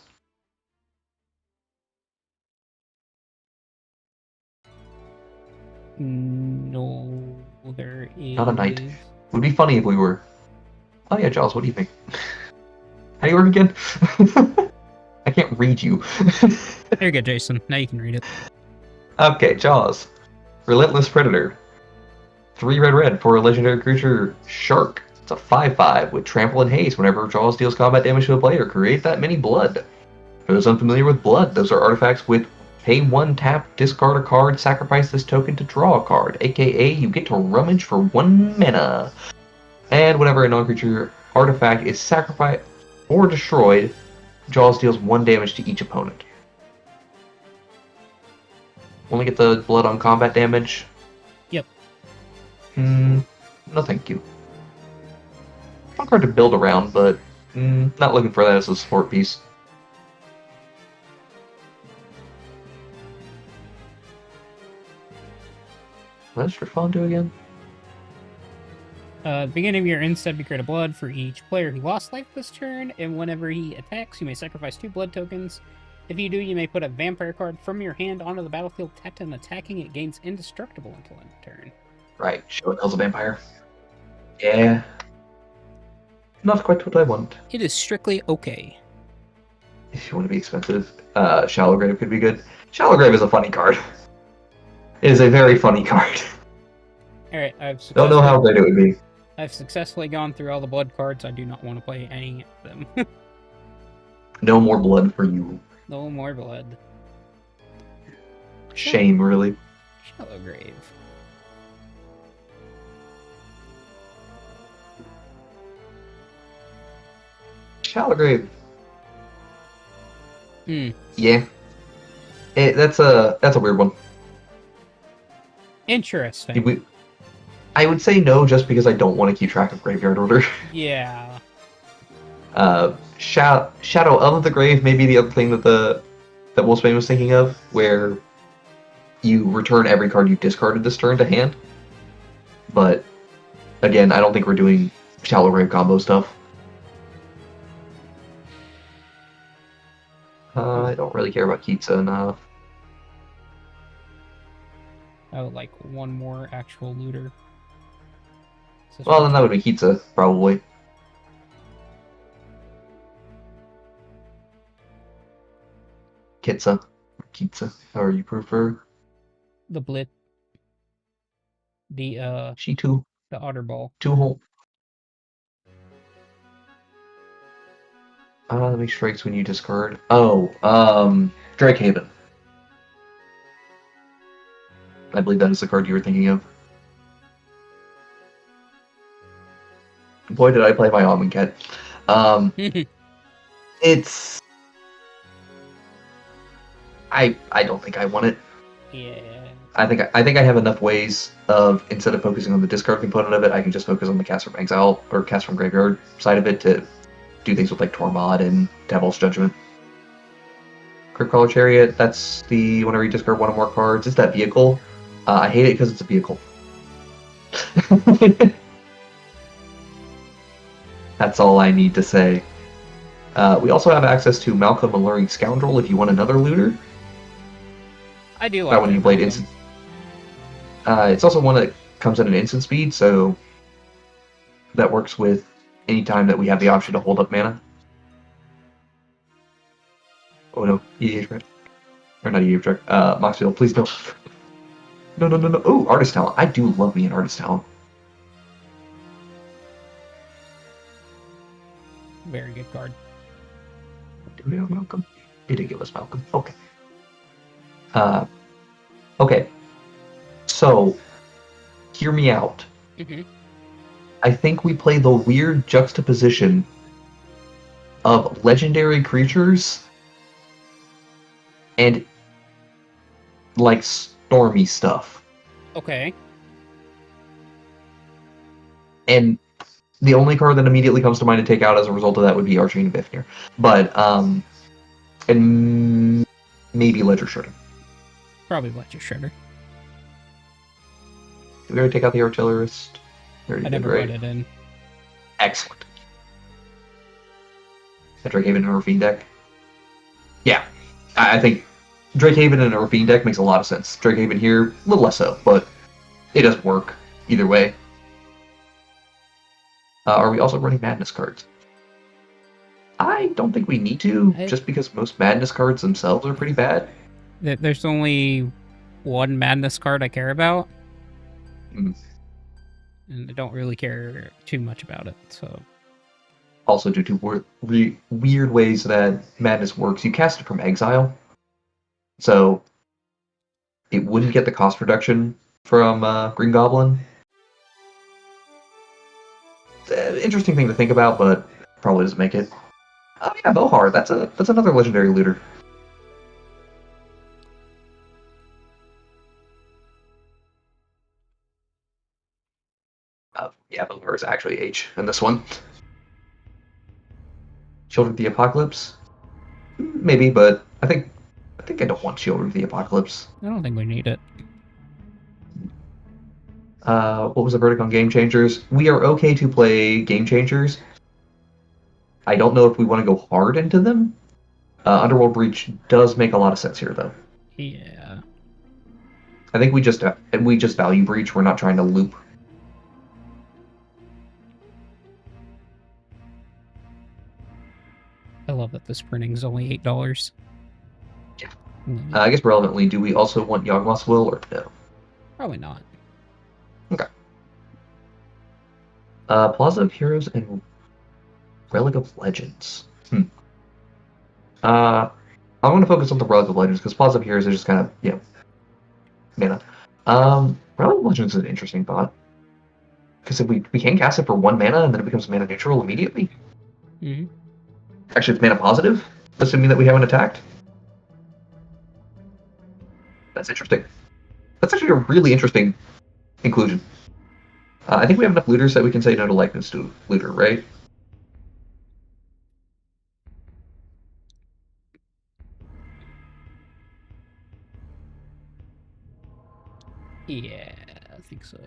Speaker 1: No, there is.
Speaker 2: Not a knight. It would be funny if we were. Oh yeah, Jaws, what do you think? How do you work again? I can't read you.
Speaker 1: There you go, Jason. Now you can read it.
Speaker 2: Okay, Jaws. Relentless Predator. 3 red for a legendary creature, Shark. It's a 5/5 with trample and haste. Whenever Jaws deals combat damage to a player, create that many blood. For those unfamiliar with blood, those are artifacts with pay 1 tap, discard a card, sacrifice this token to draw a card, aka you get to rummage for 1 mana. And whenever a non-creature artifact is sacrificed or destroyed, Jaws deals 1 damage to each opponent. Only get the blood on combat damage?
Speaker 1: Yep.
Speaker 2: No thank you. Fun card to build around, but not looking for that as a support piece. What does Refund do again?
Speaker 1: At the beginning of your end step, you create a blood for each player who lost life this turn, and whenever he attacks, you may sacrifice 2 blood tokens. If you do, you may put a vampire card from your hand onto the battlefield, tapped and attacking. It gains indestructible until end of turn.
Speaker 2: Right, show it as a vampire. Yeah. Not quite what I want.
Speaker 1: It is strictly okay.
Speaker 2: If you want to be expensive, Shallow Grave could be good. Shallow Grave is a funny card. It is a very funny card.
Speaker 1: Alright,
Speaker 2: Don't know how great it would be.
Speaker 1: I've successfully gone through all the blood cards. I do not want to play any of them.
Speaker 2: No more blood for you.
Speaker 1: No more blood.
Speaker 2: Shame, really.
Speaker 1: Shallow Grave.
Speaker 2: Shallow Grave.
Speaker 1: Yeah.
Speaker 2: That's a weird one.
Speaker 1: Interesting.
Speaker 2: I would say no, just because I don't want to keep track of graveyard order.
Speaker 1: Yeah.
Speaker 2: Shadow of the Grave may be the other thing that Wolfsbane was thinking of, where you return every card you discarded this turn to hand. But again, I don't think we're doing Shallow Grave combo stuff. I don't really care about Kitsa enough.
Speaker 1: I would like one more actual looter.
Speaker 2: Well, then that would be Kitsa, probably. Kitsa. Kitsa, however you prefer.
Speaker 1: The Blit. The,
Speaker 2: She too.
Speaker 1: The Otterball.
Speaker 2: 2 hole. Let me strikes when you discard. Oh, Drakehaven. I believe that is the card you were thinking of. Boy, did I play my Amonkhet. It's... I don't think I want it.
Speaker 1: Yeah.
Speaker 2: I think I have enough ways of, instead of focusing on the discard component of it, I can just focus on the cast from exile or cast from graveyard side of it to do things with like Tormod and Devil's Judgment. Cryptcaller Chariot, that's the whenever you discard 1 or more cards. It's that vehicle. I hate it because it's a vehicle. That's all I need to say. We also have access to Malcolm Alluring Scoundrel if you want another looter.
Speaker 1: I do like
Speaker 2: that when you played instant. It's also one that comes at an instant speed, so that works with any time that we have the option to hold up mana. Oh no, EDH red. Or not EDH red. Moxfield, please no. No. Oh, Artist Talent. I do love me an Artist Talent.
Speaker 1: Very good card.
Speaker 2: Do we have Malcolm? It did give us Malcolm. Okay. Okay. So, hear me out. I think we play the weird juxtaposition of legendary creatures and like stormy stuff.
Speaker 1: Okay.
Speaker 2: And the only card that immediately comes to mind to take out as a result of that would be Archfiend Vifnir. But and maybe Ledger Shredder.
Speaker 1: Probably Ledger Shredder.
Speaker 2: Did we already take out the Artillerist?
Speaker 1: I never wrote it in.
Speaker 2: Excellent. A Drakehaven and a Fiend deck? Yeah. I think Drakehaven and a Fiend deck makes a lot of sense. Drakehaven here, a little less so, but it does work either way. Are we also running Madness cards? I don't think we need to, just because most Madness cards themselves are pretty bad.
Speaker 1: There's only one Madness card I care about.
Speaker 2: Mm.
Speaker 1: And I don't really care too much about it, so...
Speaker 2: Also, due to weird ways that Madness works, you cast it from exile. So, it wouldn't get the cost reduction from Green Goblin. It's an interesting thing to think about, but probably doesn't make it. Oh yeah, Bohar, that's another legendary looter. Yeah, Bohar is actually H in this one. Children of the Apocalypse? Maybe, but I think I don't want Children of the Apocalypse.
Speaker 1: I don't think we need it.
Speaker 2: What was the verdict on Game Changers? We are okay to play Game Changers. I don't know if we want to go hard into them. Underworld Breach does make a lot of sense here, though.
Speaker 1: Yeah.
Speaker 2: I think we just value Breach. We're not trying to loop.
Speaker 1: I love that this printing is only $8.
Speaker 2: Yeah. I guess relevantly, do we also want Yawgmoth's Will or no?
Speaker 1: Probably not.
Speaker 2: Okay. Plaza of Heroes and Relic of Legends. I want to focus on the Relic of Legends because Plaza of Heroes is just kind of, mana. Relic of Legends is an interesting thought. Because if we can cast it for 1 mana and then it becomes mana neutral immediately.
Speaker 1: Mm-hmm.
Speaker 2: Actually, it's mana positive, assuming that we haven't attacked. That's interesting. That's actually a really interesting inclusion. I think we have enough looters that we can say no to likeness to looter, right?
Speaker 1: Yeah, I think so.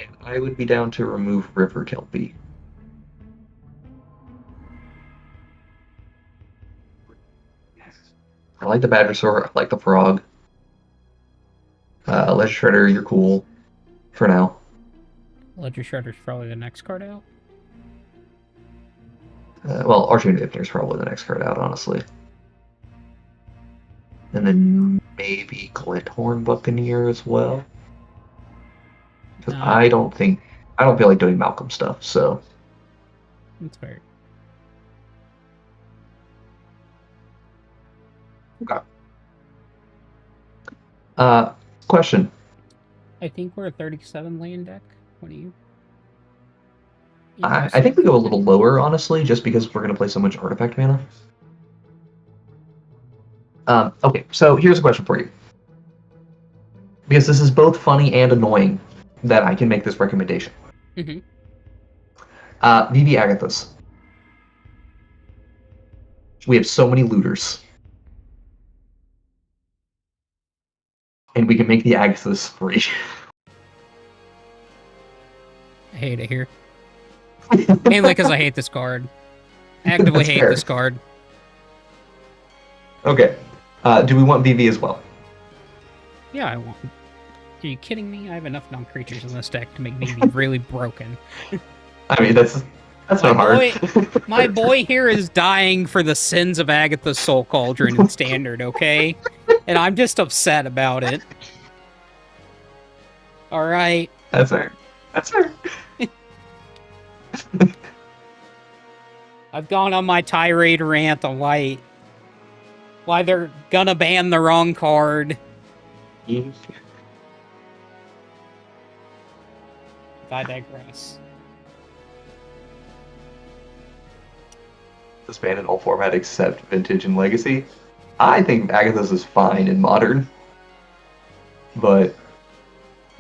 Speaker 2: And I would be down to remove River Kelpie. I like the Badgersaur, I like the Frog. Ledger Shredder, you're cool. For now.
Speaker 1: Ledger Shredder's probably the next card out.
Speaker 2: Well, Archfiend Vifnir is probably the next card out, honestly. And then maybe Glinthorn Buccaneer as well. Because I don't feel like doing Malcolm stuff, so.
Speaker 1: That's fair.
Speaker 2: Okay. Question.
Speaker 1: I think we're a 37 land deck. What do you?
Speaker 2: I think we go a little lower, honestly, just because we're going to play so much artifact mana. Okay, so here's a question for you. Because this is both funny and annoying that I can make this recommendation.
Speaker 1: Mm-hmm.
Speaker 2: VV Agathos. We have so many looters. And we can make the Agathos free.
Speaker 1: I hate it here. Mainly because I hate this card. Actively hate this card.
Speaker 2: Okay. Do we want VV as well?
Speaker 1: Yeah, I want. Are you kidding me? I have enough non-creatures in this deck to make VV really broken.
Speaker 2: I mean, that's not hard.
Speaker 1: My boy here is dying for the sins of Agatha's Soul Cauldron in Standard, okay? And I'm just upset about it. Alright.
Speaker 2: That's fair. That's fair.
Speaker 1: I've gone on my tirade rant on why they're gonna ban the wrong card. I digress.
Speaker 2: Disband in all format except Vintage and Legacy. I think Agathos is fine in Modern, but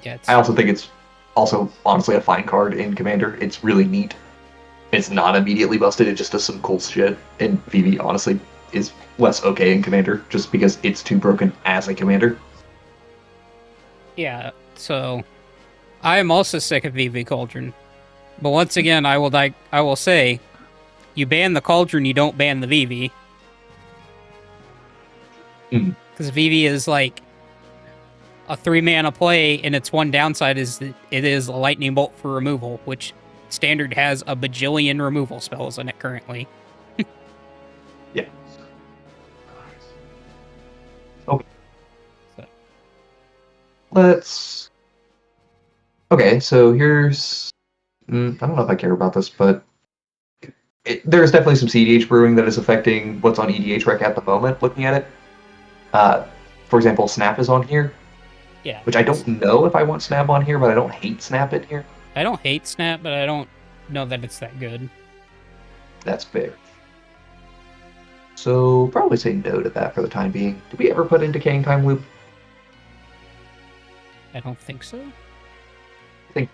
Speaker 1: Yeah,
Speaker 2: I also think it's also honestly a fine card in Commander. It's really neat. It's not immediately busted, it just does some cool shit. And VV honestly is less okay in Commander, just because it's too broken as a Commander.
Speaker 1: yeah. So I am also sick of VV Cauldron, but once again, I will say, you ban the Cauldron, you don't ban the VV, because VV is like a 3-mana play, and its one downside is that it is a lightning bolt for removal, which Standard has a bajillion removal spells in it currently.
Speaker 2: Yeah. Okay.
Speaker 1: So.
Speaker 2: Let's. Okay, so here's. I don't know if I care about this, but there's definitely some CDH brewing that is affecting what's on EDH rec at the moment. Looking at it, for example, Snap is on here.
Speaker 1: Yeah.
Speaker 2: Which I don't know if I want Snap on here, but I don't hate Snap in here.
Speaker 1: I don't hate Snap, but I don't know that it's that good.
Speaker 2: That's fair. So probably say no to that for the time being. Did we ever put in Decaying Time Loop?
Speaker 1: I don't think so.
Speaker 2: I think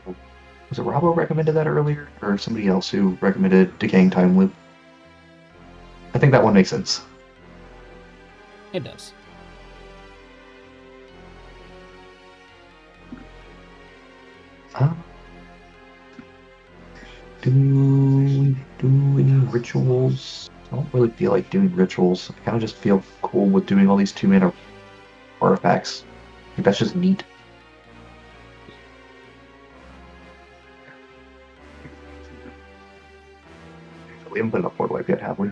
Speaker 2: was it Robbo recommended that earlier, or somebody else who recommended Decaying Time Loop? I think that one makes sense.
Speaker 1: It does.
Speaker 2: Do we do any rituals? I don't really feel like doing rituals. I kind of just feel cool with doing all these 2-mana artifacts. I think that's just neat. We haven't put enough board wipe yet, have we?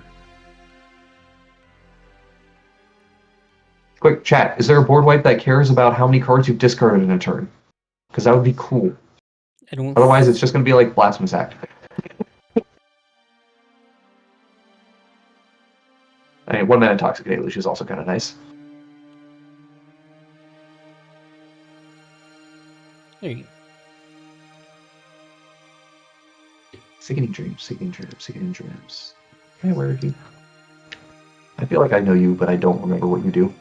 Speaker 2: Quick chat, is there a board wipe that cares about how many cards you've discarded in a turn? Because that would be cool. Otherwise, it's just going to be like Blasphemous Act. I mean, 1-mana Toxic Deluge is also kind of nice.
Speaker 1: There you go.
Speaker 2: Sickening Dreams, Sickening Dreams, Sickening Dreams. Hey, where are you? I feel like I know you, but I don't remember what you do.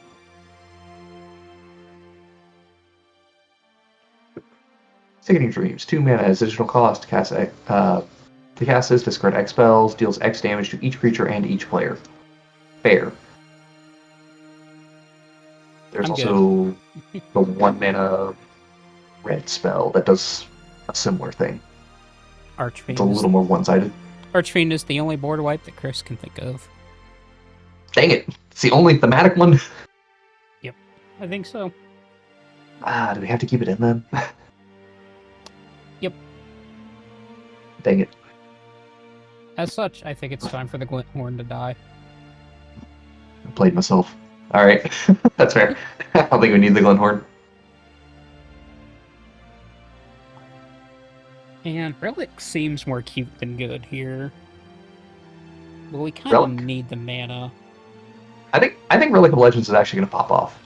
Speaker 2: Sickening Dreams, 2 mana as additional cost. To cast this, discard X spells, deals X damage to each creature and each player. Fair. There's also the 1 mana red spell that does a similar thing.
Speaker 1: Archfiend.
Speaker 2: It's a little more one-sided.
Speaker 1: Archfiend is the only board wipe that Chris can think of.
Speaker 2: Dang it! It's the only thematic one?
Speaker 1: Yep, I think so.
Speaker 2: Do we have to keep it in then?
Speaker 1: Yep.
Speaker 2: Dang it.
Speaker 1: As such, I think it's time for the Glinthorn to die.
Speaker 2: I played myself. Alright, that's fair. I don't think we need the Glenhorn.
Speaker 1: And Relic seems more cute than good here. But we kind of need the mana.
Speaker 2: I think Relic of Legends is actually going to pop off.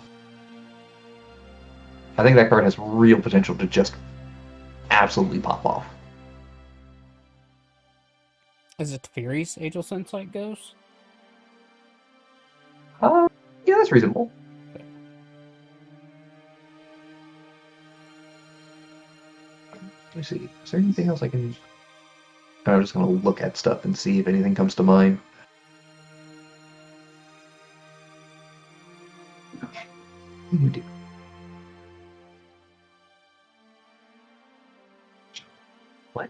Speaker 2: I think that card has real potential to just absolutely pop off.
Speaker 1: Is it Teferi's Ageless Insight goes?
Speaker 2: Yeah, that's reasonable.
Speaker 1: Okay.
Speaker 2: Let me see. Is there anything else I can... I'm just going to look at stuff and see if anything comes to mind. What do you do? What?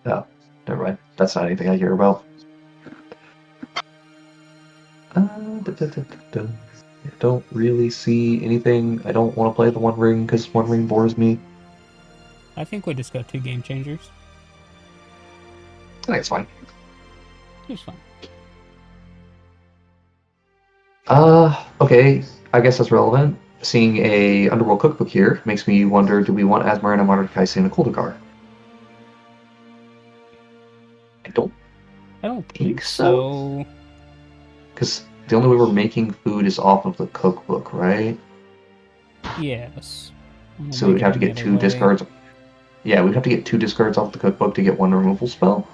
Speaker 2: Oh, never mind. That's not anything I care about. I don't really see anything. I don't want to play the One Ring because One Ring bores me.
Speaker 1: I think we just got 2 game changers.
Speaker 2: I think it's fine.
Speaker 1: It's fine.
Speaker 2: Okay. I guess that's relevant. Seeing a Underworld Cookbook here makes me wonder, do we want Asmarana, Modern Kaisen, and a Kuldakar? I don't think so. Because the only way we're making food is off of the cookbook, right?
Speaker 1: Yes.
Speaker 2: So we'd have to get 2 discards. Yeah, we'd have to get 2 discards off the cookbook to get 1 removal spell.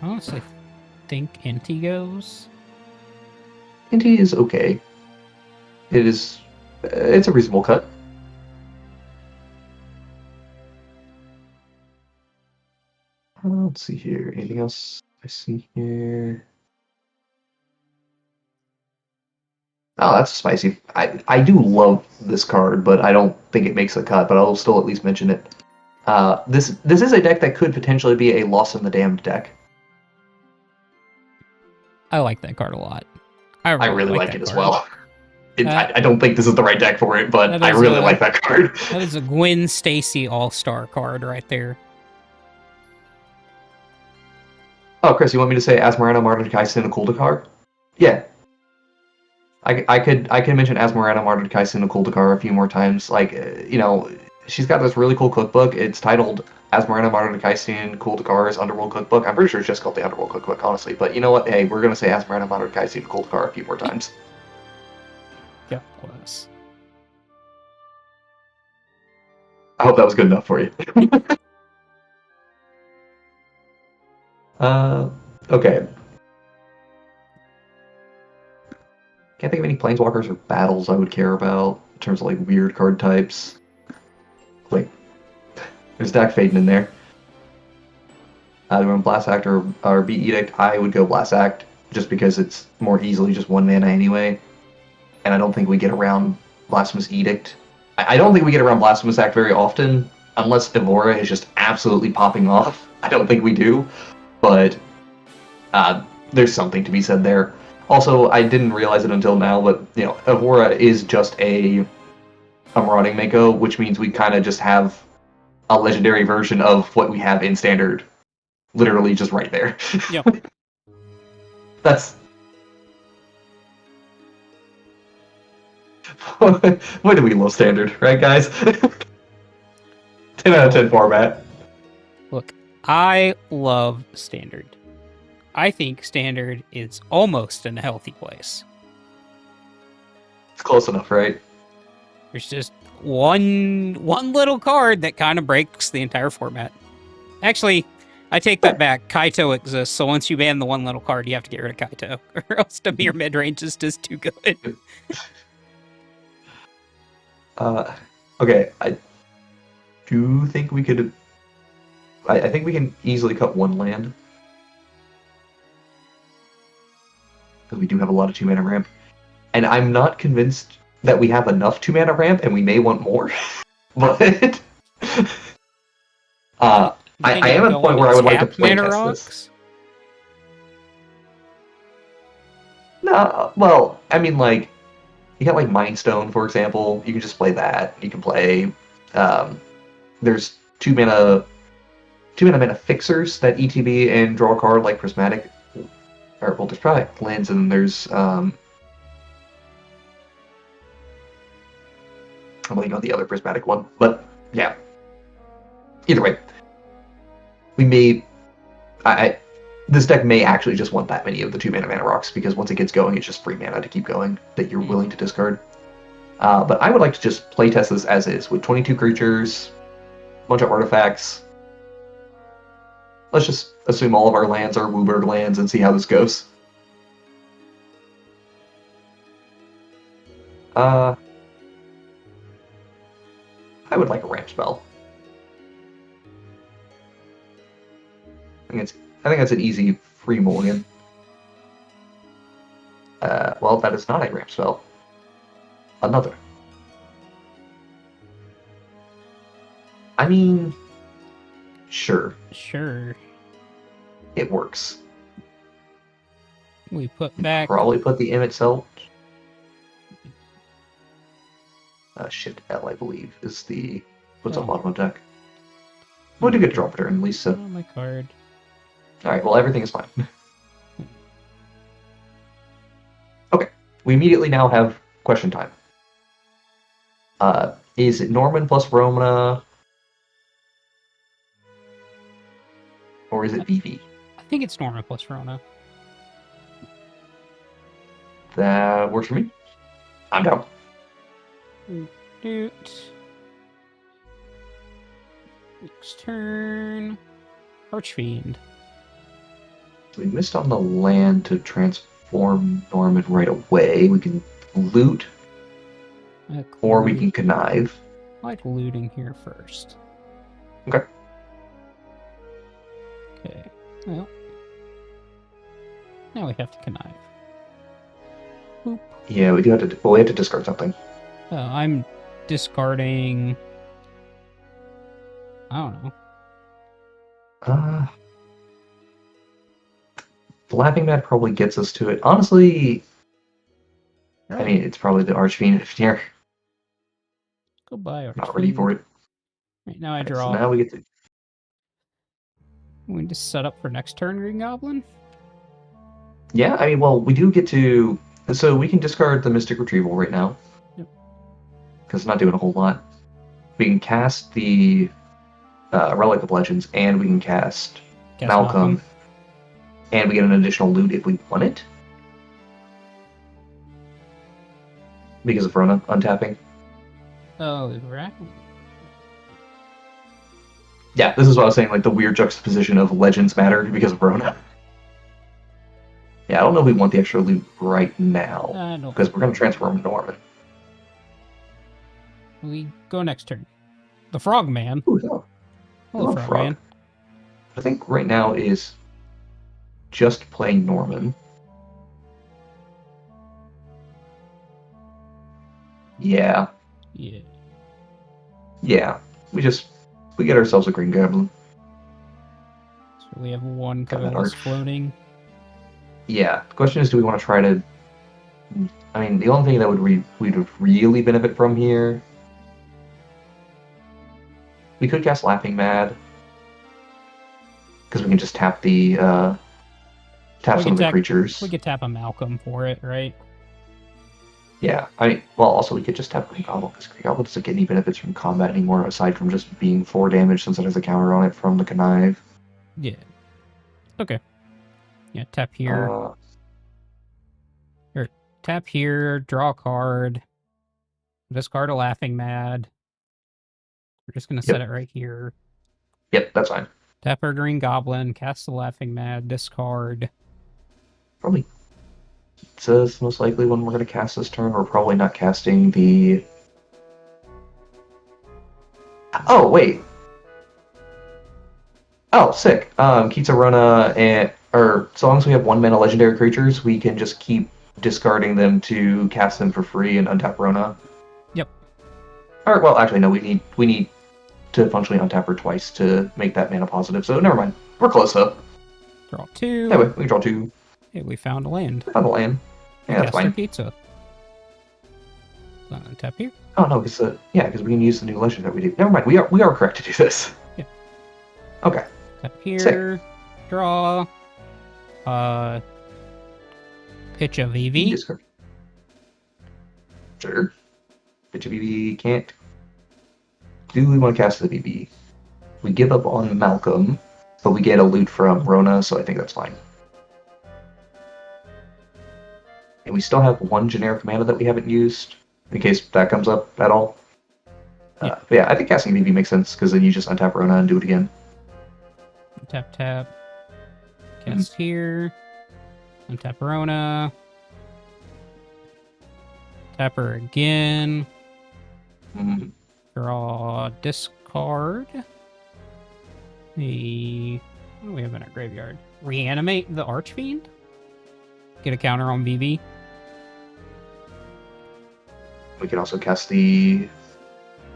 Speaker 1: I honestly think Inti goes.
Speaker 2: Inti is okay. It's a reasonable cut. Let's see here. Anything else I see here? Oh, that's spicy. I do love this card, but I don't think it makes a cut, but I'll still at least mention it. This is a deck that could potentially be a Lost in the Damned deck.
Speaker 1: I like that card a lot.
Speaker 2: I really like it as well.
Speaker 1: That-
Speaker 2: I don't think this is the right deck for it, but
Speaker 1: that
Speaker 2: I
Speaker 1: is
Speaker 2: really
Speaker 1: a-
Speaker 2: like that card.
Speaker 1: That is a Gwen Stacy All-Star card right there.
Speaker 2: Oh, Chris, you want me to say Asmarana, Mardukaisin, and Kuldakar? Yeah. I could mention Asmarana, Mardukaisin, and Kuldakar a few more times. Like, she's got this really cool cookbook. It's titled Asmarana, Mardukaisin, Kuldakar's Underworld Cookbook. I'm pretty sure it's just called the Underworld Cookbook, honestly. But you know what? Hey, we're going to say Asmarana, Mardukaisin, and Kuldakar a few more times.
Speaker 1: Yeah, plus.
Speaker 2: I hope that was good enough for you. Okay. Can't think of any planeswalkers or battles I would care about in terms of like weird card types. Like, there's Dak Faden in there. Do you want Blast Act or Beat Edict? I would go Blast Act just because it's more easily just 1 mana anyway. And I don't think we get around Blasphemous Edict. I don't think we get around Blasphemous Act very often, unless Evora is just absolutely popping off. I don't think we do, but there's something to be said there. Also, I didn't realize it until now, but Evora is just a Marauding Mako, which means we kind of just have a legendary version of what we have in Standard, literally just right there.
Speaker 1: Yep.
Speaker 2: That's why do we love Standard, right, guys? 10 out of 10 format.
Speaker 1: Look, I love Standard. I think Standard is almost in a healthy place.
Speaker 2: It's close enough, right?
Speaker 1: There's just one little card that kind of breaks the entire format. Actually, I take that back. Kaito exists, so once you ban the one little card, you have to get rid of Kaito, or else Dimir mid-range is just too good.
Speaker 2: Okay, I do think we could... I think we can easily cut 1 land. Because we do have a lot of 2-mana ramp. And I'm not convinced that we have enough 2-mana ramp, and we may want more. But... I am at a point where I would like to playtest this. No, well, I mean, like, you got, like, Mind Stone, for example. You can just play that. You can play... there's 2-mana fixers that ETB and draw a card like Prismatic. Or, well, there's probably lands, and then there's... I'm blanking on the other Prismatic one. But, yeah. Either way. We may... this deck may actually just want that many of the 2-mana rocks, because once it gets going, it's just free mana to keep going that you're willing to discard. But I would like to just playtest this as is, with 22 creatures, a bunch of artifacts. Let's just assume all of our lands are Wooburg lands and see how this goes. I would like a ramp spell. I think that's an easy free mulligan. Well, that is not a ramp spell. Another. I mean, sure.
Speaker 1: Sure.
Speaker 2: It works.
Speaker 1: We put back...
Speaker 2: Probably put the M itself. Shift L, I believe, is the... What's on bottom of deck? We do get a draw per turn, at least so.
Speaker 1: Oh, my card.
Speaker 2: Alright, well, everything is fine. Okay, we immediately now have question time. Is it Norman plus Romana? Or is it VV?
Speaker 1: I think it's Norman plus Rona.
Speaker 2: That works for me. I'm down.
Speaker 1: Doot. Next turn. Archfiend.
Speaker 2: We missed on the land to transform Norman right away. We can loot, or we can connive.
Speaker 1: I like looting here first.
Speaker 2: Okay.
Speaker 1: Okay. Well. Now we have to connive. Boop.
Speaker 2: Yeah, we do have to. Well, we have to discard something.
Speaker 1: I'm discarding. I don't know.
Speaker 2: Flapping Mad probably gets us to it. Honestly,
Speaker 1: Right.
Speaker 2: I mean, it's probably the Archfiend here.
Speaker 1: Goodbye, Archfiend.
Speaker 2: Not ready for it.
Speaker 1: Right, now I
Speaker 2: Okay,
Speaker 1: draw.
Speaker 2: so now we get to.
Speaker 1: We just set up for next turn, Green Goblin.
Speaker 2: Yeah, I mean, well, we do get to. So we can discard the Mystic Retrieval right now.
Speaker 1: Yep.
Speaker 2: Because it's not doing a whole lot. We can cast the Relic of Legends, and we can cast Malcolm. And we get an additional loot if we want it. Because of Rona untapping.
Speaker 1: Oh, right.
Speaker 2: Yeah, this is what I was saying, like the weird juxtaposition of Legends matter because of Rona. Yeah, I don't know if we want the extra loot right now. Because we're going to transform Norman.
Speaker 1: We go next turn. The Frogman.
Speaker 2: Ooh, no.
Speaker 1: Hello, Frogman.
Speaker 2: I think right now is just playing Norman. Yeah.
Speaker 1: Yeah.
Speaker 2: Yeah. We get ourselves a Green Goblin.
Speaker 1: So we have one colorless floating.
Speaker 2: Yeah. The question is, do we want to try to... I mean, the only thing that we'd really benefit from here... We could cast Laughing Mad. Because we can just tap the... tap some of the creatures.
Speaker 1: We could tap a Malcolm for it, right?
Speaker 2: Yeah, I mean, well, also we could just tap Green Goblin, because Green Goblin doesn't get any benefits from combat anymore, aside from just being 4 damage since it has a counter on it from the Connive.
Speaker 1: Yeah. Okay. Yeah, tap here. Or tap here, draw a card. Discard a Laughing Mad. We're just going to set it right here.
Speaker 2: Yep, that's fine.
Speaker 1: Tap our Green Goblin, cast the Laughing Mad, discard.
Speaker 2: Probably. It says most likely when we're going to cast this turn, we're probably not casting the... Oh, wait. Oh, sick. Keeps a Rona, and... Or, so long as we have 1 mana legendary creatures, we can just keep discarding them to cast them for free and untap Rona.
Speaker 1: Yep.
Speaker 2: Or, well, actually, no, we need to functionally untap her twice to make that mana positive, so never mind. We're close, though.
Speaker 1: Draw 2.
Speaker 2: Anyway, we can draw 2.
Speaker 1: Hey, we found a land.
Speaker 2: We found a land. Yeah, that's fine.
Speaker 1: Pizza. Tap here.
Speaker 2: Oh no, because because we can use the new legend that we do. Never mind, we are correct to do this.
Speaker 1: Yeah.
Speaker 2: Okay.
Speaker 1: Tap here.
Speaker 2: Sick.
Speaker 1: Draw. Pitch a VV.
Speaker 2: Discard. Sure. Pitch a VV can't. Do we want to cast the VV? We give up on Malcolm, but we get a loot from Rona, so I think that's fine. And we still have 1 generic mana that we haven't used, in case that comes up at all. But yeah, I think casting VV makes sense, because then you just untap Rona and do it again.
Speaker 1: Tap, tap. Cast here. Untap Rona. Tap her again. Draw, discard. What do we have in our graveyard? Reanimate the Archfiend? Get a counter on VV.
Speaker 2: We can also cast the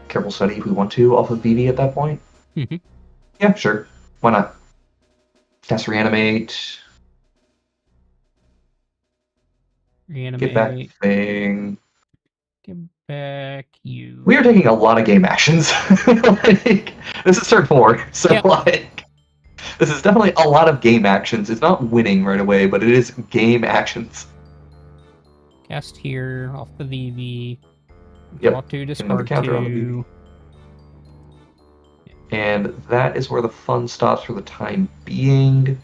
Speaker 2: Careful Study if we want to off of VV at that point. Yeah, sure. Why not? Cast Reanimate.
Speaker 1: Reanimate.
Speaker 2: Get back thing.
Speaker 1: Get back you.
Speaker 2: We are taking a lot of game actions. Like, this is turn 4, so this is definitely a lot of game actions. It's not winning right away, but it is game actions.
Speaker 1: Cast here, off the VV. Draw 2, discard 2.
Speaker 2: And that is where the fun stops for the time being.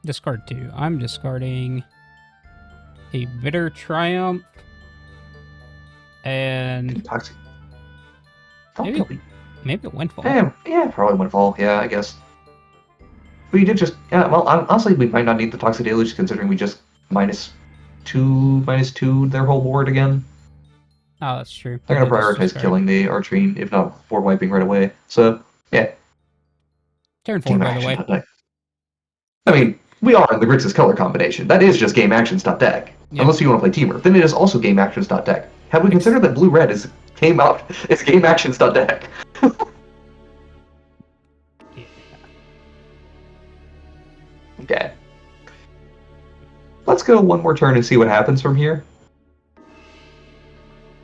Speaker 1: Discard 2. I'm discarding a Bitter Triumph and
Speaker 2: Probably.
Speaker 1: Maybe a windfall.
Speaker 2: Yeah, probably windfall. Yeah, I guess. But you did just well. Honestly, we might not need the toxic deluge considering we just -2 their whole board again.
Speaker 1: Oh, that's true.
Speaker 2: They're gonna prioritize killing the Archfiend, if not board wiping right away. So yeah.
Speaker 1: Turn 4, by the way.
Speaker 2: I mean, we are in the Grixis color combination. That is just game actions.deck. Yep. Unless you want to play Teamer, then it is also game actions.deck. Have we considered that blue red is game actions.deck? Okay. Let's go one more turn and see what happens from here.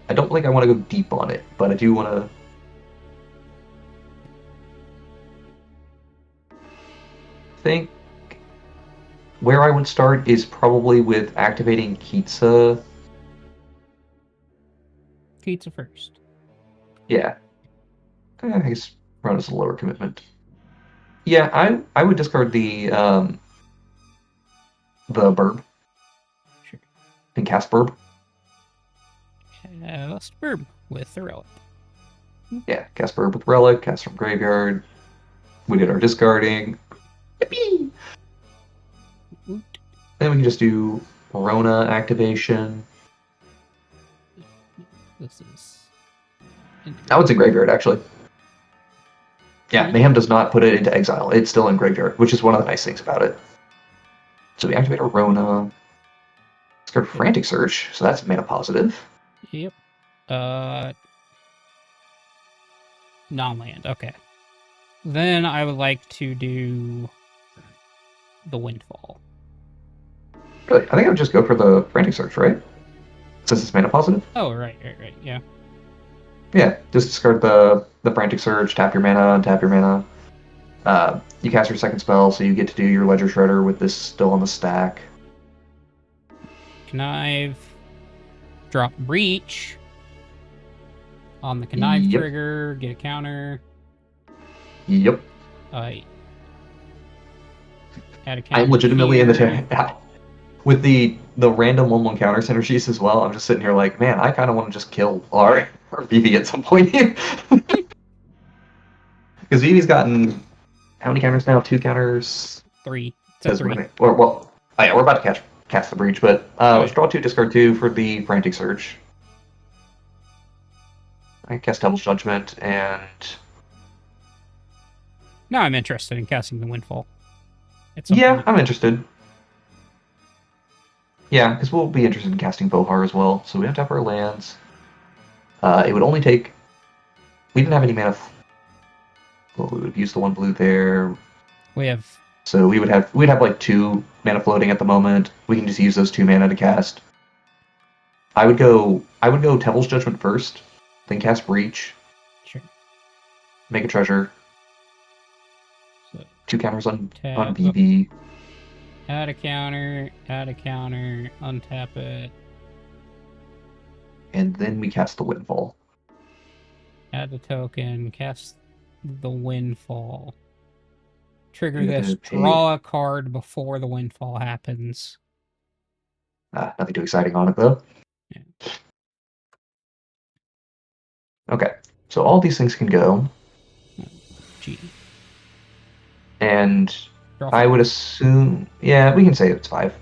Speaker 2: I don't think I want to go deep on it, but I do want to... think where I would start is probably with activating Kitsa.
Speaker 1: Kitsa first.
Speaker 2: Yeah. I guess run is a lower commitment. Yeah, I would discard the Burb.
Speaker 1: Sure.
Speaker 2: And cast Burb.
Speaker 1: Cast Burb with the Relic.
Speaker 2: Yeah, cast Burb with Relic, cast from Graveyard. We get our discarding. Yippee! Then we can just do Rona activation.
Speaker 1: This is...
Speaker 2: That one's in Graveyard, actually. Yeah, Mayhem does not put it into exile. It's still in Graveyard, which is one of the nice things about it. So we activate a Rona. Discard Frantic Surge, so that's mana positive.
Speaker 1: Yep. Non-land, okay. Then I would like to do the Windfall.
Speaker 2: Really? I think I would just go for the Frantic Surge, right? Since it's mana positive?
Speaker 1: Oh, right, yeah.
Speaker 2: Yeah, just discard the Frantic Surge, tap your mana, untap your mana. You cast your second spell, so you get to do your Ledger Shredder with this still on the stack.
Speaker 1: Connive. Drop Breach. On the Connive trigger, get a counter.
Speaker 2: Yep.
Speaker 1: Add a counter.
Speaker 2: I'm legitimately in the with the random 1/1 counter synergies as well. I'm just sitting here like, man, I kind of want to just kill our Vivi at some point here. Because Vivi's gotten how many counters now? 2 counters.
Speaker 1: 3. It's 3.
Speaker 2: Well, oh yeah, we're about to cast the Breach, but let's draw 2, discard 2 for the Frantic Surge. I cast Devil's Judgment and.
Speaker 1: Now I'm interested in casting the Windfall.
Speaker 2: Yeah, I'm interested. Yeah, because we'll be interested in casting Vohar as well, so we don't have our lands. It would only take... We didn't have any mana... Well, we would use the 1 blue there.
Speaker 1: We have...
Speaker 2: So we'd have like 2 mana floating at the moment. We can just use those 2 mana to cast. I would go Devil's Judgment first, then cast Breach.
Speaker 1: Sure.
Speaker 2: Make a treasure. 2 counters on BB.
Speaker 1: Add a counter, untap it.
Speaker 2: And then we cast the Windfall.
Speaker 1: Add the token, cast the Windfall. Trigger this, draw a card before the Windfall happens.
Speaker 2: Nothing too exciting on it, though.
Speaker 1: Yeah.
Speaker 2: Okay, so all these things can go.
Speaker 1: G.
Speaker 2: And I would assume... Yeah, we can say it's 5.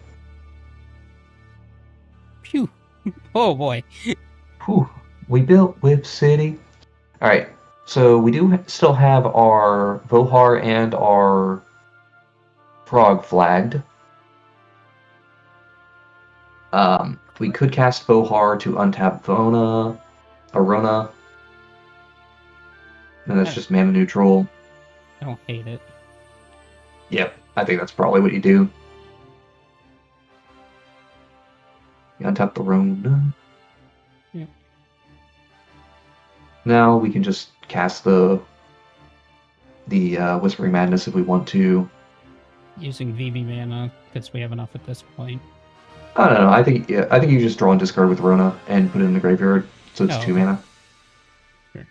Speaker 1: Phew. Oh, boy.
Speaker 2: Whew. We built Whip City. Alright, so we do still have our Vohar and our Frog flagged. We could cast Vohar to untap Rona. And that's just mana neutral.
Speaker 1: I don't hate it.
Speaker 2: Yep, I think that's probably what you do. You untap the Rona.
Speaker 1: Yep.
Speaker 2: Now we can just cast the Whispering Madness if we want to.
Speaker 1: Using VV mana, because we have enough at this point.
Speaker 2: I don't know. I think you just draw and discard with Rona and put it in the graveyard, so it's 2 mana.
Speaker 1: Sure.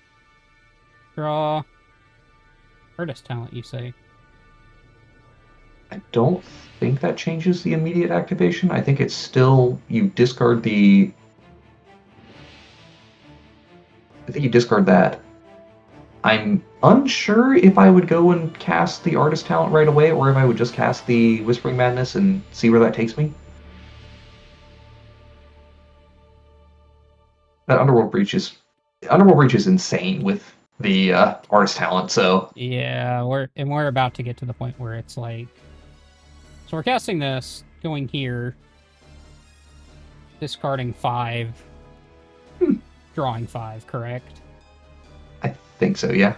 Speaker 1: Draw. Artist talent, you say?
Speaker 2: I don't think that changes the immediate activation. I think it's still you discard the. I think you discard that, I'm unsure if I would go and cast the Artist Talent right away, or if I would just cast the Whispering Madness and see where that takes me. That Underworld Breach is insane with the Artist Talent, so...
Speaker 1: Yeah, we're about to get to the point where it's like... So we're casting this, going here, discarding 5, drawing 5, correct?
Speaker 2: I think so, yeah.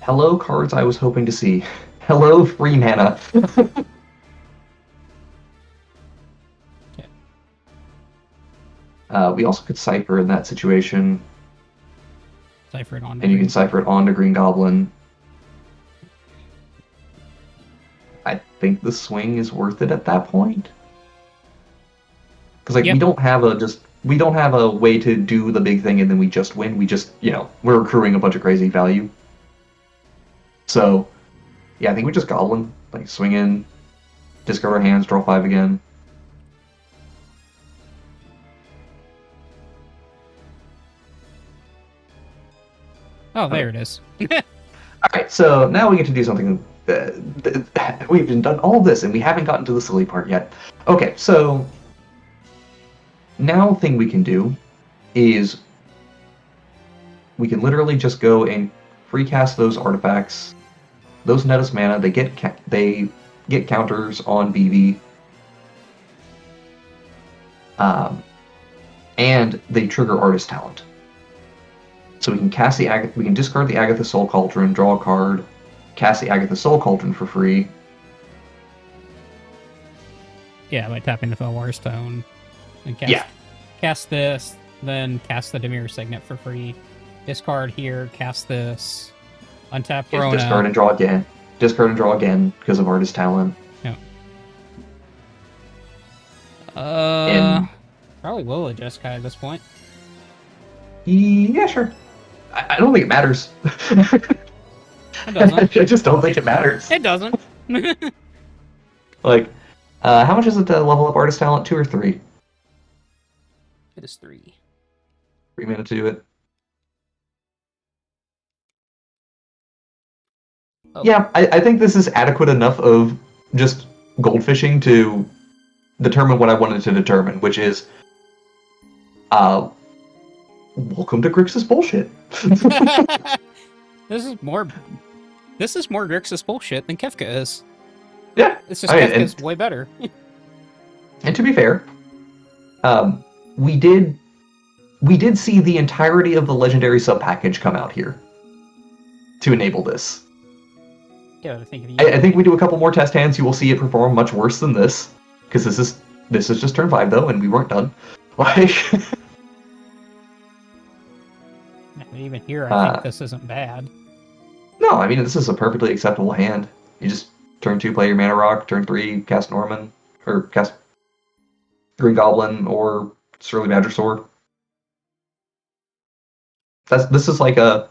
Speaker 2: Hello, cards I was hoping to see. Hello, free mana. We also could Cipher in that situation.
Speaker 1: Cipher it on.
Speaker 2: And you can Cipher it onto Green Goblin. I think the swing is worth it at that point. Because we don't have a way to do the big thing and then we just win. We just, we're accruing a bunch of crazy value. So, yeah, I think we just Goblin, swing in, discard our hands, draw 5 again.
Speaker 1: Oh, there it is.
Speaker 2: Alright, so now we get to do something. We've done all this and we haven't gotten to the silly part yet. Okay, so now thing we can do is we can literally just go and free cast those artifacts. Those net us mana. They get counters on BV. And they trigger Artist Talent. So we can cast we can discard the Agatha Soul Cauldron, draw a card, cast the Agatha Soul Cauldron for free.
Speaker 1: Yeah, by tapping the Felwar Stone. And cast this, then cast the Dimir Signet for free. Discard here, cast this, untap Rona.
Speaker 2: Discard and draw again. Discard and draw again because of Artist Talent.
Speaker 1: Yeah. Probably will Jeskai at this point.
Speaker 2: Yeah, sure. I don't think it matters.
Speaker 1: It doesn't.
Speaker 2: I just don't think it matters.
Speaker 1: It doesn't.
Speaker 2: How much is it to level up Artist Talent? 2 or 3?
Speaker 1: It is 3.
Speaker 2: 3 minutes to do it. Oh. Yeah, I think this is adequate enough of just goldfishing to determine what I wanted to determine, which is, welcome to Grixis bullshit.
Speaker 1: This is more Grixis bullshit than Kefka is.
Speaker 2: Yeah,
Speaker 1: it's just Kefka's way better.
Speaker 2: And to be fair, we did see the entirety of the legendary sub package come out here to enable this.
Speaker 1: Yeah,
Speaker 2: I think we do a couple more test hands. You will see it perform much worse than this, because this is just turn 5 though, and we weren't done.
Speaker 1: Even here, I think this isn't bad.
Speaker 2: No, I mean, this is a perfectly acceptable hand. You just turn 2, play your Mana Rock, turn 3, cast Norman, or cast Green Goblin, or Surly Badger Sword. This is like a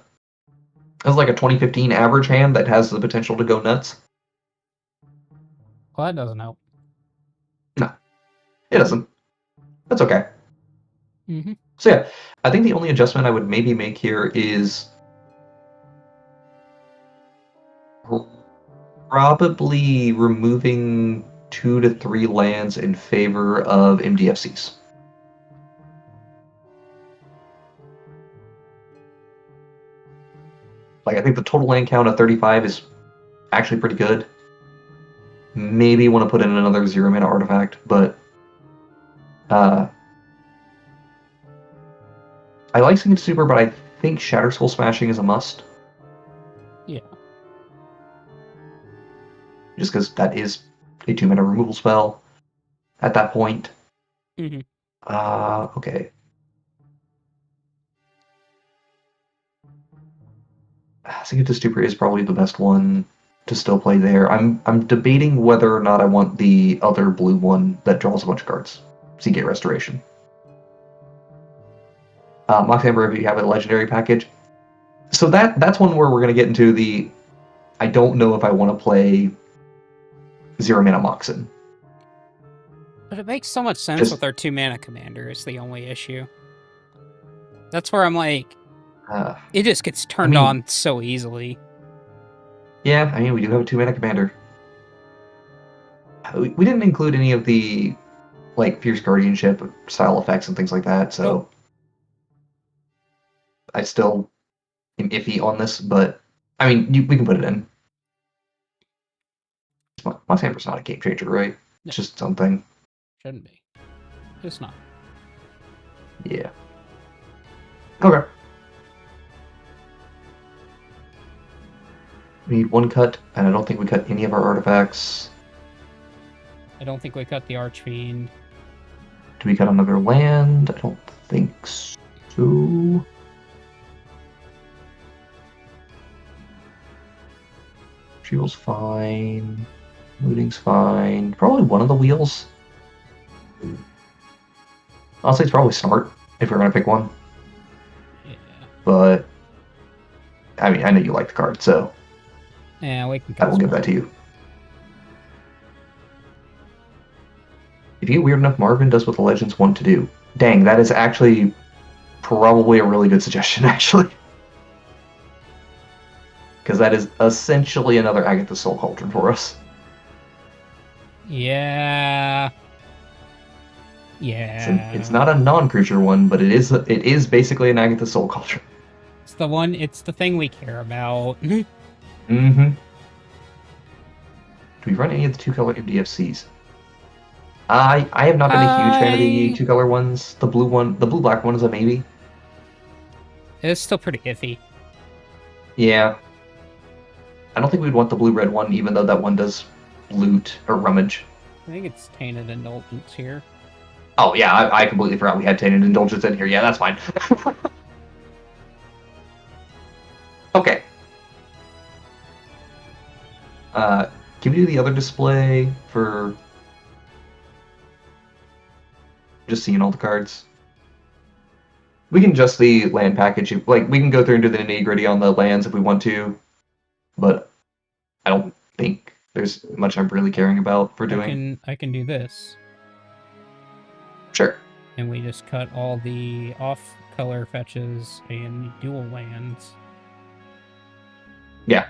Speaker 2: 2015 average hand that has the potential to go nuts.
Speaker 1: Well, that doesn't help.
Speaker 2: No, it doesn't. That's okay.
Speaker 1: Mm-hmm.
Speaker 2: So yeah, I think the only adjustment I would maybe make here is probably removing 2 to 3 lands in favor of MDFCs. I think the total land count of 35 is actually pretty good. Maybe want to put in another 0 mana artifact, but I like Singed Super, but I think Shatter Soul Smashing is a must.
Speaker 1: Yeah.
Speaker 2: Just because that is a 2 mana removal spell at that point.
Speaker 1: Mm-hmm.
Speaker 2: Okay. Singed Super is probably the best one to still play there. I'm debating whether or not I want the other blue one that draws a bunch of cards. Seagate Restoration. Mox Amber, if you have a legendary package. So that's one where we're going to get into the... I don't know if I want to play 0 mana Moxen.
Speaker 1: But it makes so much sense with our 2 mana commander is the only issue. That's where I'm like, it just gets turned on so easily.
Speaker 2: Yeah, I mean, we do have a 2-mana commander. We didn't include any of the, like, Fierce Guardianship style effects and things like that, so... Nope. I still am iffy on this, but, I mean, we can put it in. My Hammer's not a game changer, right? It's just something.
Speaker 1: Shouldn't be. It's not.
Speaker 2: Yeah. Okay. We need 1 cut, and I don't think we cut any of our artifacts.
Speaker 1: I don't think we cut the Archfiend.
Speaker 2: Do we cut another land? I don't think so. Retrieval's fine. Looting's fine. Probably one of the wheels. Honestly, it's probably smart if we're going to pick one.
Speaker 1: Yeah.
Speaker 2: But, I mean, I know you like the card, so...
Speaker 1: Yeah, we can.
Speaker 2: I will give that to you. If you get weird enough, Marvin does what the legends want to do. Dang, that is actually probably a really good suggestion, actually. Because that is essentially another Agatha's Soul Cauldron for us.
Speaker 1: Yeah. Yeah.
Speaker 2: It's not a non-creature one, but it is basically an Agatha's Soul Cauldron.
Speaker 1: It's the one. It's the thing we care about.
Speaker 2: Mm-hmm. Do we run any of the 2-color MDFCs? I have not been a huge fan of the 2-color ones. The blue-black one is a maybe.
Speaker 1: It's still pretty iffy.
Speaker 2: Yeah. I don't think we'd want the blue-red one, even though that one does loot or rummage.
Speaker 1: I think it's Tainted Indulgence here.
Speaker 2: Oh yeah, I completely forgot we had Tainted Indulgence in here. Yeah, that's fine. Okay. Can we do the other display for just seeing all the cards? We can adjust the land package. Like, we can go through and do the nitty-gritty on the lands if we want to, but I don't think there's much I'm really caring about for doing.
Speaker 1: I can do this.
Speaker 2: Sure.
Speaker 1: And we just cut all the off-color fetches and dual lands.
Speaker 2: Yeah.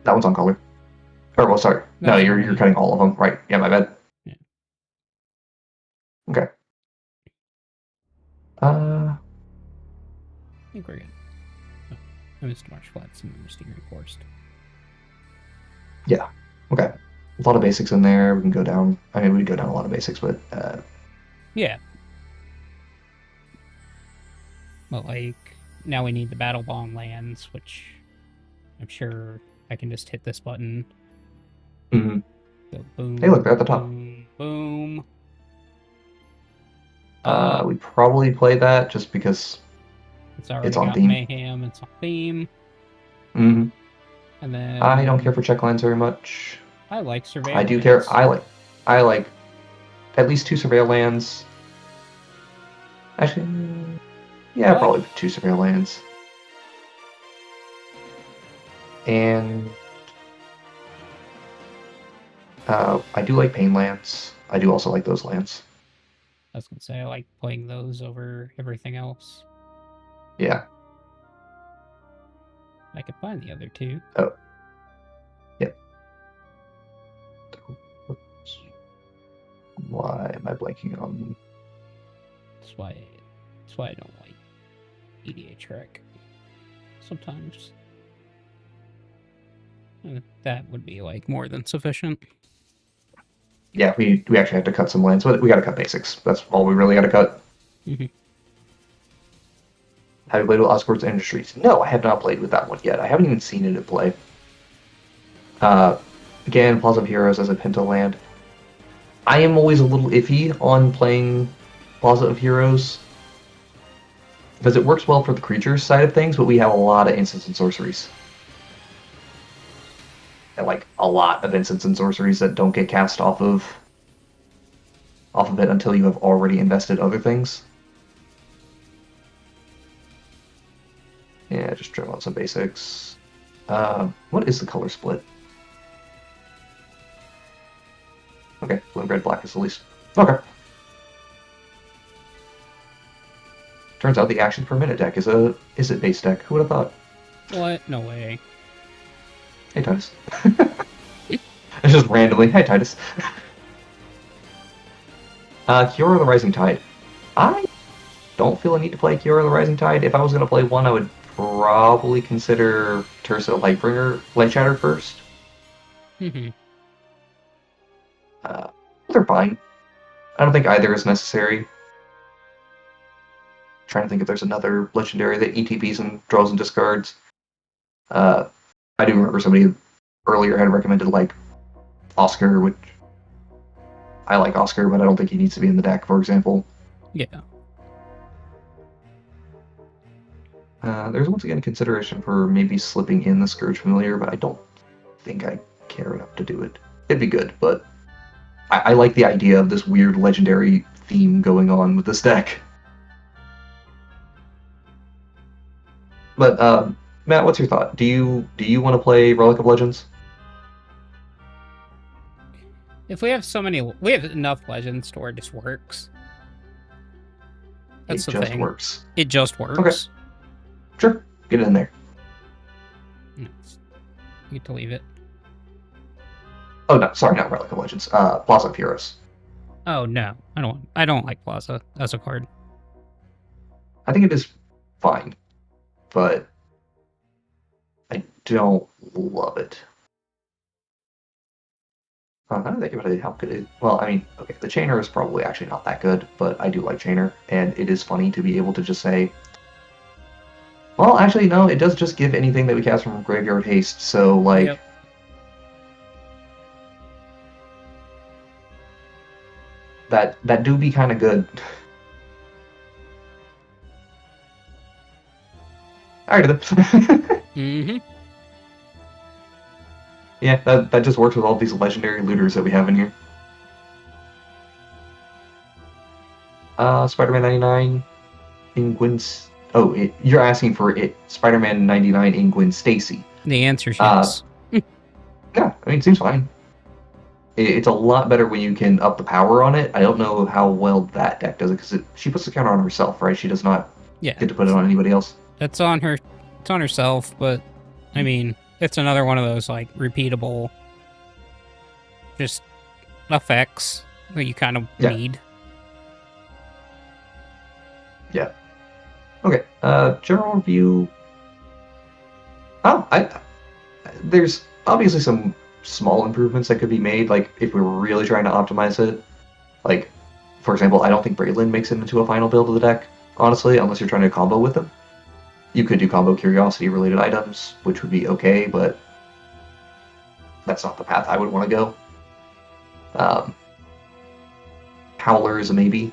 Speaker 2: That one's on color. Or, well, sorry. No, you're cutting all of them. Right. Yeah, my bad.
Speaker 1: Yeah.
Speaker 2: Okay.
Speaker 1: I think we're good. Oh, I missed Marsh Flats and Mysterious Forest.
Speaker 2: Yeah. Okay. A lot of basics in there. We can go down. I mean, we go down a lot of basics, but...
Speaker 1: Yeah. But, like, now we need the Battle Bond lands, which I'm sure I can just hit this button.
Speaker 2: Mm-hmm.
Speaker 1: Go boom.
Speaker 2: Hey, look, they're at the top.
Speaker 1: Boom. Boom.
Speaker 2: We probably play that just because
Speaker 1: it's already
Speaker 2: it's on
Speaker 1: got
Speaker 2: theme.
Speaker 1: Mayhem. It's on theme.
Speaker 2: Mm-hmm.
Speaker 1: And then
Speaker 2: I don't care for check lines very much.
Speaker 1: I like surveillance.
Speaker 2: I do care. I like at least 2 surveil lands. Actually, yeah, probably 2 surveil lands. And I do like pain lands. I do also like those lands.
Speaker 1: I was gonna say I like playing those over everything else.
Speaker 2: Yeah.
Speaker 1: I could find the other 2.
Speaker 2: Oh. Yep. Why am I blanking on them?
Speaker 1: That's why I don't like EDH rec. Sometimes. That would be like more than sufficient.
Speaker 2: Yeah, we actually have to cut some lands, but we got to cut basics. That's all we really got to cut.
Speaker 1: Mm-hmm.
Speaker 2: Have you played with Osborne's Industries? No, I have not played with that one yet. I haven't even seen it at play. Again, Plaza of Heroes as a Pinto land. I am always a little iffy on playing Plaza of Heroes because it works well for the creatures side of things, but we have a lot of instants and sorceries. And like a lot of instants and sorceries that don't get cast off of it until you have already invested other things. Yeah, just trim out some basics. What is the color split? Okay, blue, red, black is the least. Okay. Turns out the Action per Minute deck is a base deck. Who would have thought?
Speaker 1: What? No way.
Speaker 2: Hey, Titus. It's just randomly. Hey, Titus. Kiora the Rising Tide. I don't feel a need to play Kiora the Rising Tide. If I was going to play one, I would probably consider Tersa Light Shatter first.
Speaker 1: Mm-hmm.
Speaker 2: They're fine. I don't think either is necessary. Trying to think if there's another legendary that ETBs and draws and discards. I do remember somebody earlier had recommended like Oscar, which I like Oscar, but I don't think he needs to be in the deck, for example.
Speaker 1: Yeah.
Speaker 2: There's once again consideration for maybe slipping in the Scourge Familiar, but I don't think I care enough to do it. It'd be good, but I like the idea of this weird legendary theme going on with this deck. But Matt, what's your thought? Do you want to play Relic of Legends?
Speaker 1: If we have we have enough legends to where it just works. That's the thing. It just
Speaker 2: works.
Speaker 1: It just works.
Speaker 2: Okay. Sure. Get it in there.
Speaker 1: You get to leave it.
Speaker 2: Oh no, sorry, not Relic of Legends. Plaza of Heroes.
Speaker 1: Oh no, I don't like Plaza as a card.
Speaker 2: I think it is fine, but I don't love it. I don't think about it. How good it? Well, I mean, okay, the Chainer is probably actually not that good, but I do like Chainer, and it is funny to be able to just say, well, actually, no, it does just give anything that we cast from Graveyard Haste, so, like...
Speaker 1: Yep.
Speaker 2: That do be kind of good. Alright then.
Speaker 1: Mm-hmm.
Speaker 2: Yeah, that just works with all these legendary looters that we have in here. Spider-Man 99 in Gwen's... Oh, you're asking for it. Spider-Man 99 in Gwen Stacy.
Speaker 1: The answer's yes.
Speaker 2: Yeah, I mean, it seems fine. It's a lot better when you can up the power on it. I don't know how well that deck does it, because she puts the counter on herself, right? She does not get to put it on anybody else.
Speaker 1: It's on her. It's on herself, but, I mean, it's another one of those, like, repeatable just effects that you kind of need.
Speaker 2: Yeah. Okay, general review. There's obviously some small improvements that could be made, like, if we were really trying to optimize it. Like, for example, I don't think Braylon makes it into a final build of the deck, honestly, unless you're trying to combo with them. You could do combo Curiosity-related items, which would be okay, but that's not the path I would want to go. Howler is a maybe.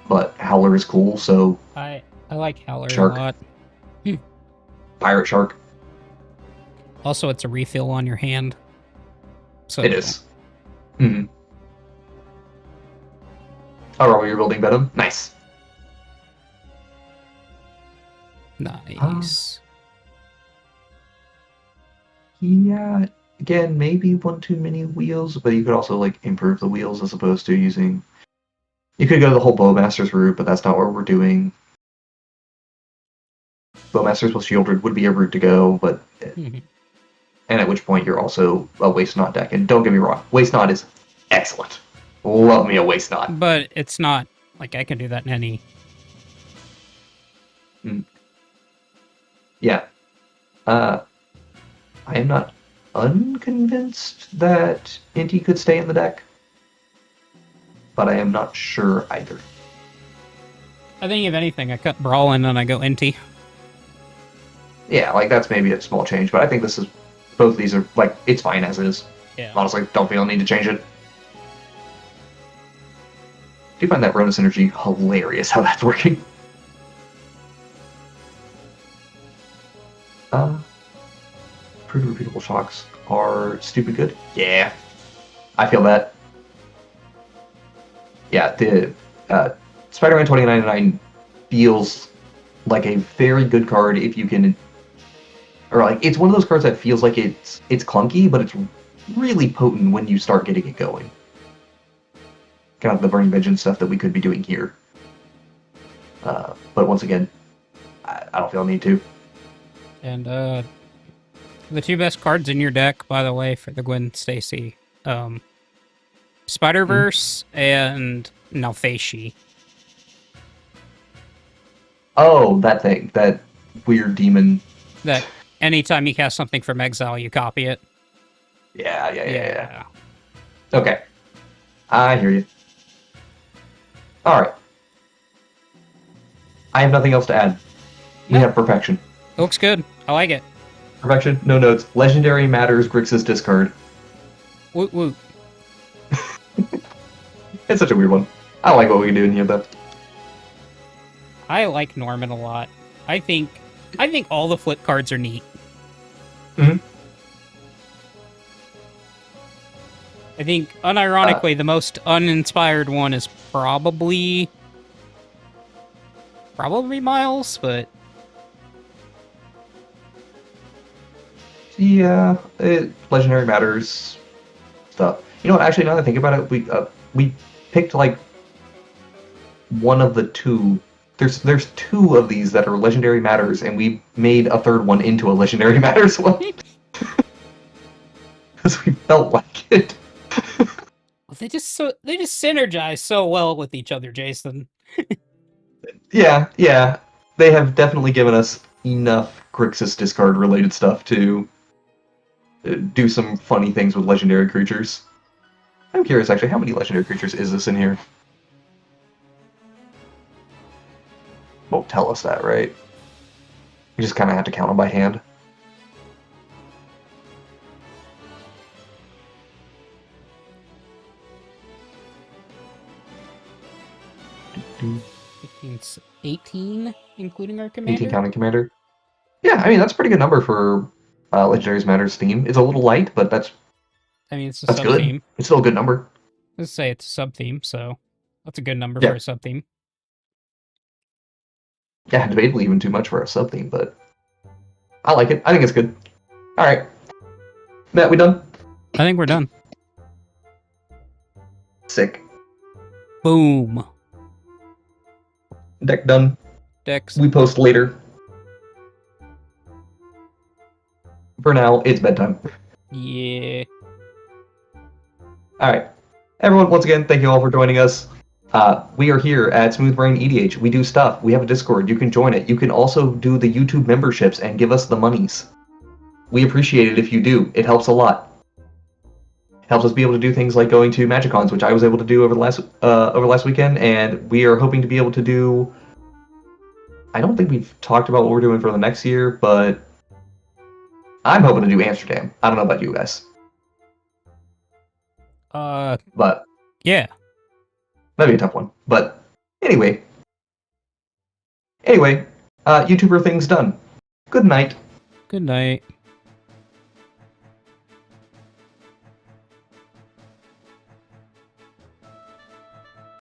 Speaker 2: But Howler is cool, so...
Speaker 1: I like Howler
Speaker 2: Shark.
Speaker 1: a lot.
Speaker 2: Pirate Shark.
Speaker 1: Also, it's a refill on your hand. So
Speaker 2: it is. Mm-hmm. Oh, Robert, you're building Venom? Nice.
Speaker 1: Nice.
Speaker 2: Yeah, again, maybe one too many wheels, but you could also, like, improve the wheels as opposed to using... You could go the whole Bowmasters route, but that's not what we're doing. Bowmasters with Shieldred would be a route to go, but... And at which point you're also a Waste Not deck. And don't get me wrong, Waste Not is excellent. Love me a Waste Not.
Speaker 1: But it's not... Like, I can do that in any...
Speaker 2: Yeah. I am not unconvinced that Inti could stay in the deck. But I am not sure either.
Speaker 1: I think if anything, I cut Brawlin and I go Inti.
Speaker 2: Yeah, like that's maybe a small change, but I think this is... Both of these are, like, it's fine as is.
Speaker 1: Yeah.
Speaker 2: Honestly, don't feel a need to change it. Do you find that Rona Synergy hilarious how that's working? Pretty repeatable shocks are stupid good. Yeah. I feel that. Yeah, the Spider-Man 2099 feels like a very good card if you can... Or, like, it's one of those cards that feels like it's clunky, but it's really potent when you start getting it going. Kind of the Burning Vengeance stuff that we could be doing here. But once again, I don't feel a need to.
Speaker 1: And the two best cards in your deck, by the way, for the Gwen Stacy, Spider-Verse and Nalfashi.
Speaker 2: Oh, that thing, that weird demon.
Speaker 1: That anytime you cast something from exile, you copy it.
Speaker 2: Yeah. Okay, I hear you. All right. I have nothing else to add. We have Perfection.
Speaker 1: It looks good. I like it.
Speaker 2: Perfection, no notes. Legendary Matters, Grixis discard.
Speaker 1: Woot woot.
Speaker 2: It's such a weird one. I like what we can do in here, though.
Speaker 1: I like Norman a lot. I think all the flip cards are neat.
Speaker 2: Mm-hmm.
Speaker 1: I think, unironically, the most uninspired one is probably Miles, but
Speaker 2: yeah, Legendary Matters stuff. You know what? Actually, now that I think about it, we picked like one of the two. There's two of these that are Legendary Matters, and we made a third one into a Legendary Matters one because we felt like it.
Speaker 1: they just synergize so well with each other, Jason.
Speaker 2: Yeah. They have definitely given us enough Grixis discard related stuff to do some funny things with legendary creatures. I'm curious, actually, how many legendary creatures is this in here? Won't tell us that, right? We just kind of have to count them by hand.
Speaker 1: It's 18, including our commander.
Speaker 2: 18 counting commander. Yeah, I mean that's a pretty good number for Legendaries Matters theme. It's a little light, but that's
Speaker 1: it's a
Speaker 2: that's
Speaker 1: sub
Speaker 2: good.
Speaker 1: theme.
Speaker 2: It's still a good number.
Speaker 1: Let's say it's a sub theme, so that's a good number
Speaker 2: Yeah.
Speaker 1: for a sub theme.
Speaker 2: Yeah, debatably even too much for a sub theme, but I like it. I think it's good. All right, Matt, we done?
Speaker 1: I think we're done.
Speaker 2: Sick.
Speaker 1: Boom.
Speaker 2: Deck done.
Speaker 1: Decks.
Speaker 2: We post later. For now, it's bedtime.
Speaker 1: Yeah.
Speaker 2: All right, everyone. Once again, thank you all for joining us. We are here at SmoothBrainEDH. We do stuff. We have a Discord. You can join it. You can also do the YouTube memberships and give us the monies. We appreciate it if you do. It helps a lot. Helps us be able to do things like going to MagicCons, which I was able to do over last weekend, and we are hoping to be able to do. I don't think we've talked about what we're doing for the next year, but I'm hoping to do Amsterdam. I don't know about you guys, but
Speaker 1: yeah.
Speaker 2: that'd be a tough one. But anyway, YouTuber things done. Good night.
Speaker 1: Good night.